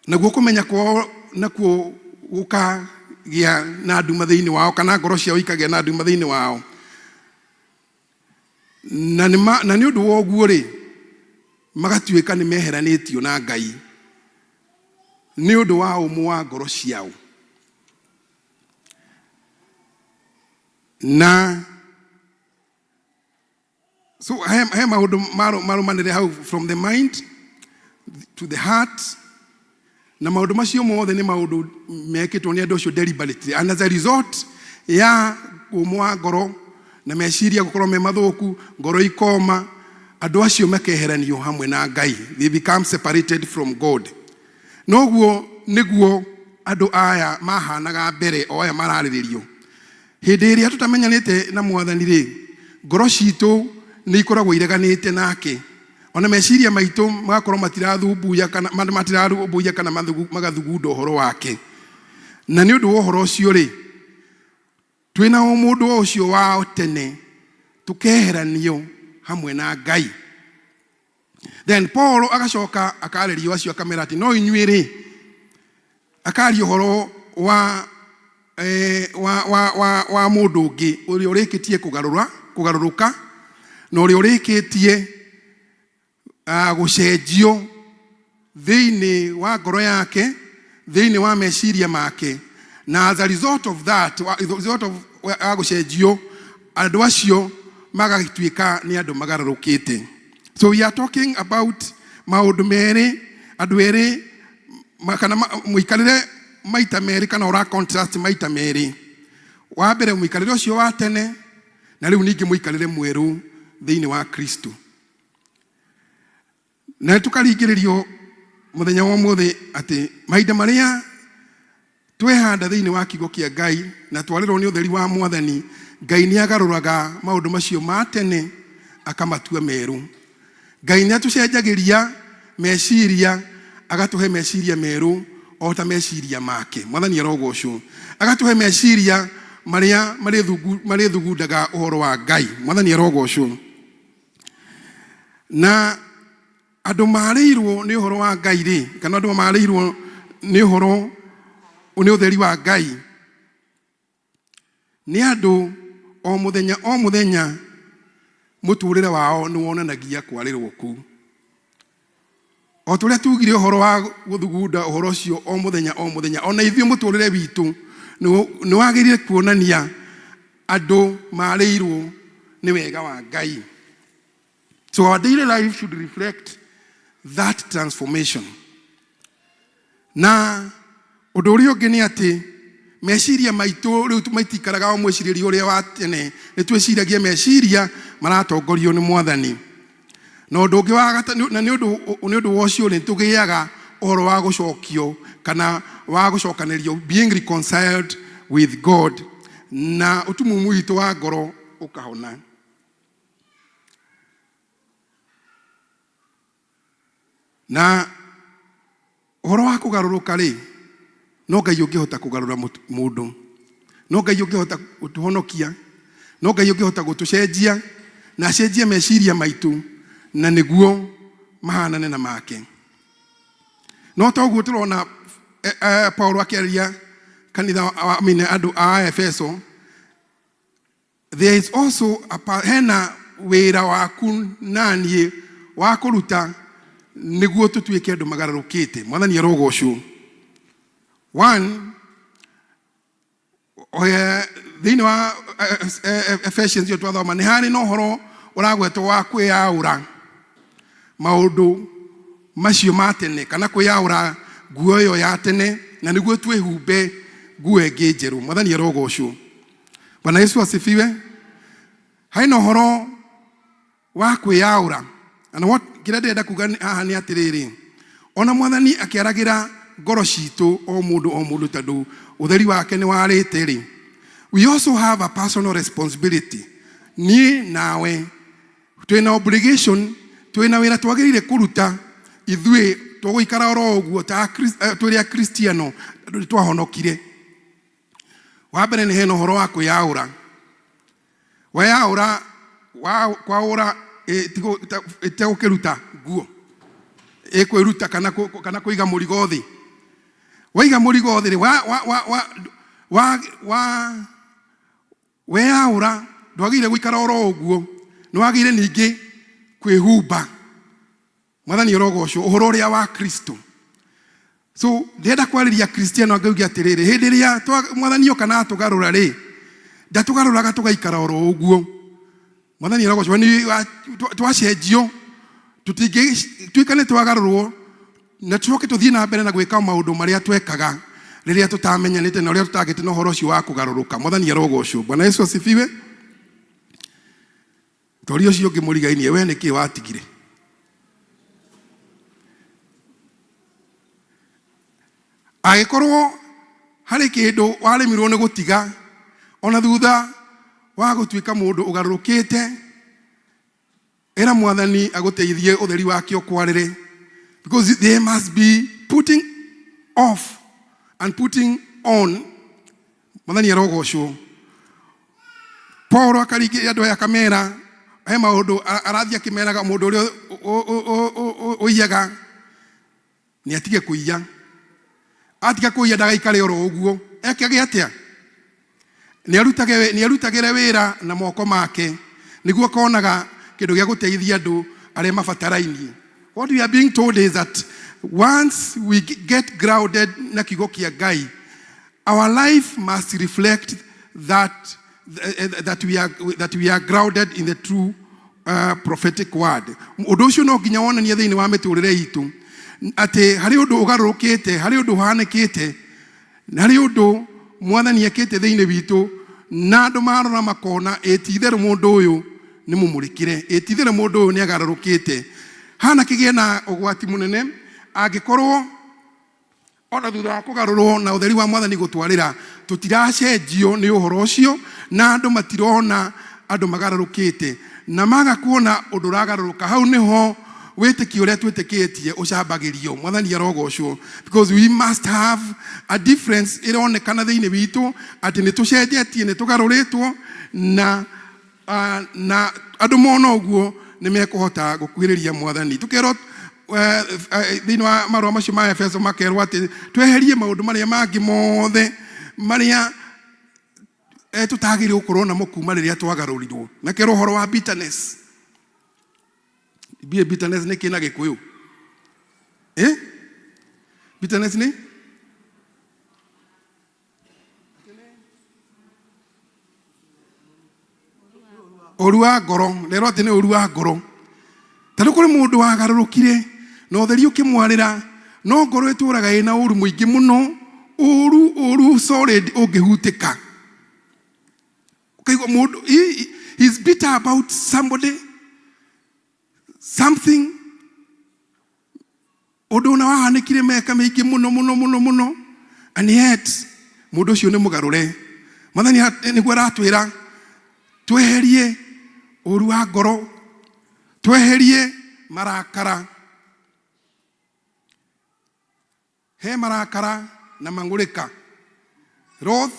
Naguo kũmenya kwao nakuo gũkagĩa na nduma thĩinĩ wao kana ngoro ciao ikagĩa na nduma thĩinĩ wao. Na nĩ ũndũ wa ũguo rĩ, magatuĩka nĩ meheranĩtio na Ngai nĩ ũndũ wa ũmũ wa ngoro ciao. Na so he maũndũ marumanĩrĩire hau from the mind to the heart, na maũndũ macio mothe nĩ maũndũ mekĩtwo nĩ andũ acio deliberately, and as a result ya ũmũ wa ngoro na meciria gũkorwo me mathũku, ngoro ikoma, andũ acio makeheranio hamwe na Ngai. They become separated from God. Noguo nĩguo andũ aya mahanaga mbere o aya mararĩrĩrio. Hĩndĩ ĩrĩa tũtamenyanĩte na Mwathani rĩ, ngoro citũ nĩ ikoragwo ireganĩte nake. Ona meciria maitũ magakorwo matirathumbuya kana magathugunda ũhoro wake. Na nĩ ũndũ wa ũhoro ũcio rĩ, twĩna mũndũ ũcio wa tene tũkeheranio hamwe na Ngai. Then Paul agacoka akarĩrio acio akamera atĩ no inyuĩ rĩ, akaria ũhoro wa mũndũ ũngĩ ũrĩa ũrĩkĩtie kũgarũrũka na ũrĩa ũrĩkĩtie gũcenjio thĩinĩ wa ngoro yake, thĩinĩ wa meciria make. Na as a result of that, gũcenjio, andũ acio magagĩtuĩka nĩ andũ magarũrũkĩte. So we are talking about maũndũ merĩ, andũ erĩ kana mũikarĩre maita merĩ kana ũra contrast maita merĩ. Wa mbere mũikarĩre ũcio wa tene na rĩu ningĩ mũikarĩre mwerũ thĩinĩ wa Kristo. Na tũkaringĩrĩrio mũthenya wa ũmũthĩ atĩ mahinda marĩa twehanda thĩinĩ wa kiugo kĩa Ngai na twarĩrwo nĩ ũtheri wa Mwathani, Ngai nĩ agarũraga maũndũ macio ma tene akamatua merũ. Ngai nĩ atũcenjagĩria meciria agatũhe meciria merũ o ta meciria make. Mwathani arogocwo. Agatũhe meciria marĩa marĩthugundaga ũhoro wa Ngai. Mwathani arogocwo. Na andũ marĩirwo nĩ ũhoro wa Ngai rĩ, kana andũ marĩirwo nĩ ũhoro nĩ ũtheri wa Ngai, nĩ andũ o mũthenya mũtũrĩre wao nĩ wonanagia kwarĩrwo kũu. O tũrĩa tugire ũhoro wa gũthugunda ũhoro ũcio o mũthenya, ona ithuĩ mũtũrĩre witũ nĩ wagĩrĩire kuonania andũ marĩirwo nĩ wega wa Ngai. So our daily life should reflect that transformation. Na ũndũ ũrĩa ũngĩ nĩ atĩ meciria maitũ rĩu maitikaraga o mwĩcirĩrie ũrĩa wa tene, nĩ twĩciragia meciria maratongorio nĩ Mwathani. No ndungi wa gatano na ni undu wocio ni tugiaga oro wa gucokio kana wa gucokanirio, being reconciled with God, na utumumu witu wa ngoro ukahona. Na horo wa kugaruruka ri no Ngai ungihota kugarura mundu, no Ngai ungihota gutuhonokia, no Ngai ungihota gutucenjia na cenjia meciria maitu na niguo mahanane na make. No toguo turona Paulo akiaria kanitha andu a Efeso, there is also hena wira waku nanie wa kuruta niguo tutuike andu magararukite. Mwathani arogocwo. One, thiini wa Ephesians yo twathoma ni hari no horo uragwetwo wa kwiyaura maundu macio matene kana kwiyaura nguo yo ya tene na niguo twihumbe nguo ingi njeru. Mwathani arogocwo. Bwana Yesu asifiwe. Hai no horo wa kwiyaura. And what kira ndenda kuga haha ni atiriri, ona Mwathani akiaragira ngoro citu o mundu tondu utheri wake ni warite ri, we also have a personal responsibility. Ni nawe twina obligation, twina wira twagirire kuruta ithui tugikara oro uguo ta turi a Kristiano twahonokire. Wa mbere ni heno horo wa kwiyaura. Wayaura kwaura itegukiruta nguo ikwiruta kana kuiga murigo thi. Waiga murigo thi weyaura ndwagire guikara oro uguo, nwagire ningi kwihumba. Mwathani arogocwo uhoro uria wa Kristo. So ndenda kwariria Kristiano angaugia atiriri, hindi ria Mwathani okana atugarura ri ndatugaruraga tugaikara oro uguo. Mwathani arogocwo ni twacenjio tuikane twagarurwo na tucoke tuthie na mbere na gwika maundu maria twekaga riria tutamenyanite na uria tutagite no horo cio wa kugaruruka. Mwathani arogocwo. Bwana Yesu asifiwe. Tori ucio ngimurigainie we niki watigire. Agikorwo hari kindu warimirwo ni gutiga ona thutha wa gutuika mundu ugarurukite, era Mwathani aguteithie utheri wake okwarire, because they must be putting off and putting on. Mwathani arogocwo. Paulo akarigia andu aya kamera he maundu arathia kimeraga mundu uria uiyaga ni atige kuiya, atiga kuiya ndagaikare oro uguo. Ekage atia ni arutagire wira na moko make niguo konaga kindu gia guteithia andu aria mabatarainie. What we are being told is that once we get grounded na kigo kia Ngai, our life must reflect that we are grounded in the true prophetic word. Undu ucio no nginya wonanie thiini wa miturire itu ati hari undu ugarurukite, hari undu hanikite, hari undu Mwathani ekite thiini witu na andu marora makona etithere mundu uyu ni mumurikire, etithere mundu uyu ni agarurukite. Hana kigie na ugwati munene angikorwo ona thutha wa kugarurwo na utheri wa Mwathani gutwarira tutiracenjio ni uhoro ucio na andu matirona andu magarurukite na maga kuona undu ragaruruka. Hau niho witiki uria twitikitie ucambagirio. Mwathani arogocwo. Because we must have a difference ironekana thiini witu ati ni tucenjetie ni tugaruritwo na andu mona uguo ni mekuhota gukwiriria Mwathani. Tukero thiini wa marua macio ma Efeso makerwo ati tweherie maundu maria mangi mothe maria tutagire gukorwo na mukuma riria twagarurirwo. Na kero uhoro wa bitterness. Bitterness ni kina Gikuyu. Bitterness ni orua ngoro. Rero ati ni orua ngoro. Tari kuri mundu wagarurukire no utheri ukimwarira no ngoro ituraga ina uru muingi muno, uru solid ungihutika. Ukaigwa mundu he is bitter about somebody, something undu na wahanĩkire meka mĩingĩ mũno and yet mũndũ ũcio nĩ mũgarũre. Mwathani nĩguo aratwĩra tweherie ũru wa ngoro, tweherie marakara. He marakara na mangũrĩka. Wrath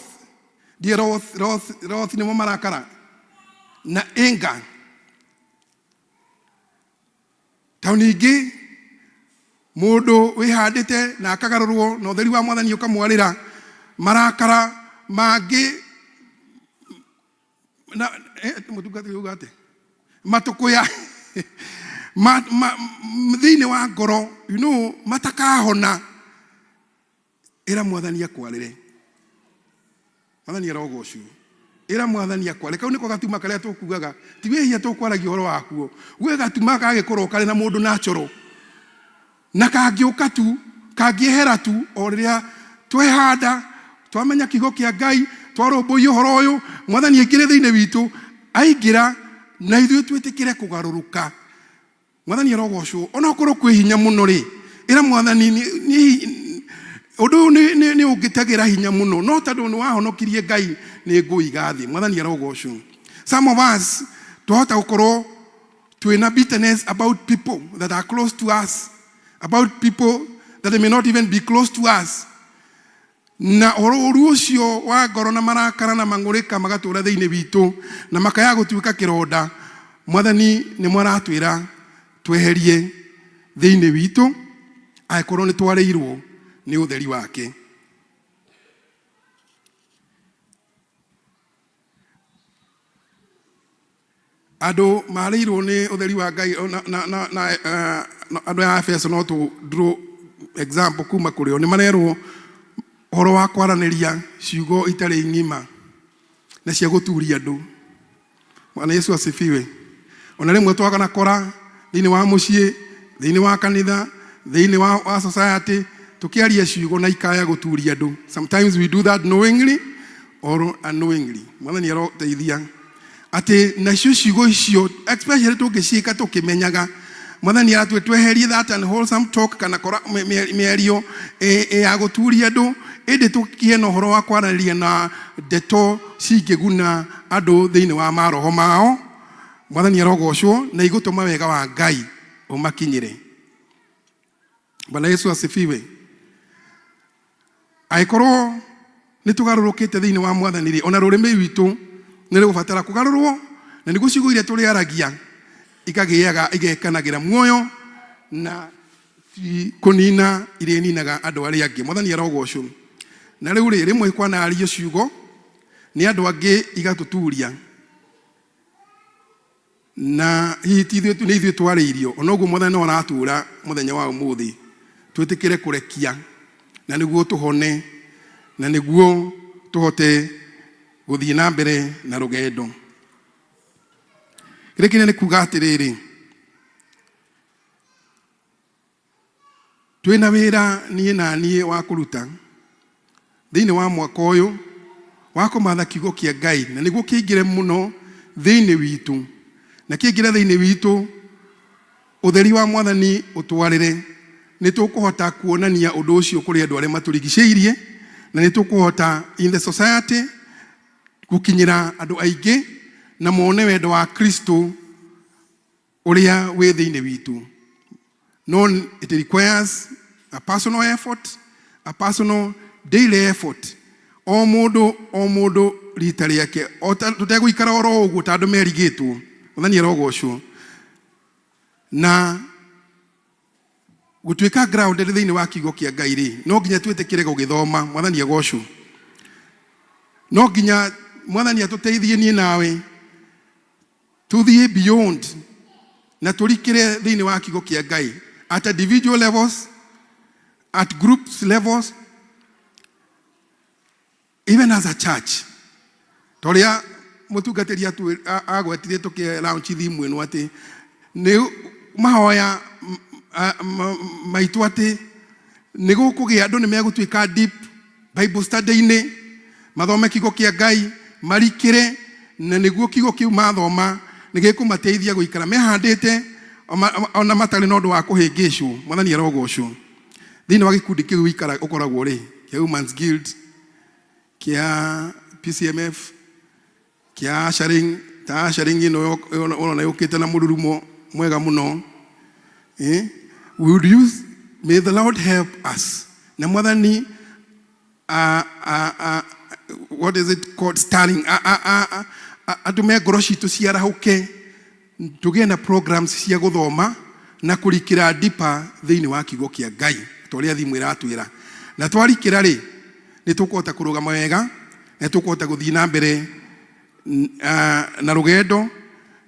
nĩmo marakara na anger. Tau ningĩ mũndũ wĩhandĩte na akagarũrwo na ũtheri wa Mwathani ũkamwarĩra, marakara mangĩ na mũtungatĩri ugate matũkũya thĩinĩ wa ngoro, you know, matakahona, ĩra Mwathani akwarĩre. Mwathani arogocwo, ĩra Mwathani akwarĩre. Kau nĩko gatuma karĩa tũkugaga, ti wĩhia tũkwaragia ũhoro wakuo. Gwe gatuma gagĩkorwo karĩ na mũndũ natural, na kangĩũka tu kangĩehera tu o rĩrĩa twehanda, twamenya kiugo kĩa Ngai, twarũmbũiya ũhoro ũyũ, Mwathani aingĩre thĩinĩ witũ, aingĩra na ithuĩ twĩtĩkĩre kũgarũrũka. Mwathani arogocwo. Ona okorwo kwĩ hinya mũno rĩ, ĩra Mwathani ũndũ nĩ ũngĩtagĩra hinya mũno, no tondũ nĩ wahonokirie Ngai nĩ ngũiga thĩ. Mwathani arogocwo. Some of us twahota gũkorwo twĩna bitterness about people that are close to us, about people that may not even be close to us. Na ũru ũcio wa ngoro na marakara na mangũrĩka magatũra thĩinĩ witũ na makaya gũtuĩka kĩronda. Mwathani nĩ mwaratwĩra tweherie thĩinĩ witũ angĩkorwo nĩ twarĩirwo nĩ ũtheri wake. Andũ marĩirwo nĩ ũtheri wa Ngai andũ a Efeso, no tũ draw example kuma kũrĩ o, nĩ marerwo ũhoro wa kwaranĩria ciugo itarĩ ng'ima na cia gũturia andũ. Bwana Yesu asifiwe. Ona rĩmwe twakanakora thĩinĩ wa mũciĩ, thĩinĩ wa kanitha, thĩinĩ wa society, tukiaria ciugo na ikaya gũturia andũ. Sometimes we do that knowingly or unknowingly. Mwathani aroteithia atĩ nacio ciugo icio, especially tũngĩciĩka tũkĩmenyaga, Mwathani aratwĩra tweherie that unwholesome talk kana mĩario ya gũturia andũ, ĩndĩ tũkie na ũhoro wa kwaranĩria na ndeto cingĩguna andũ thĩinĩ wa maroho mao. Mwathani arogocwo na igũtũma wega wa Ngai ũmakinyĩre. Bwana Yesu asifiwe. Angĩkorwo nĩ tũgarũrũkĩte thĩinĩ wa Mwathani rĩ, ona rũrĩmĩ witũ nĩ rũgũbatara kũgarũrwo, na nĩguo ciugo iria tũrĩaragia ikagĩaga igekanagĩra muoyo na kũnina iria ninaga andũ arĩa angĩ. Mwathani arogocwo. Na rĩu rĩ, rĩmwe kwanario ciugo nĩ andũ angĩ igatũturia, na hihi nĩ ithuĩ twarĩirio. Ona ũguo Mwathani no aratwĩra mũthenya wa ũmũthĩ twĩtĩkĩre kũrekia, na nĩguo tũhone, na nĩguo tũhote gũthiĩ na mbere na rũgendo. Kĩrĩa nĩ kuga atĩrĩrĩ, twĩna wĩra niĩ na niĩ wa kũruta thĩinĩ wa mwaka ũyũ wa kũmatha kiugo kĩa Ngai, na nĩguo kĩingĩre mũno thĩinĩ witũ, na kĩingĩre thĩinĩ witũ ũtheri wa Mwathani ũtwarĩre. Nĩ tũkũhota kuonania ũndũ ũcio kũrĩ andũ arĩa matũrigicĩirie, na nĩ tũkũhota in the society gũkinyĩra andũ aingĩ na mone wendo wa Kristo ũrĩa wĩ thĩinĩ witũ. No, it requires a personal effort, a personal daily effort. O mũndũ rita rĩake, tũtegũikara oro ũguo ta andũ merigĩtwo. Mwathani arogocwo. Na gũtuĩka grounded thĩinĩ wa kiugo kĩa Ngai rĩ, no nginya twĩtĩkĩre gũgĩthoma. Mwathani agocwo. No nginya Mwathani atũteithie niĩ nawe tuthiĩ beyond na tũrikĩre thĩinĩ wa kiugo kĩa Ngai at individual levels, at groups levels, even as a church. Toria mũtungatĩri agwetire tũkĩ launch thimũ ĩno atĩ nĩ mahoya maitũ atĩ nĩ gũkũgĩa andũ nĩ megũtuĩka deep Bible study-inĩ, mathome kiugo kĩa Ngai, marikĩre, na nĩguo kiugo kĩu mathoma nĩ gĩkũmateithia gũikara mehandĩte ona matari no ndo wa kuhingicwo mwathani arogocwo thiini wa gikundi kiu wikara ukoragwo ri kia Women's Guild kia PCMF kia sharing ino ona yukite na mururumo mwega muno would you may the Lord help us na mwathani what is it called starting atume ngoro citu ciarahuke tugie na programs cia guthoma na kurikira deeper thiini wa kiugo kia Ngai toria thimu iratwira na twarikira ri ni tukuhota kurugama wega na tukuhota guthii na mbere na rugendo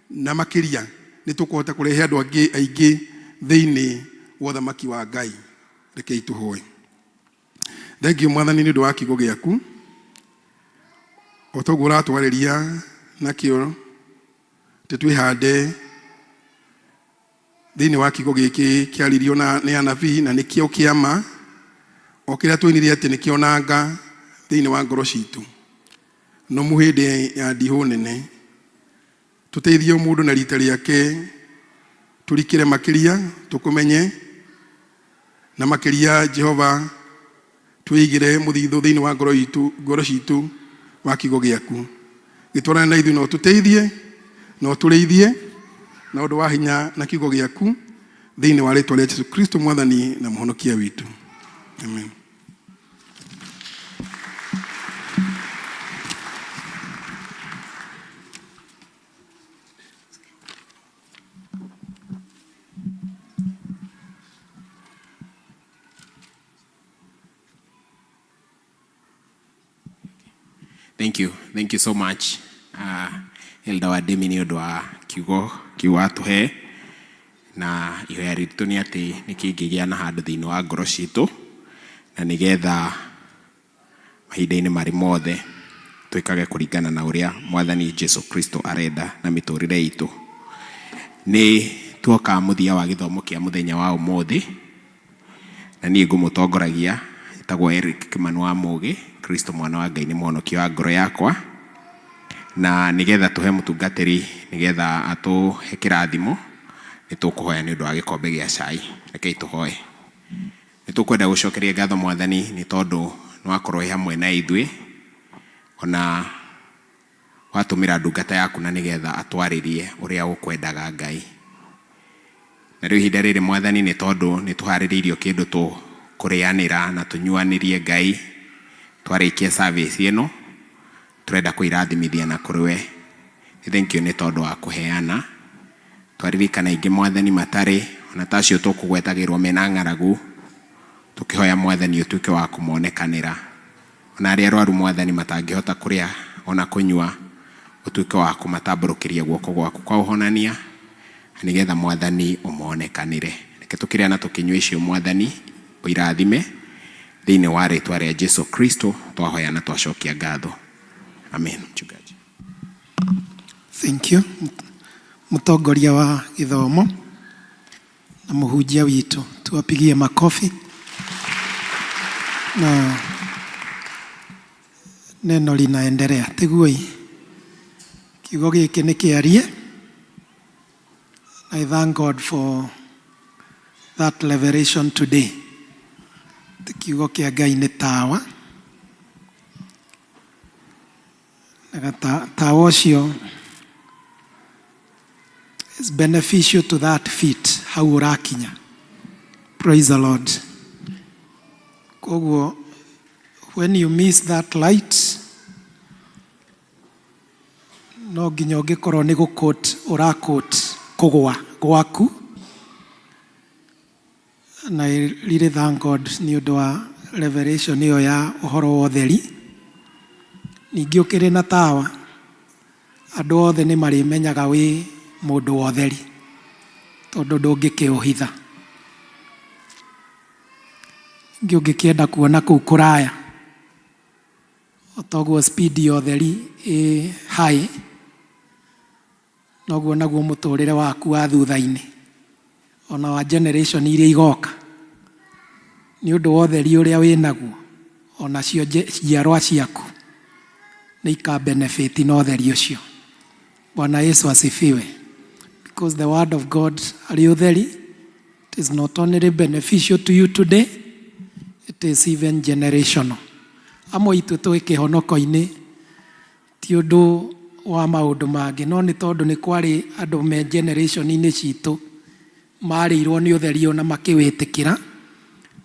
na makiria ni tukuhota kurehe andu aingi thiini wa uthamaki wa Ngai. Rekei tuhoe. Thank you mwathani ni ndu wa kiugo giaku otogura twariria nakio tetwihande thiini wa kiugo giki kiaririo ni anabii na nikio kiama okira twinire ati nikionanga thiini wa ngoro citu no muhinde ya ndihu nene tuteithie mundu na rita riake turikire makiria tukumenye na makiria Jehova twigire muthithu thiini wa ngoro citu wa kiugo giaku gitwarana na ithu no tuteithie no tureithie na undu wa hinya na kiugo giaku thiini wa ritwa ria Yesu Kristo mwathani na muhonokia witu. Amen. Thank you so much Elder Wademi ni undu wa kiugo kiugo tuhe na ihoya ritu ni ati nikingigia na handu thiini wa ngoro citu na nigetha mahinda-ini mari mothe twikage kuringana na uria mwathani Jesu Kristo arenda na miturire itu. Ni tuoka muthia wa githomo kia muthenya wa umuthi na nie ngumutongoragia itagwo Eric Kimani wa Mugi. Kristo mwana wa Ngai ni muhonokia wa ngoro yakwa na nigetha tuhe mutungatiri nigetha atuhe kirathimo nitukuhoya ni undu wa gikombe gia cai. Rekei tuhoe. Nitukwenda gucokeria ngatho mwathani ni tondu nwakorwo hamwe na ithui ona watumira ndungata yaku na nigetha atwaririe uria ukwendaga Ngai. Na riu ihinda riri mwathani ni tondu ni tuhaririirio kindu tu kurianira na tunyuanirie Ngai twarikia service ino turenda kuirathimithia na kuriwe. Thank you ni tondu wa kuheana twaririkana ingi mwathani matari ona tacio tukugwetagirwo mena ng'aragu tukihoya mwathani utuike wa kumonekanira ona aria arwaru mwathani matangihota kuria ona kunyua utuike wa kumatamburukiria guoko gwaku kwa uhonania nigetha mwathani umonekanire. Reke tukiria na tukinyua icio mwathani uirathime thiini wa ritwa ria Jesu Kristo twahoya na twacokia ngatho. Amen. Mchungaji. Thank you. Mutongoria wa githomo na muhunjia witu tuwapigie makofi. Na neno linaendelea tiguoi kiugo giki ni kiarie. I thank God for that revelation today. Kiugo kia Ngai ni tawa na tawa ucio is beneficial to that feet how urakinya. Praise the Lord. Koguo when you miss that light no nginya ungikorwo ni gukot urakot kugwa gwaku. And I really thank God ni undu wa revelation iyo ya uhoro wa utheri. Ningi ukiri na tawa andu othe ni marimenyaga wi mundu wa utheri tondu ndungikiuhitha. Ningi ungikienda kuona kuu kuraya otoguo speed ya utheri high noguo naguo muturire waku wa thutha-ini ona wa generation iria igoka ni undu wa utheri uria winaguo ona cio njiarwa ciaku ni ika benefit na utheri ucio. Bwana Yesu asifiwe. because the word of God arĩ ũtheri. It is not only beneficial to you today, it is even generational. Amwe itu twĩ kĩhonoko-inĩ ti ũndũ wa maũndũ mangĩ, no nĩ tondũ nĩ kwarĩ andũ me generation-inĩ citũ marĩirwo nĩ ũtheri ona makĩwĩtĩkĩra,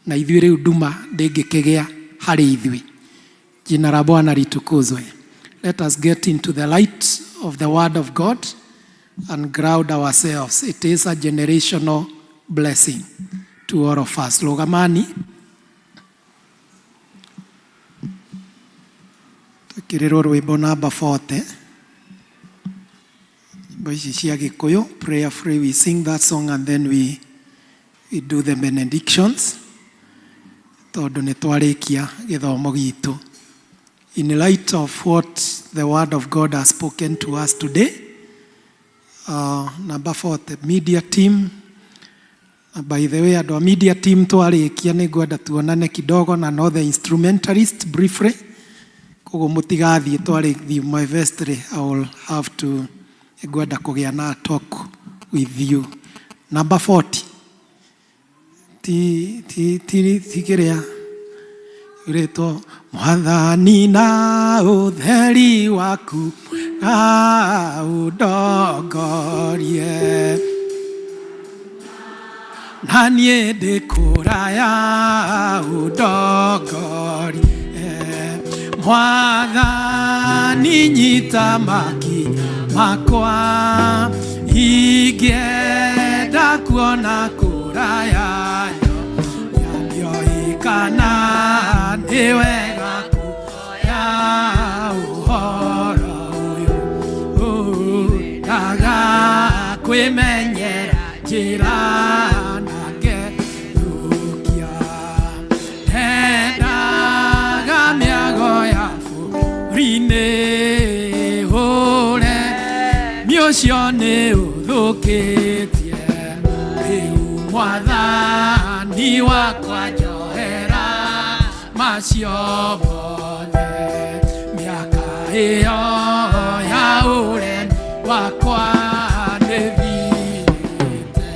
na ithuĩ rĩu nduma ndĩngĩkĩgĩa harĩ ithuĩ. Jina la Bwana litukuzwe. Let us get into the light of the word of God and ground ourselves. It is a generational blessing to all of us. Logamani. Tukiriro rwimbo namba 40. Boishi cia Gikuyu. Prayerfully we sing that song and then we do the benedictions. Tondu nĩ twarĩkia gĩthomo gitu. In light of what the word of God has spoken to us today, number 40, media team. By the way, the media team twarĩkia nĩ ngwenda tuonane kidogo na no the instrumentalist briefly. Koguo mũtigathiĩ twarĩkia my vestry, I will have to ngwenda kũgĩa na talk with you. Number 40. Ti kĩrĩa Ureto Mwathani na ũtheri waku na ũndongorie, na niĩ ndĩkũraya ũndongorie. Mwathani nyita makinya makwa, ingĩenda kuona kũraya kana nĩ wega kuoya ũhoro ũyũ, ndaga kwĩmenyera njĩra na ngethukia, ndendaga mĩago ya bũrũri-inĩ hũre, mĩũcio nĩ ũthũkĩtie, rĩu Mwathani wakwa macio mothe, mĩaka ĩyo ya ũremi wakwa nĩthirĩte,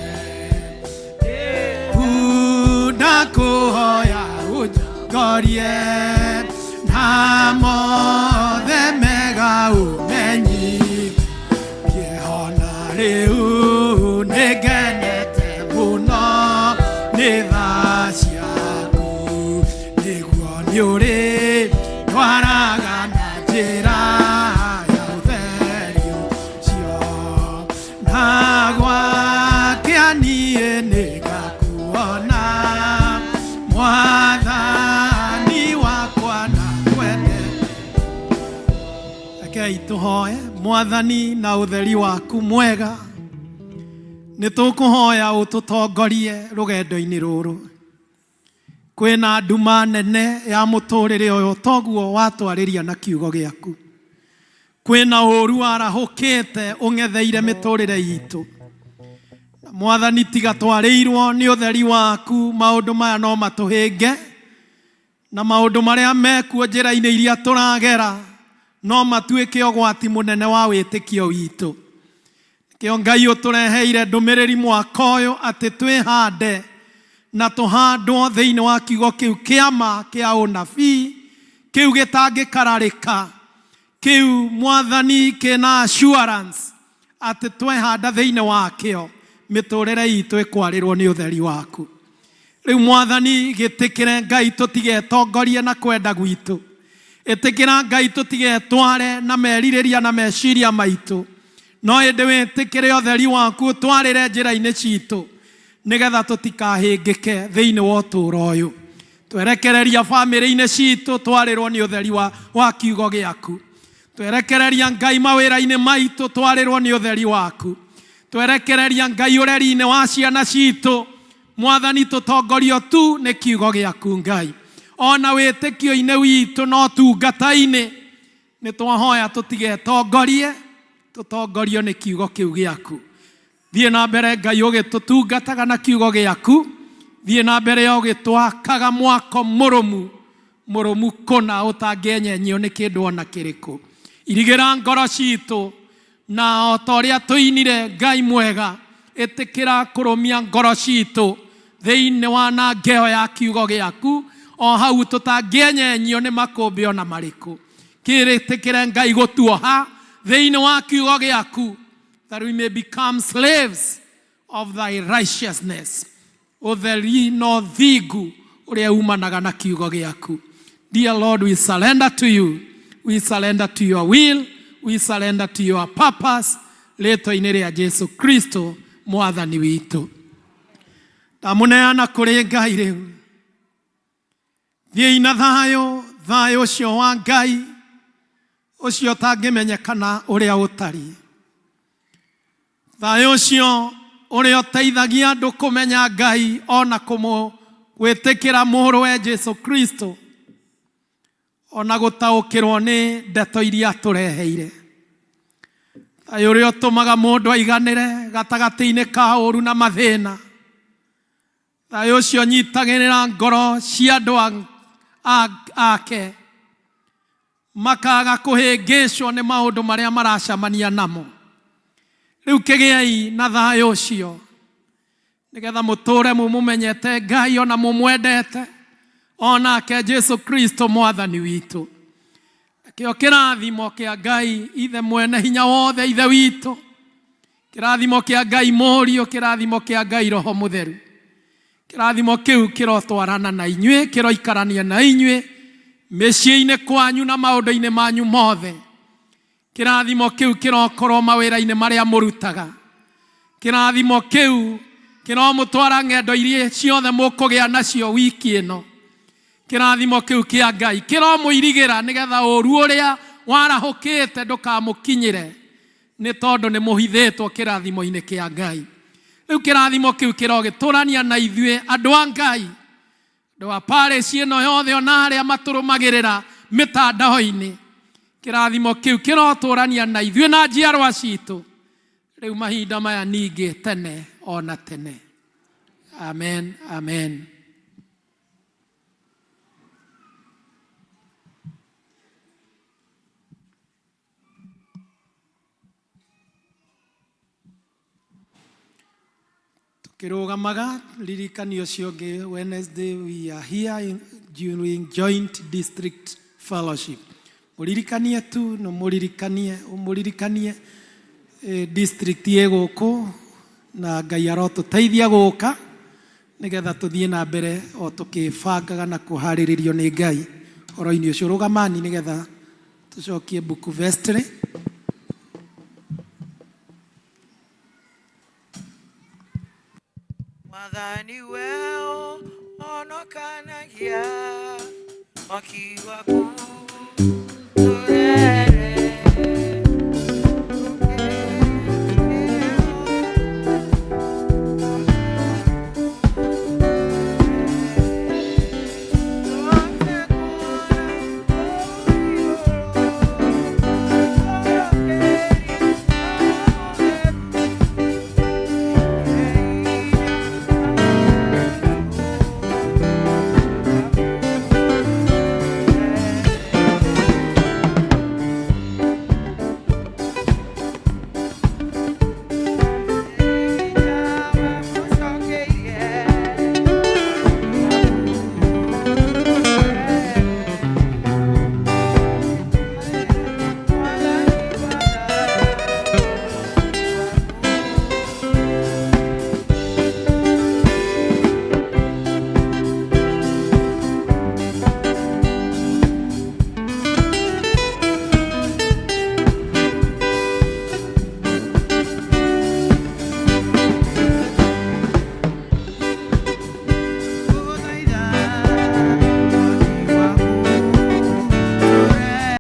ndakũhoya ũnjongorie na mothe mega ũmenyithie, ona rĩu nĩngenete mũno nĩ tha ciaku, yore twaraga na njĩra ya ũtheri ũcio, na gwakĩa niĩ nĩngakuona, Mwathani wakwa na kwende. Rekei tũhoe. Mwathani na ũtheri waku mwega, nĩtũkũhoya ũtũtongorie rũgendo-inĩ rũrũ. Kwĩna nduma nene ya mũtũrĩre ũyũ toguo watwarĩria na kiugo gĩaku. Kwĩna ũru warahũkĩte ũng'etheire mĩtũrĩre itũ. Mwathani tiga twarĩirwo nĩ ũtheri waku, maũndũ maya no matũhĩnge, na maũndũ marĩa mekuo njĩra-inĩ iria tũragera no matuĩke ũgwati mũnene wa wĩtĩkio witũ. Kĩo Ngai ũtũreheire ndũmĩrĩri mwaka ũyũ atĩ twĩhande na tũhandwo thĩinĩ wa kiugo kĩu kĩama kĩa ũnabii, kĩu gĩtangĩkararĩka, kĩu Mwathani kĩna assurance atĩ twehanda thĩinĩ wakĩo mĩtũrĩre itũ ĩkwarĩrwo nĩ ũtheri waku. Rĩu Mwathani gĩtĩkĩre Ngai tũtigetongorie na kwenda gwitũ, ĩtĩkĩra Ngai tũtigetware na merirĩria na meciria maitũ, no ĩndĩ wĩtĩkĩre ũtheri waku ũtwarĩre njĩra-inĩ citũ, nĩgetha tũtikahĩngĩke thĩinĩ wa ũtũũro ũyũ. Twerekereria bamĩrĩ-inĩ citũ twarĩrwo nĩ ũtheri wa kiugo gĩaku. Twerekereria Ngai mawĩra-inĩ maitũ twarĩrwo nĩ ũtheri waku. Twerekereria Ngai ũreri-inĩ wa ciana citũ, Mwathani tũtongorio tu nĩ kiugo gĩaku Ngai. Ona wĩtĩkio-inĩ witũ no tungata-inĩ, nĩ twahoya tũtigetongorie, tũtongorio nĩ kiugo kĩu gĩaku. Thiĩ na mbere Ngai ũgĩtũtungataga na kiugo gĩaku, thiĩ na mbere ũgĩtwakaga mwako mũrũmu kũna ũtangĩenyenyio nĩ kĩndũ ona kĩrĩkũ. Irigĩra ngoro citũ na o ta ũrĩa tũinire Ngai mwega, ĩtĩkĩra kũrũmia ngoro citũ thĩinĩ wa na ngeo ya kiugo gĩaku, o hau tũtangĩenyenyio nĩ makũmbĩ ona marĩkũ. Kĩrĩtĩkĩre Ngai gũtuoha thĩinĩ wa kiugo gĩaku, that we may become slaves of thy righteousness, ũtheri na ũthingu ũrĩa umanaga na kiugo gĩaku. Dear Lord, we surrender to you. We surrender to your will. We surrender to your purpose. Rĩĩtwa-inĩ rĩa Jesu Kristo mwathani witũ. Ndamũneana kũrĩ Ngai rĩu. Thiĩi na thayũ, thayũ ũcio wa Ngai, ũcio ũtangĩmenyekana ũrĩa ũtariĩ. Thayũ ũcio ũrĩa ũteithagia andũ kũmenya Ngai ona gwĩtĩkĩra mũrũwe Jesu Kristo, ona gũtaũkĩrwo nĩ ndeto iria tũreheire. Thayũ ũrĩa ũtũmaga mũndũ aiganĩre gatagatĩ-inĩ ka ũũru na mathĩna. Thayũ ũcio nyitagĩrĩra ngoro cia andũ ake, makaga kũhĩngĩcwo nĩ maũndũ marĩa maracemania namo. Rĩu kĩgĩei na thayũ ũcio, nĩgetha mũtũũre mũmenyete Ngai ona mũmwendete, onake Jesu Kristo mwathani witũ. Kĩo kĩrathimo kĩa Ngai ithe mwene hinya wothe, ithe witũ, kĩrathimo kĩa Ngai Mũriũ, kĩrathimo kĩa Ngai Roho Mũtheru, kĩrathimo kĩu kĩrotwarana na inyuĩ, kĩroikarania na inyuĩ mĩciĩ-inĩ kwanyu na maũndũ-inĩ manyu mothe. Kĩrathimo kĩu kĩrokorwo mawĩra-inĩ marĩa mũrutaga. Kĩrathimo kĩu kĩromũtwara ng'endo iria ciothe mũkũgĩa nacio wiki ĩno. Kĩrathimo kĩu kĩa Ngai kĩromũirigĩra nĩgetha ũũru ũrĩa warahũkĩte ndũkamũkinyĩre, nĩ tondũ nĩ mũhithĩtwo kĩrathimo-inĩ kĩa Ngai. Rĩu kĩrathimo kĩu kĩrogĩtũrania na ithuĩ andũ a Ngai, andũ a parish ĩno yothe ona arĩa matũrũmagĩrĩra mĩtandao-inĩ. Kĩrathimo kĩu kĩrotũrania na ithuĩ na njiarwa citũ rĩu mahinda maya ningĩ tene ona tene. Amen, amen. Tukirugamaga lirikanio ũcio ũngĩ, Wednesday we are here during joint district fellowship. Mũririkanie tu no mũririkanie district yegũkũ na Ngai arotũteithia gũka nĩgetha tũthiĩ na mbere o tũkĩbangaga na kũharĩrĩrio nĩ Ngai ũhoro-inĩ ũcio. Rũgamani nĩgetha tũcokie buku vestry. Mwathani weo onokanagia mwaki waku